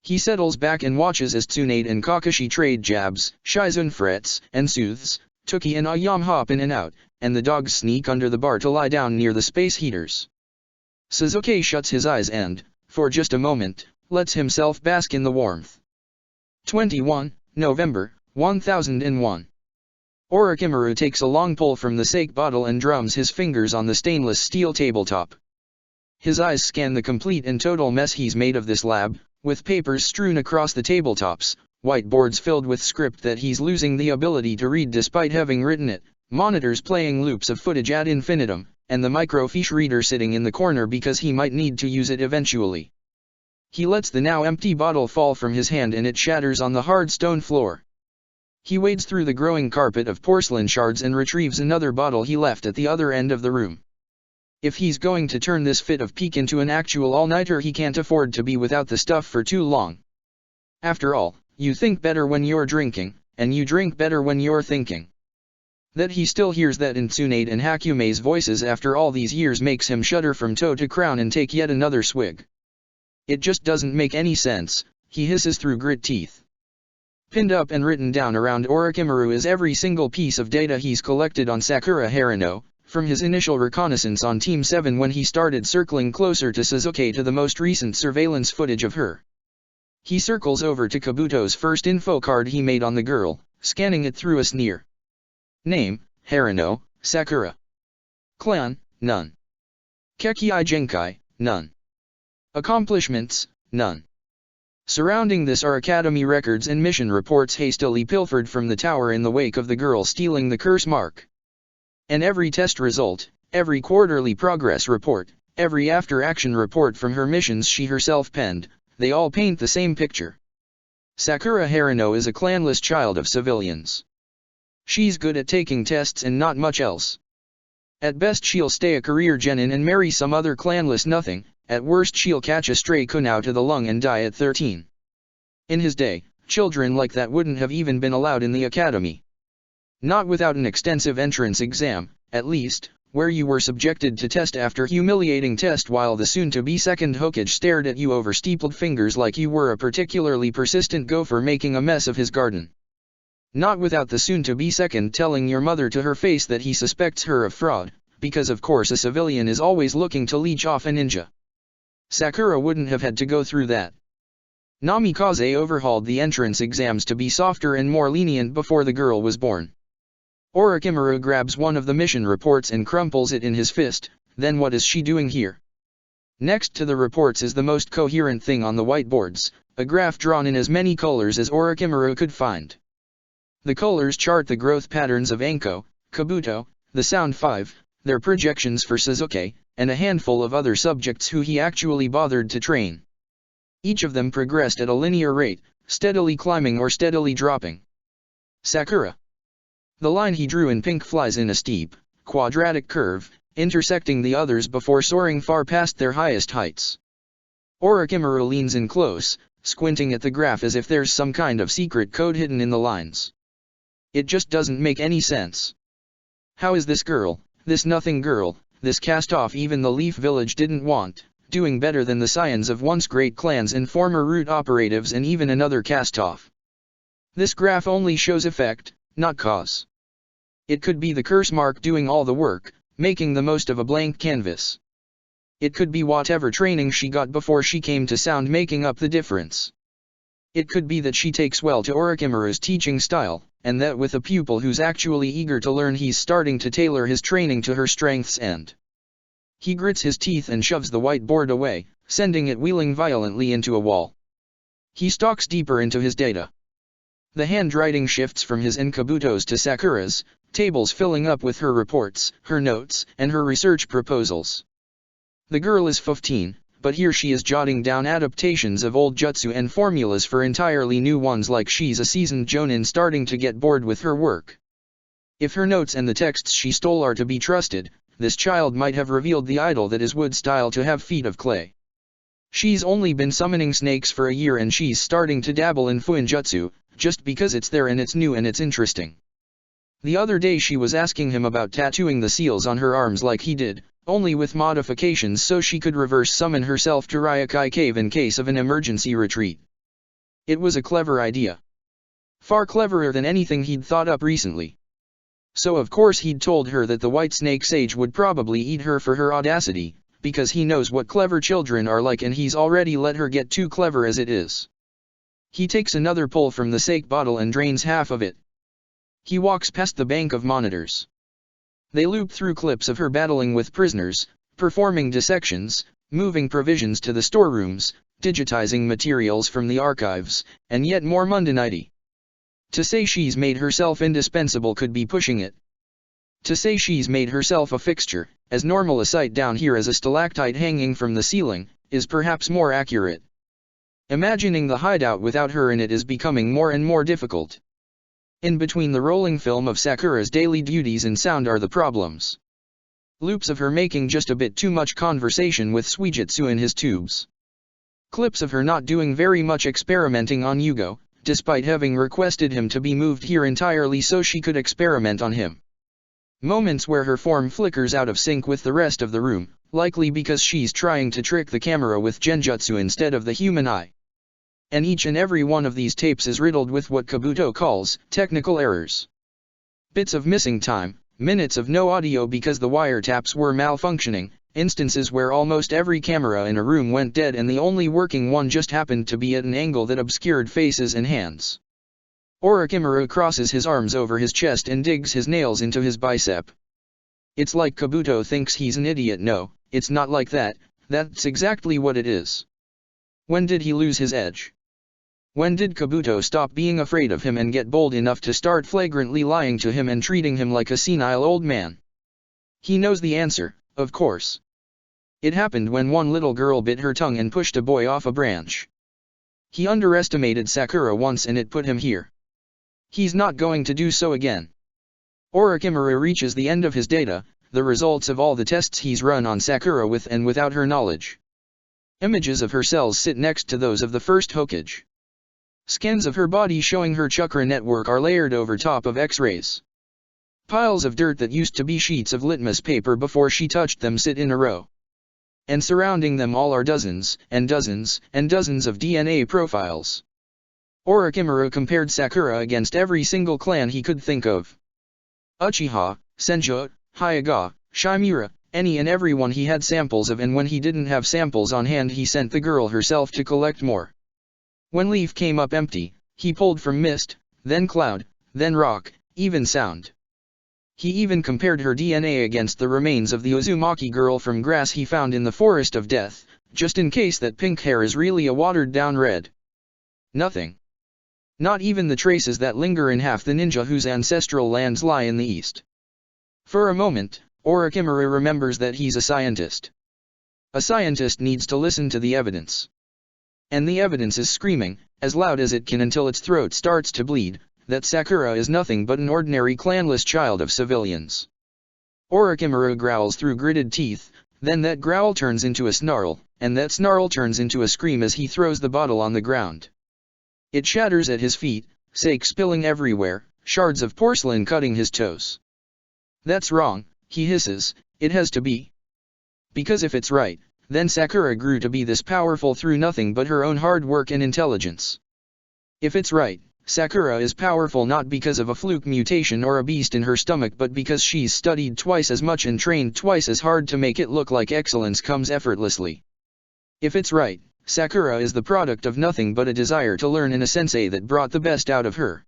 He settles back and watches as Tsunade and Kakashi trade jabs, Shizune frets and soothes, Toki and Ayame hop in and out, and the dogs sneak under the bar to lie down near the space heaters. Sasuke shuts his eyes and, for just a moment, lets himself bask in the warmth. 21 November, 1001. Orochimaru takes a long pull from the sake bottle and drums his fingers on the stainless steel tabletop. His eyes scan the complete and total mess he's made of this lab, with papers strewn across the tabletops, whiteboards filled with script that he's losing the ability to read despite having written it, monitors playing loops of footage ad infinitum, and the microfiche reader sitting in the corner because he might need to use it eventually. He lets the now empty bottle fall from his hand and it shatters on the hard stone floor. He wades through the growing carpet of porcelain shards and retrieves another bottle he left at the other end of the room. If he's going to turn this fit of pique into an actual all-nighter, he can't afford to be without the stuff for too long. After all, you think better when you're drinking, and you drink better when you're thinking. That he still hears that in Tsunade and Hakume's voices after all these years makes him shudder from toe to crown and take yet another swig. It just doesn't make any sense, he hisses through grit teeth. Pinned up and written down around Orochimaru is every single piece of data he's collected on Sakura Haruno, from his initial reconnaissance on Team 7 when he started circling closer to Sasuke to the most recent surveillance footage of her. He circles over to Kabuto's first info card he made on the girl, scanning it through a sneer. Name, Haruno, Sakura. Clan, none. Kekkai Genkai, none. Accomplishments, none. Surrounding this are Academy records and mission reports hastily pilfered from the tower in the wake of the girl stealing the curse mark. And every test result, every quarterly progress report, every after-action report from her missions she herself penned, they all paint the same picture. Sakura Haruno is a clanless child of civilians. She's good at taking tests and not much else. At best she'll stay a career genin and marry some other clanless nothing, at worst she'll catch a stray kunao to the lung and die at 13. In his day, children like that wouldn't have even been allowed in the academy. Not without an extensive entrance exam, at least, where you were subjected to test after humiliating test while the soon-to-be second Hokage stared at you over steepled fingers like you were a particularly persistent gopher making a mess of his garden. Not without the soon-to-be second telling your mother to her face that he suspects her of fraud, because of course a civilian is always looking to leech off a ninja. Sakura wouldn't have had to go through that. Namikaze overhauled the entrance exams to be softer and more lenient before the girl was born. Orochimaru grabs one of the mission reports and crumples it in his fist. Then what is she doing here? Next to the reports is the most coherent thing on the whiteboards, a graph drawn in as many colors as Orochimaru could find. The colors chart the growth patterns of Anko, Kabuto, the Sound 5, their projections for Sasuke, and a handful of other subjects who he actually bothered to train. Each of them progressed at a linear rate, steadily climbing or steadily dropping. Sakura. The line he drew in pink flies in a steep, quadratic curve, intersecting the others before soaring far past their highest heights. Orochimaru leans in close, squinting at the graph as if there's some kind of secret code hidden in the lines. It just doesn't make any sense. How is this girl, this nothing girl, this cast-off even the Leaf Village didn't want, doing better than the scions of once great clans and former root operatives and even another cast-off? This graph only shows effect, not cause. It could be the curse mark doing all the work, making the most of a blank canvas. It could be whatever training she got before she came to Sound making up the difference. It could be that she takes well to Orochimaru's teaching style, and that with a pupil who's actually eager to learn he's starting to tailor his training to her strengths and... He grits his teeth and shoves the whiteboard away, sending it wheeling violently into a wall. He stalks deeper into his data. The handwriting shifts from his and Kabuto's to Sakura's, tables filling up with her reports, her notes, and her research proposals. The girl is 15, but here she is jotting down adaptations of old jutsu and formulas for entirely new ones like she's a seasoned jonin starting to get bored with her work. If her notes and the texts she stole are to be trusted, this child might have revealed the idol that is wood style to have feet of clay. She's only been summoning snakes for a year and she's starting to dabble in fuinjutsu, just because it's there and it's new and it's interesting. The other day she was asking him about tattooing the seals on her arms like he did, only with modifications so she could reverse summon herself to Ryokai Cave in case of an emergency retreat. It was a clever idea. Far cleverer than anything he'd thought up recently. So of course he'd told her that the White Snake Sage would probably eat her for her audacity, because he knows what clever children are like and he's already let her get too clever as it is. He takes another pull from the sake bottle and drains half of it. He walks past the bank of monitors. They loop through clips of her battling with prisoners, performing dissections, moving provisions to the storerooms, digitizing materials from the archives, and yet more mundanity. To say she's made herself indispensable could be pushing it. To say she's made herself a fixture, as normal a sight down here as a stalactite hanging from the ceiling, is perhaps more accurate. Imagining the hideout without her in it is becoming more and more difficult. In between the rolling film of Sakura's daily duties and Sound are the problems. Loops of her making just a bit too much conversation with Suijutsu in his tubes. Clips of her not doing very much experimenting on Yugo, despite having requested him to be moved here entirely so she could experiment on him. Moments where her form flickers out of sync with the rest of the room, likely because she's trying to trick the camera with genjutsu instead of the human eye. And each and every one of these tapes is riddled with what Kabuto calls technical errors. Bits of missing time, minutes of no audio because the wiretaps were malfunctioning, instances where almost every camera in a room went dead and the only working one just happened to be at an angle that obscured faces and hands. Orochimaru crosses his arms over his chest and digs his nails into his bicep. It's like Kabuto thinks he's an idiot. No, it's not like that, that's exactly what it is. When did he lose his edge? When did Kabuto stop being afraid of him and get bold enough to start flagrantly lying to him and treating him like a senile old man? He knows the answer, of course. It happened when one little girl bit her tongue and pushed a boy off a branch. He underestimated Sakura once and it put him here. He's not going to do so again. Orochimaru reaches the end of his data, the results of all the tests he's run on Sakura with and without her knowledge. Images of her cells sit next to those of the first Hokage. Scans of her body showing her chakra network are layered over top of X-rays. Piles of dirt that used to be sheets of litmus paper before she touched them sit in a row. And surrounding them all are dozens, and dozens, and dozens of DNA profiles. Orochimaru compared Sakura against every single clan he could think of. Uchiha, Senju, Hyuga, Shimura, any and everyone he had samples of, and when he didn't have samples on hand he sent the girl herself to collect more. When leaf came up empty, he pulled from mist, then cloud, then rock, even sound. He even compared her DNA against the remains of the Uzumaki girl from grass he found in the Forest of Death, just in case that pink hair is really a watered-down red. Nothing. Not even the traces that linger in half the ninja whose ancestral lands lie in the east. For a moment, Orochimaru remembers that he's a scientist. A scientist needs to listen to the evidence. And the evidence is screaming, as loud as it can until its throat starts to bleed, that Sakura is nothing but an ordinary clanless child of civilians. Orochimaru growls through gritted teeth, then that growl turns into a snarl, and that snarl turns into a scream as he throws the bottle on the ground. It shatters at his feet, sake spilling everywhere, shards of porcelain cutting his toes. That's wrong, he hisses, it has to be. Because if it's right, then Sakura grew to be this powerful through nothing but her own hard work and intelligence. If it's right, Sakura is powerful not because of a fluke mutation or a beast in her stomach but because she's studied twice as much and trained twice as hard to make it look like excellence comes effortlessly. If it's right, Sakura is the product of nothing but a desire to learn and a sensei that brought the best out of her.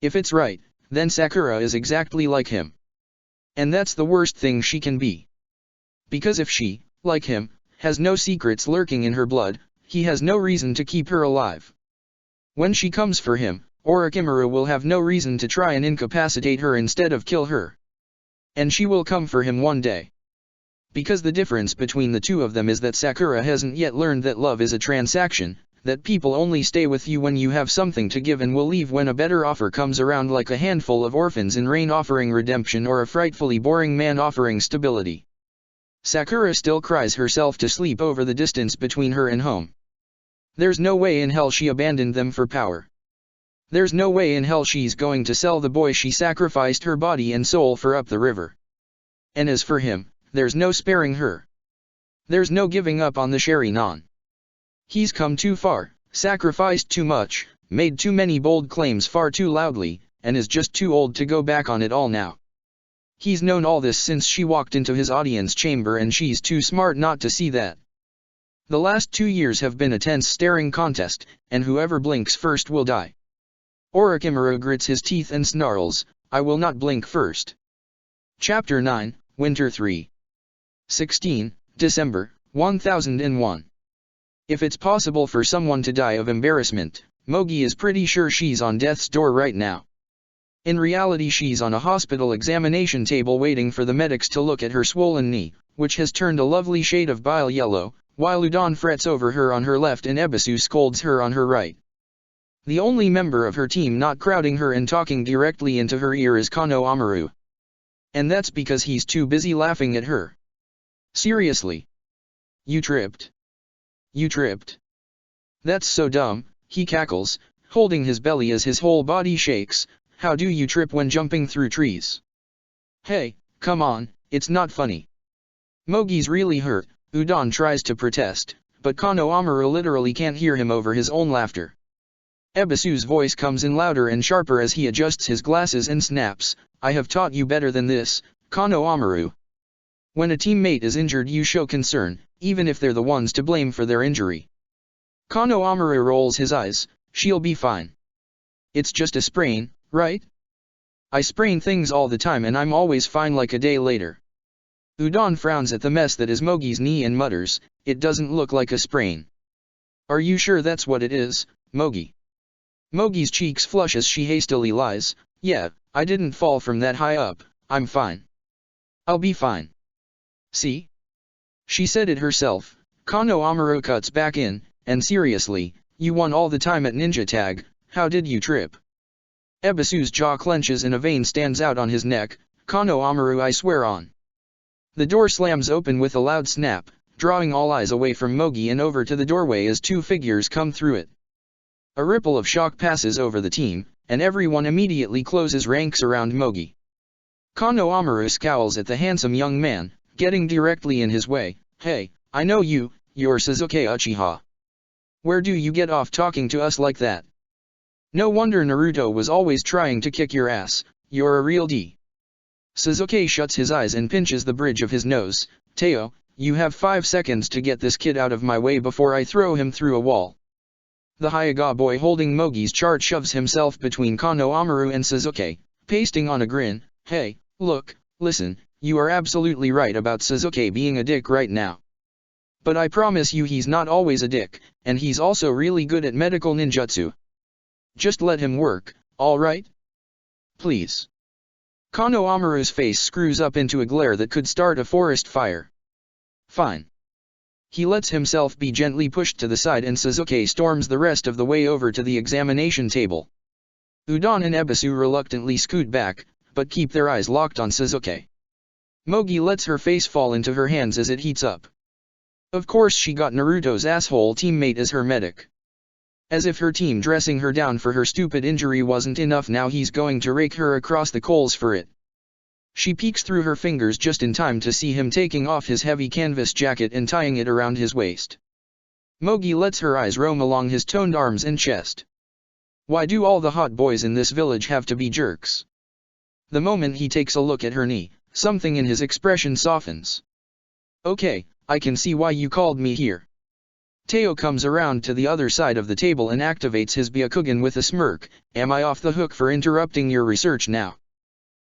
If it's right, then Sakura is exactly like him. And that's the worst thing she can be. Because if she, like him, has no secrets lurking in her blood, he has no reason to keep her alive. When she comes for him, Orochimaru will have no reason to try and incapacitate her instead of kill her. And she will come for him one day. Because the difference between the two of them is that Sakura hasn't yet learned that love is a transaction, that people only stay with you when you have something to give and will leave when a better offer comes around, like a handful of orphans in rain offering redemption or a frightfully boring man offering stability. Sakura still cries herself to sleep over the distance between her and home. There's no way in hell she abandoned them for power. There's no way in hell she's going to sell the boy she sacrificed her body and soul for up the river. And as for him, there's no sparing her. There's no giving up on the Sharingan. He's come too far, sacrificed too much, made too many bold claims far too loudly, and is just too old to go back on it all now. He's known all this since she walked into his audience chamber, and she's too smart not to see that. The last 2 years have been a tense staring contest, and whoever blinks first will die. Orochimaru grits his teeth and snarls, I will not blink first. Chapter 9, Winter 3. 16, December, 1001. If it's possible for someone to die of embarrassment, Mogi is pretty sure she's on death's door right now. In reality she's on a hospital examination table waiting for the medics to look at her swollen knee, which has turned a lovely shade of bile yellow, while Udon frets over her on her left and Ebisu scolds her on her right. The only member of her team not crowding her and talking directly into her ear is Kano Amaru. And that's because he's too busy laughing at her. Seriously. You tripped. You tripped. That's so dumb, he cackles, holding his belly as his whole body shakes. How do you trip when jumping through trees? Hey, come on, it's not funny. Mogi's really hurt. Udon tries to protest, but Kano Amaru literally can't hear him over his own laughter. Ebisu's voice comes in louder and sharper as he adjusts his glasses and snaps, I have taught you better than this, Kano Amaru. When a teammate is injured you show concern, even if they're the ones to blame for their injury. Kano Amaru rolls his eyes, she'll be fine. It's just a sprain, right? I sprain things all the time and I'm always fine like a day later. Udon frowns at the mess that is Mogi's knee and mutters, it doesn't look like a sprain. Are you sure that's what it is, Mogi? Mogi's cheeks flush as she hastily lies, yeah, I didn't fall from that high up, I'm fine. I'll be fine. See? She said it herself. Kano Amaru cuts back in, and seriously, you won all the time at Ninja Tag, how did you trip? Ebisu's jaw clenches and a vein stands out on his neck, Kano Amaru I swear on. The door slams open with a loud snap, drawing all eyes away from Mogi and over to the doorway as two figures come through it. A ripple of shock passes over the team, and everyone immediately closes ranks around Mogi. Kano Amaru scowls at the handsome young man, getting directly in his way. Hey, I know you, you're Sasuke Uchiha. Where do you get off talking to us like that? No wonder Naruto was always trying to kick your ass, you're a real D. Sasuke shuts his eyes and pinches the bridge of his nose. Teo, you have 5 seconds to get this kid out of my way before I throw him through a wall. The Hyuga boy holding Mogi's chart shoves himself between Kano Amaru and Sasuke, pasting on a grin. Hey, look, listen, you are absolutely right about Sasuke being a dick right now. But I promise you he's not always a dick, and he's also really good at medical ninjutsu. Just let him work, alright? Please. Kano Amaru's face screws up into a glare that could start a forest fire. Fine. He lets himself be gently pushed to the side and Sasuke storms the rest of the way over to the examination table. Udon and Ebisu reluctantly scoot back, but keep their eyes locked on Sasuke. Mogi lets her face fall into her hands as it heats up. Of course she got Naruto's asshole teammate as her medic. As if her team dressing her down for her stupid injury wasn't enough, now he's going to rake her across the coals for it. She peeks through her fingers just in time to see him taking off his heavy canvas jacket and tying it around his waist. Mogi lets her eyes roam along his toned arms and chest. Why do all the hot boys in this village have to be jerks? The moment he takes a look at her knee, something in his expression softens. Okay, I can see why you called me here. Teo comes around to the other side of the table and activates his Byakugan with a smirk. Am I off the hook for interrupting your research now?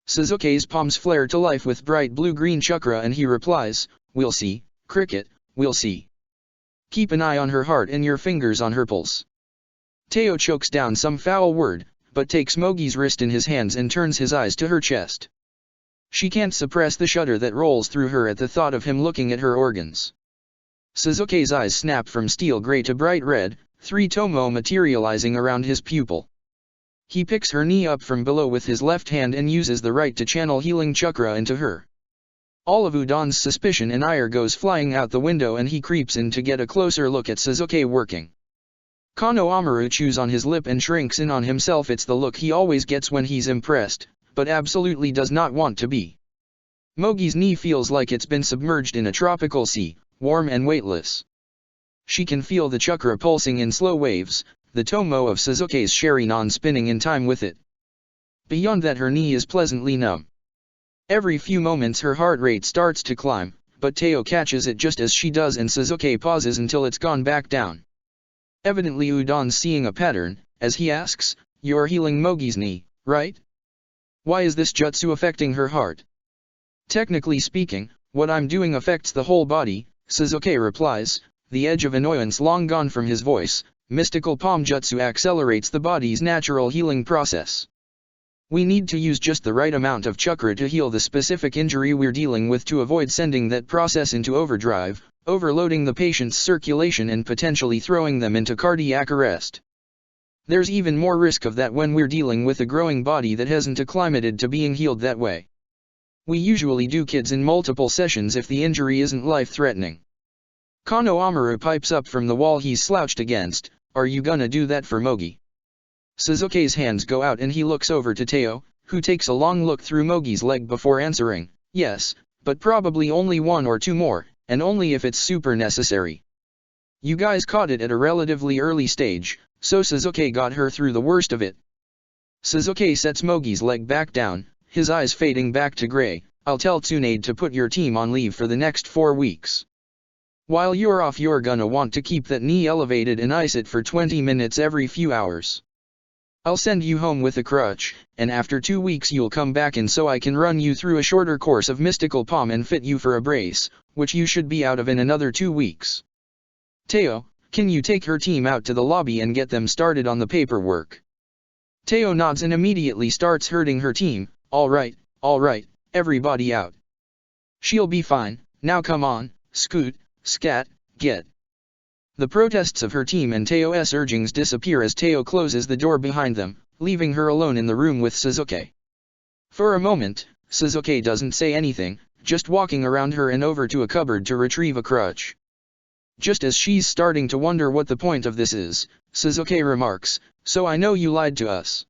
Sasuke's palms flare to life with bright blue-green chakra and he replies, we'll see, Cricket, we'll see. Keep an eye on her heart and your fingers on her pulse. Teo chokes down some foul word, but takes Mogi's wrist in his hands and turns his eyes to her chest. She can't suppress the shudder that rolls through her at the thought of him looking at her organs. Sasuke's eyes snap from steel gray to bright red, 3 tomo materializing around his pupil. He picks her knee up from below with his left hand and uses the right to channel healing chakra into her. All of Udon's suspicion and ire goes flying out the window and he creeps in to get a closer look at Sasuke working. Kano Amaru chews on his lip and shrinks in on himself. It's the look he always gets when he's impressed, but absolutely does not want to be. Mogi's knee feels like it's been submerged in a tropical sea, warm and weightless. She can feel the chakra pulsing in slow waves, the tomo of Sasuke's Sharingan spinning in time with it. Beyond that, her knee is pleasantly numb. Every few moments her heart rate starts to climb, but Teo catches it just as she does and Sasuke pauses until it's gone back down. Evidently Udon's seeing a pattern, as he asks, you're healing Mogi's knee, right? Why is this jutsu affecting her heart? Technically speaking, what I'm doing affects the whole body, Sasuke replies, the edge of annoyance long gone from his voice. Mystical palm jutsu accelerates the body's natural healing process. We need to use just the right amount of chakra to heal the specific injury we're dealing with to avoid sending that process into overdrive, overloading the patient's circulation and potentially throwing them into cardiac arrest. There's even more risk of that when we're dealing with a growing body that hasn't acclimated to being healed that way. We usually do kids in multiple sessions if the injury isn't life-threatening. Kano Amaru pipes up from the wall he's slouched against, are you gonna do that for Mogi? Sasuke's hands go out and he looks over to Teo, who takes a long look through Mogi's leg before answering, yes, but probably only 1 or 2 more, and only if it's super necessary. You guys caught it at a relatively early stage, so Sasuke got her through the worst of it. Sasuke sets Mogi's leg back down, his eyes fading back to gray. I'll tell Tsunade to put your team on leave for the next 4 weeks. While you're off, you're gonna want to keep that knee elevated and ice it for 20 minutes every few hours. I'll send you home with a crutch, and after 2 weeks you'll come back in so I can run you through a shorter course of mystical palm and fit you for a brace, which you should be out of in another 2 weeks. Teo, can you take her team out to the lobby and get them started on the paperwork? Teo nods and immediately starts herding her team. Alright, everybody out. She'll be fine, now come on, scoot, scat, get. The protests of her team and Teo's urgings disappear as Teo closes the door behind them, leaving her alone in the room with Sasuke. For a moment, Sasuke doesn't say anything, just walking around her and over to a cupboard to retrieve a crutch. Just as she's starting to wonder what the point of this is, Sasuke remarks, so I know you lied to us.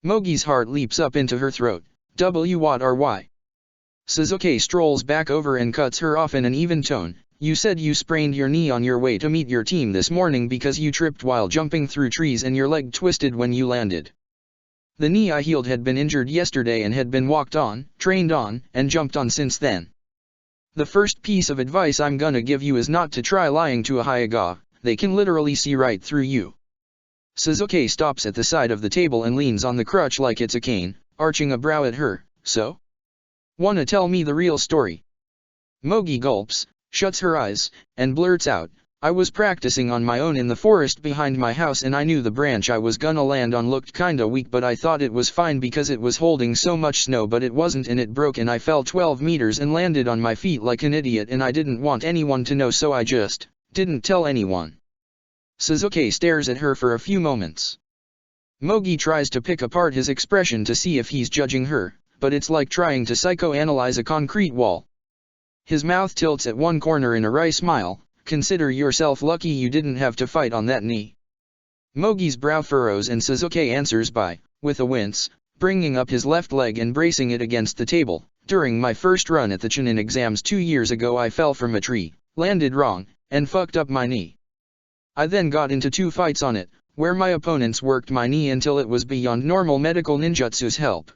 Mogi's heart leaps up into her throat. What are why? Suzuki strolls back over and cuts her off in an even tone. You said you sprained your knee on your way to meet your team this morning because you tripped while jumping through trees and your leg twisted when you landed. The knee I healed had been injured yesterday and had been walked on, trained on, and jumped on since then. The first piece of advice I'm gonna give you is not to try lying to a Hyuga, they can literally see right through you. Suzuki stops at the side of the table and leans on the crutch like it's a cane, arching a brow at her. So? Wanna tell me the real story? Mogi gulps, shuts her eyes, and blurts out, I was practicing on my own in the forest behind my house and I knew the branch I was gonna land on looked kinda weak but I thought it was fine because it was holding so much snow but it wasn't and it broke and I fell 12 meters and landed on my feet like an idiot and I didn't want anyone to know so I just didn't tell anyone. Suzuki stares at her for a few moments. Mogi tries to pick apart his expression to see if he's judging her, but it's like trying to psychoanalyze a concrete wall. His mouth tilts at one corner in a wry smile. Consider yourself lucky you didn't have to fight on that knee. Mogi's brow furrows and Suzuki answers by, with a wince, bringing up his left leg and bracing it against the table. During my first run at the Chunin exams 2 years ago I fell from a tree, landed wrong, and fucked up my knee. I then got into 2 fights on it, where my opponents worked my knee until it was beyond normal medical ninjutsu's help.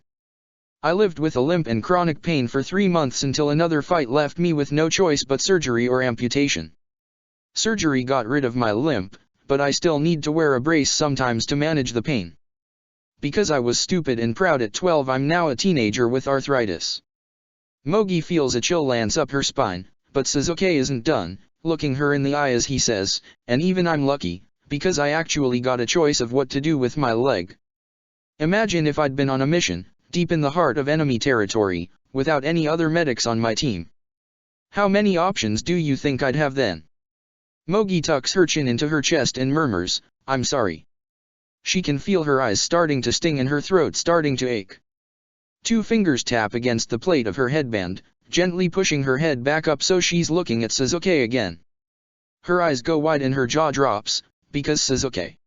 I lived with a limp and chronic pain for 3 months until another fight left me with no choice but surgery or amputation. Surgery got rid of my limp, but I still need to wear a brace sometimes to manage the pain. Because I was stupid and proud at 12 I'm now a teenager with arthritis. Mogi feels a chill lance up her spine, but Suzuki isn't done, looking her in the eye as he says, and even I'm lucky, because I actually got a choice of what to do with my leg. Imagine if I'd been on a mission, deep in the heart of enemy territory, without any other medics on my team. How many options do you think I'd have then? Mogi tucks her chin into her chest and murmurs, I'm sorry. She can feel her eyes starting to sting and her throat starting to ache. 2 fingers tap against the plate of her headband, gently pushing her head back up so she's looking at Suzuki again. Her eyes go wide and her jaw drops, because Suzuki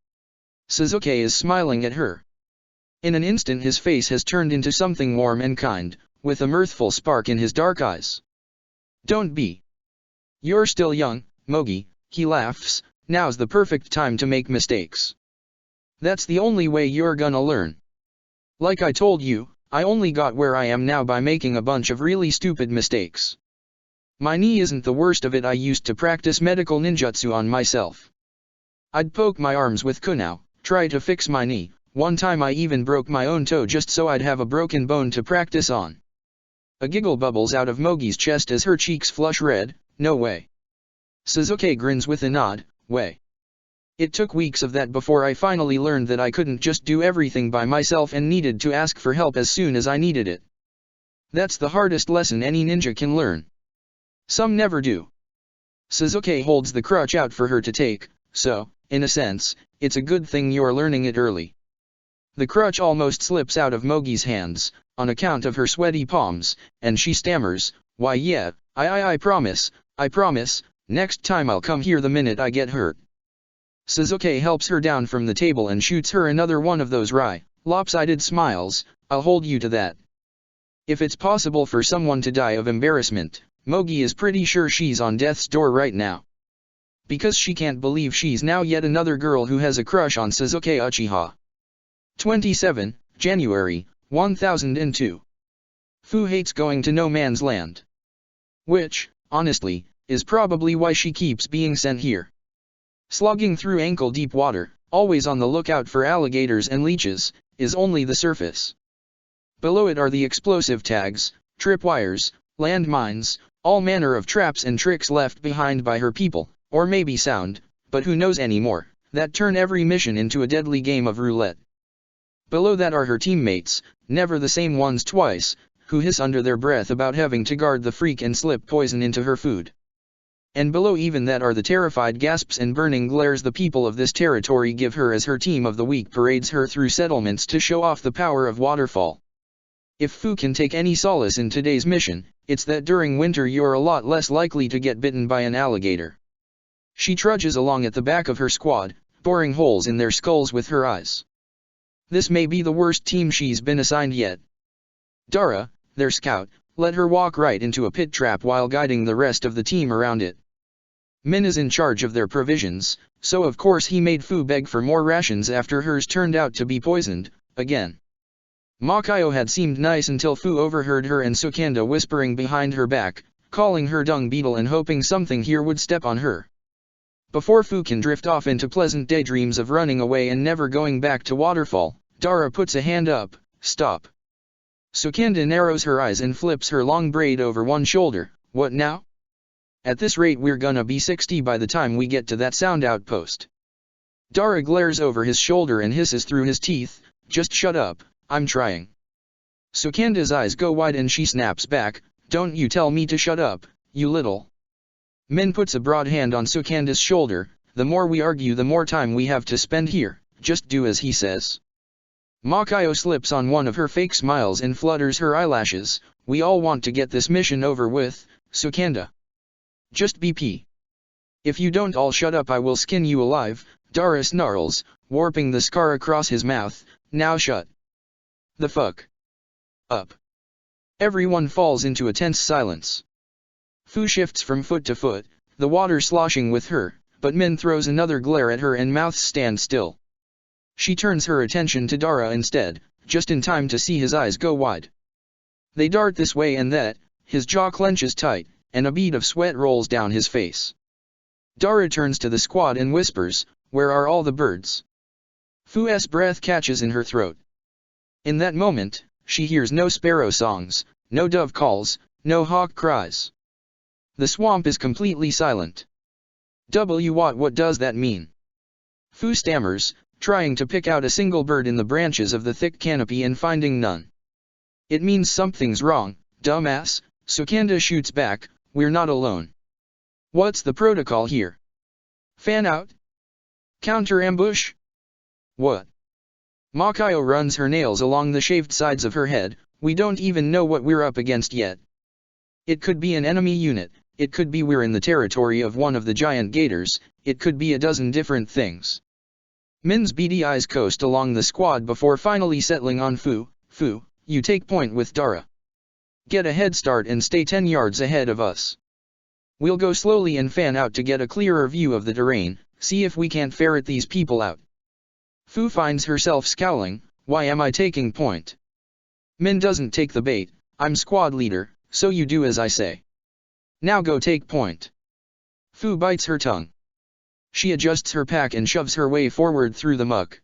is smiling at her. In an instant his face has turned into something warm and kind, with a mirthful spark in his dark eyes. Don't be. You're still young, Mogi. He laughs, now's the perfect time to make mistakes. That's the only way you're gonna learn. Like I told you, I only got where I am now by making a bunch of really stupid mistakes. My knee isn't the worst of it. I used to practice medical ninjutsu on myself. I'd poke my arms with kunao, try to fix my knee. One time I even broke my own toe just so I'd have a broken bone to practice on. A giggle bubbles out of Mogi's chest as her cheeks flush red. No way. Suzuki grins with a nod, way. It took weeks of that before I finally learned that I couldn't just do everything by myself and needed to ask for help as soon as I needed it. That's the hardest lesson any ninja can learn. Some never do. Suzuki holds the crutch out for her to take, so, in a sense, it's a good thing you're learning it early. The crutch almost slips out of Mogi's hands, on account of her sweaty palms, and she stammers, why yeah, I promise, next time I'll come here the minute I get hurt. Suzuki helps her down from the table and shoots her another one of those wry, lopsided smiles, I'll hold you to that. If it's possible for someone to die of embarrassment, Mogi is pretty sure she's on death's door right now. Because she can't believe she's now yet another girl who has a crush on Suzuki Uchiha. 27, January, 1002. Fu hates going to no man's land. Which, honestly, is probably why she keeps being sent here. Slogging through ankle-deep water, always on the lookout for alligators and leeches, is only the surface. Below it are the explosive tags, tripwires, landmines, all manner of traps and tricks left behind by her people, or maybe sound, but who knows anymore, that turn every mission into a deadly game of roulette. Below that are her teammates, never the same ones twice, who hiss under their breath about having to guard the freak and slip poison into her food. And below even that are the terrified gasps and burning glares the people of this territory give her as her team of the week parades her through settlements to show off the power of waterfall. If Fu can take any solace in today's mission, it's that during winter you're a lot less likely to get bitten by an alligator. She trudges along at the back of her squad, boring holes in their skulls with her eyes. This may be the worst team she's been assigned yet. Dara, their scout, let her walk right into a pit trap while guiding the rest of the team around it. Min is in charge of their provisions, so of course he made Fu beg for more rations after hers turned out to be poisoned, again. Makayo had seemed nice until Fu overheard her and Sukanda whispering behind her back, calling her dung beetle and hoping something here would step on her. Before Fu can drift off into pleasant daydreams of running away and never going back to Waterfall, Dara puts a hand up. Stop. Sukanda narrows her eyes and flips her long braid over one shoulder. What now? At this rate we're gonna be 60 by the time we get to that sound outpost. Dara glares over his shoulder and hisses through his teeth, just shut up, I'm trying. Sukanda's eyes go wide and she snaps back, don't you tell me to shut up, you little. Min puts a broad hand on Sukanda's shoulder, the more we argue the more time we have to spend here, just do as he says. Makayo slips on one of her fake smiles and flutters her eyelashes, we all want to get this mission over with, Sukanda. Just BP. If you don't all shut up I will skin you alive, Dara snarls, warping the scar across his mouth, now shut the fuck up. Everyone falls into a tense silence. Fu shifts from foot to foot, the water sloshing with her, but Min throws another glare at her and mouths stand still. She turns her attention to Dara instead, just in time to see his eyes go wide. They dart this way and that, his jaw clenches tight, and a bead of sweat rolls down his face. Dara turns to the squad and whispers, where are all the birds? Fu's breath catches in her throat. In that moment, she hears no sparrow songs, no dove calls, no hawk cries. The swamp is completely silent. What does that mean? Fu stammers, trying to pick out a single bird in the branches of the thick canopy and finding none. It means something's wrong, dumbass, Sukanda shoots back, we're not alone. What's the protocol here? Fan out? Counter ambush? What? Makayo runs her nails along the shaved sides of her head, we don't even know what we're up against yet. It could be an enemy unit, it could be we're in the territory of one of the giant gators, it could be a dozen different things. Min's beady eyes coast along the squad before finally settling on Fu. Fu, you take point with Dara. Get a head start and stay 10 yards ahead of us. We'll go slowly and fan out to get a clearer view of the terrain, see if we can't ferret these people out. Fu finds herself scowling, why am I taking point? Min doesn't take the bait, I'm squad leader, so you do as I say. Now go take point. Fu bites her tongue. She adjusts her pack and shoves her way forward through the muck.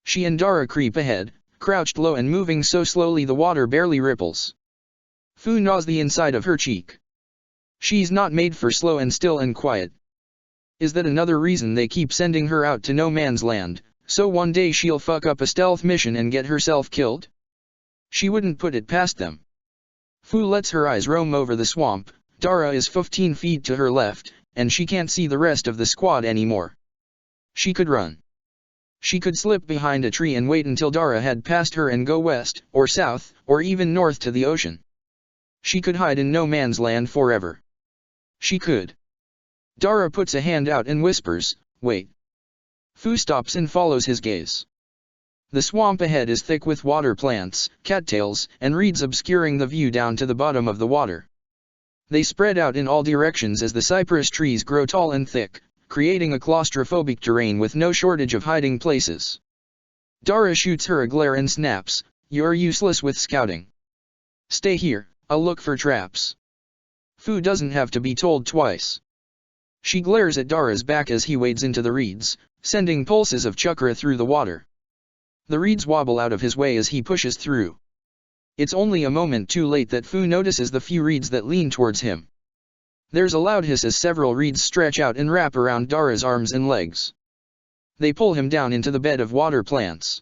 She and Dara creep ahead, crouched low and moving so slowly the water barely ripples. Fu gnaws the inside of her cheek. She's not made for slow and still and quiet. Is that another reason they keep sending her out to no man's land, so one day she'll fuck up a stealth mission and get herself killed? She wouldn't put it past them. Fu lets her eyes roam over the swamp, Dara is 15 feet to her left, and she can't see the rest of the squad anymore. She could run. She could slip behind a tree and wait until Dara had passed her and go west, or south, or even north to the ocean. She could hide in no man's land forever. She could. Dara puts a hand out and whispers, wait. Fu stops and follows his gaze. The swamp ahead is thick with water plants, cattails, and reeds obscuring the view down to the bottom of the water. They spread out in all directions as the cypress trees grow tall and thick, creating a claustrophobic terrain with no shortage of hiding places. Dara shoots her a glare and snaps, you're useless with scouting. Stay here, I'll look for traps. Fu doesn't have to be told twice. She glares at Dara's back as he wades into the reeds, sending pulses of chakra through the water. The reeds wobble out of his way as he pushes through. It's only a moment too late that Fu notices the few reeds that lean towards him. There's a loud hiss as several reeds stretch out and wrap around Dara's arms and legs. They pull him down into the bed of water plants.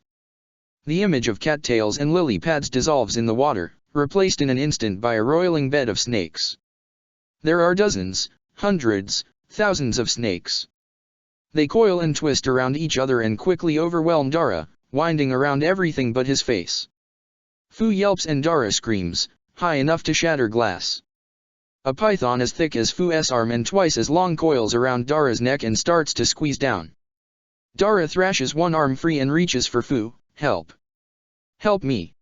The image of cattails and lily pads dissolves in the water, replaced in an instant by a roiling bed of snakes. There are dozens, hundreds, thousands of snakes. They coil and twist around each other and quickly overwhelm Dara, winding around everything but his face. Fu yelps and Dara screams, high enough to shatter glass. A python as thick as Fu's arm and twice as long coils around Dara's neck and starts to squeeze down. Dara thrashes one arm free and reaches for Fu, help. Help me.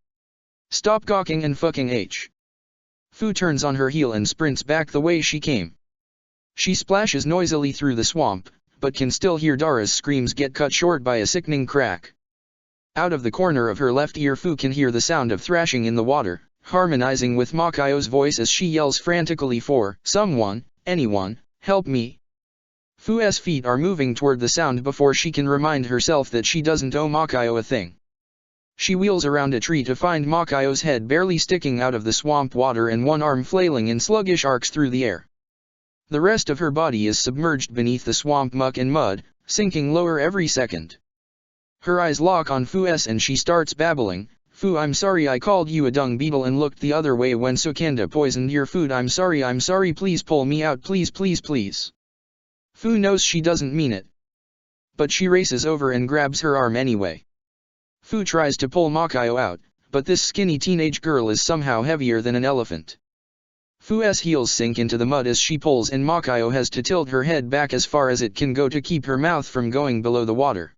Stop gawking and fucking H. Fu turns on her heel and sprints back the way she came. She splashes noisily through the swamp, but can still hear Dara's screams get cut short by a sickening crack. Out of the corner of her left ear Fu can hear the sound of thrashing in the water, harmonizing with Makayo's voice as she yells frantically for someone, anyone, help me. Fu's feet are moving toward the sound before she can remind herself that she doesn't owe Makayo a thing. She wheels around a tree to find Makayo's head barely sticking out of the swamp water and one arm flailing in sluggish arcs through the air. The rest of her body is submerged beneath the swamp muck and mud, sinking lower every second. Her eyes lock on Fu's and she starts babbling, Fu, I'm sorry I called you a dung beetle and looked the other way when Sukanda poisoned your food. I'm sorry, please pull me out, please. Fu knows she doesn't mean it. But she races over and grabs her arm anyway. Fu tries to pull Makayo out, but this skinny teenage girl is somehow heavier than an elephant. Fu's heels sink into the mud as she pulls and Makayo has to tilt her head back as far as it can go to keep her mouth from going below the water.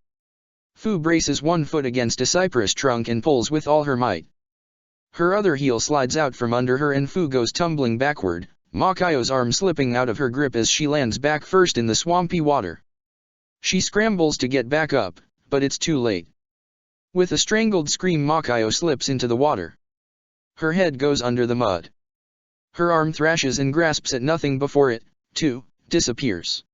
Fu braces one foot against a cypress trunk and pulls with all her might. Her other heel slides out from under her and Fu goes tumbling backward, Makayo's arm slipping out of her grip as she lands back first in the swampy water. She scrambles to get back up, but it's too late. With a strangled scream Makayo slips into the water. Her head goes under the mud. Her arm thrashes and grasps at nothing before it, too, disappears.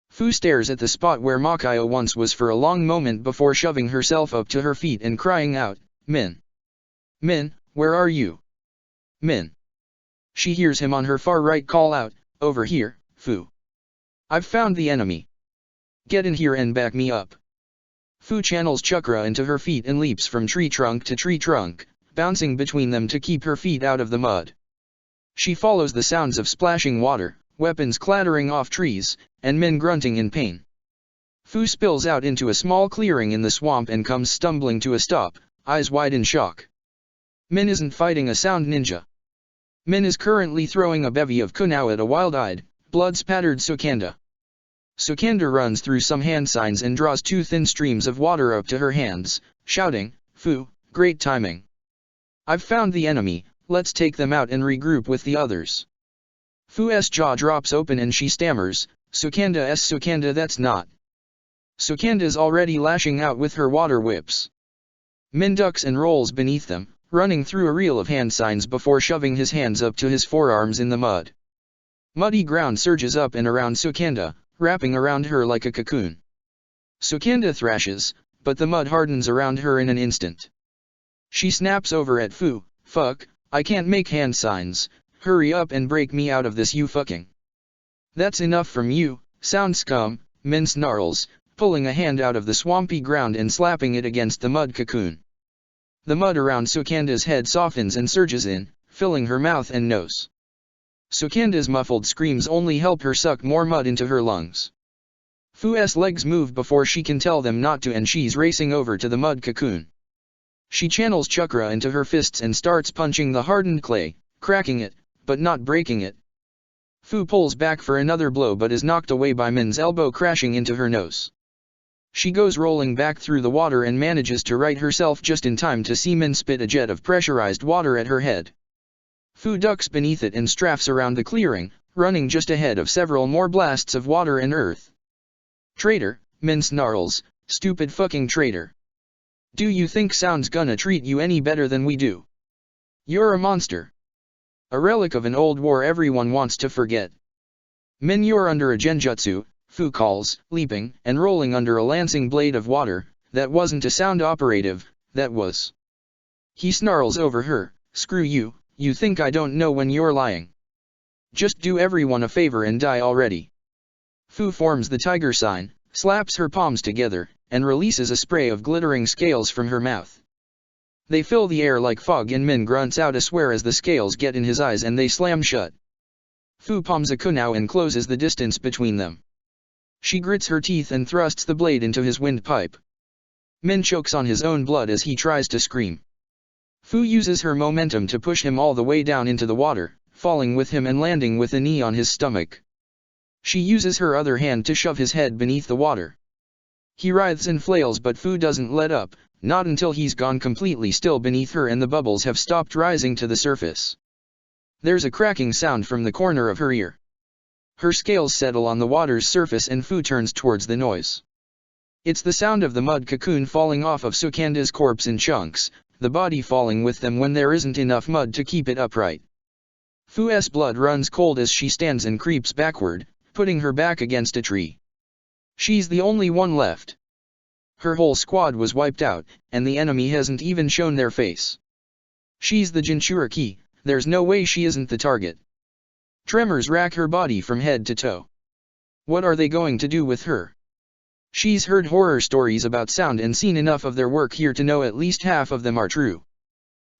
Fu stares at the spot where Makayo once was for a long moment before shoving herself up to her feet and crying out, Min! Min, where are you? Min! She hears him on her far right call out, over here, Fu. I've found the enemy. Get in here and back me up. Fu channels chakra into her feet and leaps from tree trunk to tree trunk, bouncing between them to keep her feet out of the mud. She follows the sounds of splashing water, weapons clattering off trees, and men grunting in pain. Fu spills out into a small clearing in the swamp and comes stumbling to a stop, eyes wide in shock. Min isn't fighting a sound ninja. Min is currently throwing a bevy of kunao at a wild-eyed, blood-spattered Sukanda. Sukanda runs through some hand signs and draws two thin streams of water up to her hands, shouting, Fu, great timing. I've found the enemy, let's take them out and regroup with the others. Fu's jaw drops open and she stammers, Sukanda, that's not. Sukanda's already lashing out with her water whips. Min ducks and rolls beneath them, running through a reel of hand signs before shoving his hands up to his forearms in the mud. Muddy ground surges up and around Sukanda, wrapping around her like a cocoon. Sukanda thrashes, but the mud hardens around her in an instant. She snaps over at Fu, fuck, I can't make hand signs, hurry up and break me out of this you fucking. That's enough from you, sound scum, Min snarls, pulling a hand out of the swampy ground and slapping it against the mud cocoon. The mud around Sukanda's head softens and surges in, filling her mouth and nose. Sukanda's muffled screams only help her suck more mud into her lungs. Fu's legs move before she can tell them not to and she's racing over to the mud cocoon. She channels chakra into her fists and starts punching the hardened clay, cracking it, but not breaking it. Fu pulls back for another blow but is knocked away by Min's elbow crashing into her nose. She goes rolling back through the water and manages to right herself just in time to see Min spit a jet of pressurized water at her head. Fu ducks beneath it and strafes around the clearing, running just ahead of several more blasts of water and earth. Traitor, Min snarls, stupid fucking traitor. Do you think sound's gonna treat you any better than we do? You're a monster. A relic of an old war everyone wants to forget. Min, you're under a genjutsu, Fu calls, leaping and rolling under a lancing blade of water. That wasn't a sound operative, that was. He snarls over her, screw you, you think I don't know when you're lying. Just do everyone a favor and die already. Fu forms the tiger sign, slaps her palms together, and releases a spray of glittering scales from her mouth. They fill the air like fog and Min grunts out a swear as the scales get in his eyes and they slam shut. Fu palms a kunao and closes the distance between them. She grits her teeth and thrusts the blade into his windpipe. Min chokes on his own blood as he tries to scream. Fu uses her momentum to push him all the way down into the water, falling with him and landing with a knee on his stomach. She uses her other hand to shove his head beneath the water. He writhes and flails but Fu doesn't let up, not until he's gone completely still beneath her and the bubbles have stopped rising to the surface. There's a cracking sound from the corner of her ear. Her scales settle on the water's surface and Fu turns towards the noise. It's the sound of the mud cocoon falling off of Sukanda's corpse in chunks, the body falling with them when there isn't enough mud to keep it upright. Fu's blood runs cold as she stands and creeps backward, putting her back against a tree. She's the only one left. Her whole squad was wiped out, and the enemy hasn't even shown their face. She's the Jinchuriki, there's no way she isn't the target. Tremors rack her body from head to toe. What are they going to do with her? She's heard horror stories about sound and seen enough of their work here to know at least half of them are true.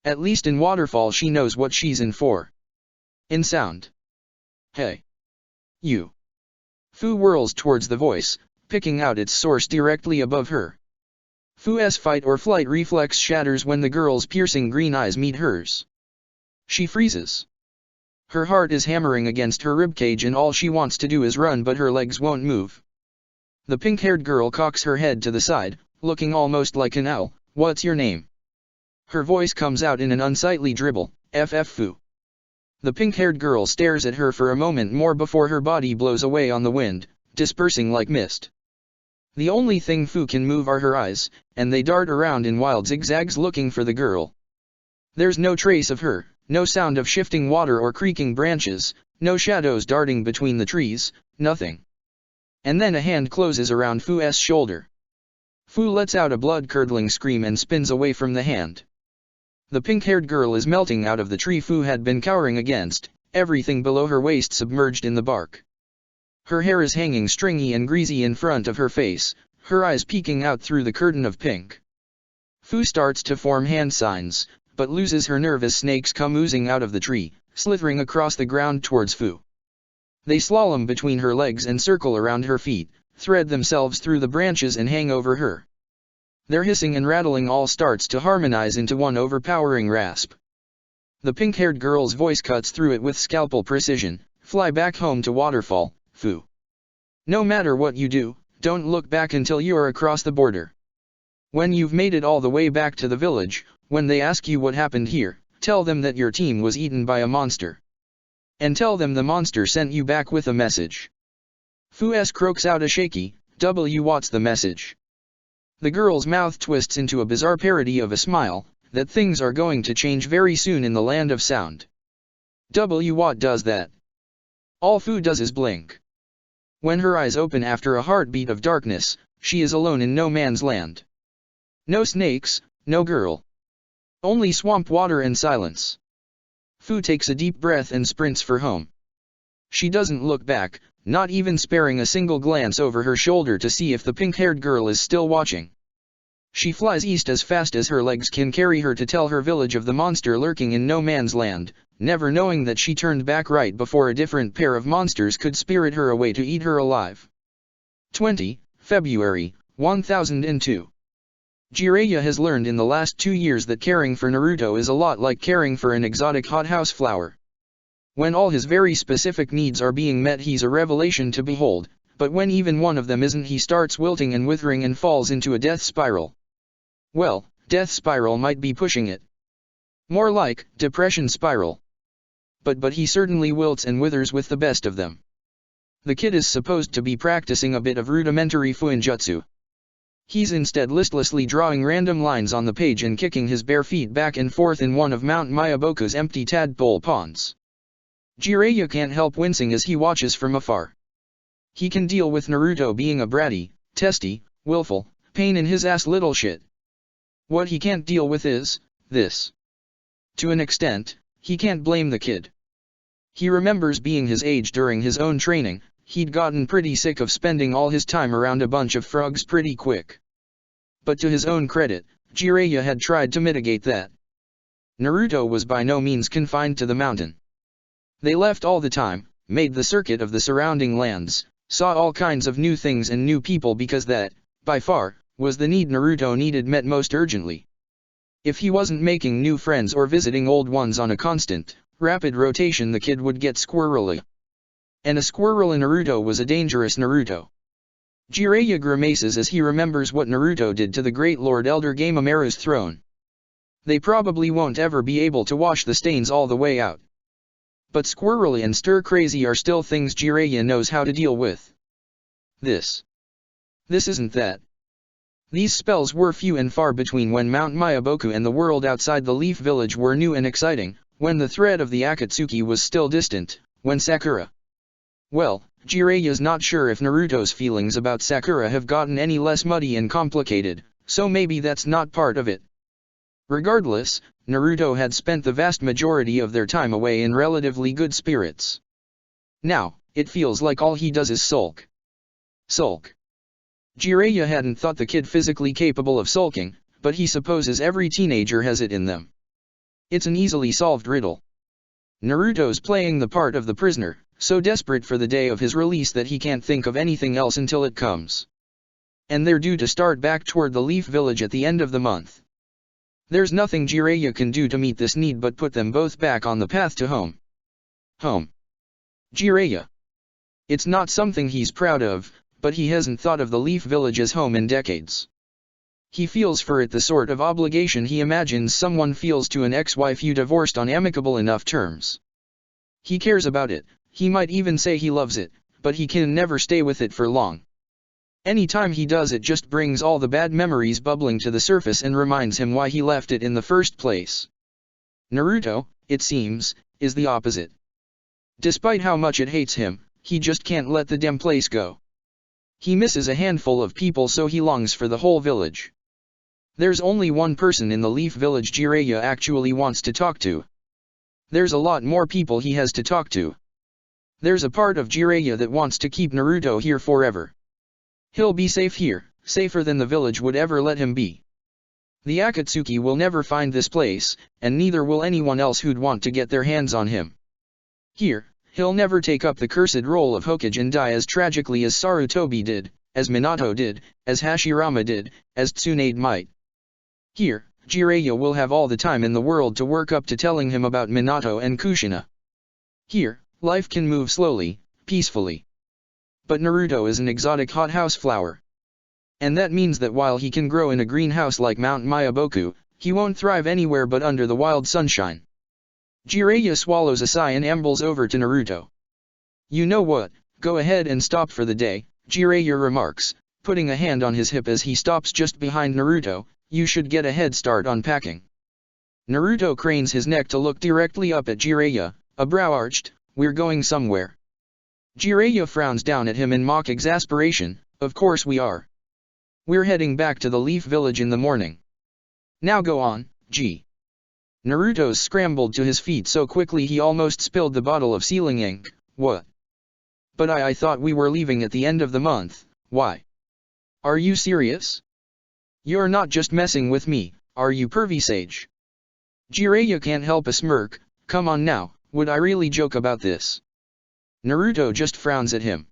At least in Waterfall she knows what she's in for. In sound. Hey. You. Fu whirls towards the voice, picking out its source directly above her. Fu's fight or flight reflex shatters when the girl's piercing green eyes meet hers. She freezes. Her heart is hammering against her ribcage and all she wants to do is run, but her legs won't move. The pink-haired girl cocks her head to the side, looking almost like an owl. What's your name? Her voice comes out in an unsightly dribble, FF Fu. The pink-haired girl stares at her for a moment more before her body blows away on the wind, dispersing like mist. The only thing Fu can move are her eyes, and they dart around in wild zigzags looking for the girl. There's no trace of her, no sound of shifting water or creaking branches, no shadows darting between the trees, nothing. And then a hand closes around Fu's shoulder. Fu lets out a blood-curdling scream and spins away from the hand. The pink-haired girl is melting out of the tree Fu had been cowering against, everything below her waist submerged in the bark. Her hair is hanging stringy and greasy in front of her face, her eyes peeking out through the curtain of pink. Fu starts to form hand signs, but loses her nerve as snakes come oozing out of the tree, slithering across the ground towards Fu. They slalom between her legs and circle around her feet, thread themselves through the branches and hang over her. Their hissing and rattling all starts to harmonize into one overpowering rasp. The pink-haired girl's voice cuts through it with scalpel precision. Fly back home to Waterfall, Fu. No matter what you do, don't look back until you are across the border. When you've made it all the way back to the village, when they ask you what happened here, tell them that your team was eaten by a monster. And tell them the monster sent you back with a message. Fu's croaks out a shaky, what's the message? The girl's mouth twists into a bizarre parody of a smile, that things are going to change very soon in the land of sound. What does that? All Fu does is blink. When her eyes open after a heartbeat of darkness, she is alone in no man's land. No snakes, no girl. Only swamp water and silence. Fu takes a deep breath and sprints for home. She doesn't look back, not even sparing a single glance over her shoulder to see if the pink-haired girl is still watching. She flies east as fast as her legs can carry her to tell her village of the monster lurking in no man's land, never knowing that she turned back right before a different pair of monsters could spirit her away to eat her alive. 20 February 1002. Jiraiya has learned in the last 2 years that caring for Naruto is a lot like caring for an exotic hothouse flower. When all his very specific needs are being met, he's a revelation to behold, but when even one of them isn't, he starts wilting and withering and falls into a death spiral. Well, death spiral might be pushing it. More like depression spiral. But he certainly wilts and withers with the best of them. The kid is supposed to be practicing a bit of rudimentary fuinjutsu. He's instead listlessly drawing random lines on the page and kicking his bare feet back and forth in one of Mount Miyaboku's empty tadpole ponds. Jiraiya can't help wincing as he watches from afar. He can deal with Naruto being a bratty, testy, willful, pain-in-his-ass little shit. What he can't deal with is this. To an extent, he can't blame the kid. He remembers being his age during his own training. He'd gotten pretty sick of spending all his time around a bunch of frogs pretty quick. But to his own credit, Jiraiya had tried to mitigate that. Naruto was by no means confined to the mountain. They left all the time, made the circuit of the surrounding lands, saw all kinds of new things and new people because that, by far, was the need Naruto needed met most urgently. If he wasn't making new friends or visiting old ones on a constant, rapid rotation, the kid would get squirrely. And a squirrel in Naruto was a dangerous Naruto. Jiraiya grimaces as he remembers what Naruto did to the great Lord Elder Gamamaru's throne. They probably won't ever be able to wash the stains all the way out. But squirrely and stir-crazy are still things Jiraiya knows how to deal with. This isn't that. These spells were few and far between when Mount Myaboku and the world outside the Leaf Village were new and exciting, when the threat of the Akatsuki was still distant, when Sakura. Well, Jiraiya's not sure if Naruto's feelings about Sakura have gotten any less muddy and complicated, so maybe that's not part of it. Regardless, Naruto had spent the vast majority of their time away in relatively good spirits. Now, it feels like all he does is sulk. Sulk. Jiraiya hadn't thought the kid physically capable of sulking, but he supposes every teenager has it in them. It's an easily solved riddle. Naruto's playing the part of the prisoner, so desperate for the day of his release that he can't think of anything else until it comes. And they're due to start back toward the Leaf Village at the end of the month. There's nothing Jiraiya can do to meet this need but put them both back on the path to home. Home. Jiraiya. It's not something he's proud of, but he hasn't thought of the Leaf Village as home in decades. He feels for it the sort of obligation he imagines someone feels to an ex-wife you divorced on amicable enough terms. He cares about it, he might even say he loves it, but he can never stay with it for long. Any time he does it just brings all the bad memories bubbling to the surface and reminds him why he left it in the first place. Naruto, it seems, is the opposite. Despite how much it hates him, he just can't let the damn place go. He misses a handful of people so he longs for the whole village. There's only one person in the Leaf Village Jiraiya actually wants to talk to. There's a lot more people he has to talk to. There's a part of Jiraiya that wants to keep Naruto here forever. He'll be safe here, safer than the village would ever let him be. The Akatsuki will never find this place, and neither will anyone else who'd want to get their hands on him. Here, he'll never take up the cursed role of Hokage and die as tragically as Sarutobi did, as Minato did, as Hashirama did, as Tsunade might. Here, Jiraiya will have all the time in the world to work up to telling him about Minato and Kushina. Here, life can move slowly, peacefully. But Naruto is an exotic hothouse flower. And that means that while he can grow in a greenhouse like Mount Myaboku, he won't thrive anywhere but under the wild sunshine. Jiraiya swallows a sigh and ambles over to Naruto. You know what, go ahead and stop for the day, Jiraiya remarks, putting a hand on his hip as he stops just behind Naruto. You should get a head start on packing. Naruto cranes his neck to look directly up at Jiraiya, a brow arched. We're going somewhere. Jiraiya frowns down at him in mock exasperation. Of course we are. We're heading back to the Leaf Village in the morning. Now go on, G. Naruto's scrambled to his feet so quickly he almost spilled the bottle of sealing ink. What? But I thought we were leaving at the end of the month. Why? Are you serious? You're not just messing with me, are you, pervy sage? Jiraiya can't help a smirk. Come on now, would I really joke about this? Naruto just frowns at him.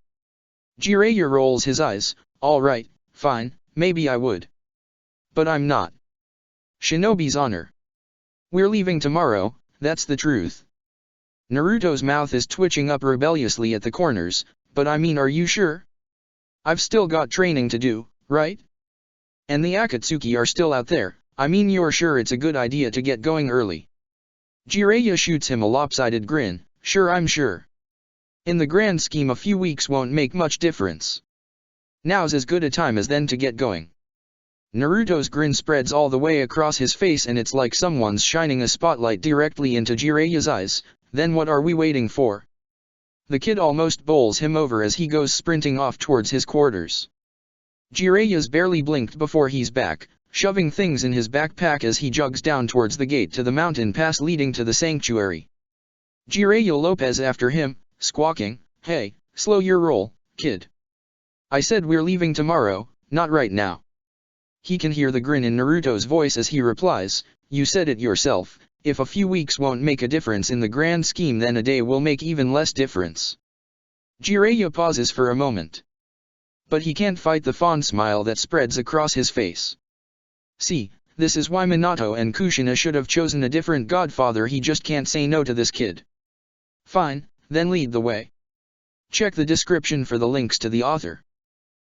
Jiraiya rolls his eyes. Alright, fine, maybe I would. But I'm not. Shinobi's honor. We're leaving tomorrow, that's the truth. Naruto's mouth is twitching up rebelliously at the corners, but I mean, are you sure? I've still got training to do, right? And the Akatsuki are still out there. I mean, you're sure it's a good idea to get going early? Jiraiya shoots him a lopsided grin. Sure, I'm sure. In the grand scheme a few weeks won't make much difference. Now's as good a time as then to get going. Naruto's grin spreads all the way across his face and it's like someone's shining a spotlight directly into Jiraiya's eyes. Then what are we waiting for? The kid almost bowls him over as he goes sprinting off towards his quarters. Jiraiya's barely blinked before he's back, shoving things in his backpack as he jogs down towards the gate to the mountain pass leading to the sanctuary. Jiraiya Lopez after him, squawking, Hey, slow your roll, kid. I said we're leaving tomorrow, not right now. He can hear the grin in Naruto's voice as he replies, You said it yourself, if a few weeks won't make a difference in the grand scheme then a day will make even less difference. Jiraiya pauses for a moment. But he can't fight the fond smile that spreads across his face. See, this is why Minato and Kushina should have chosen a different godfather. He just can't say no to this kid. Fine, then lead the way. Check the description for the links to the author.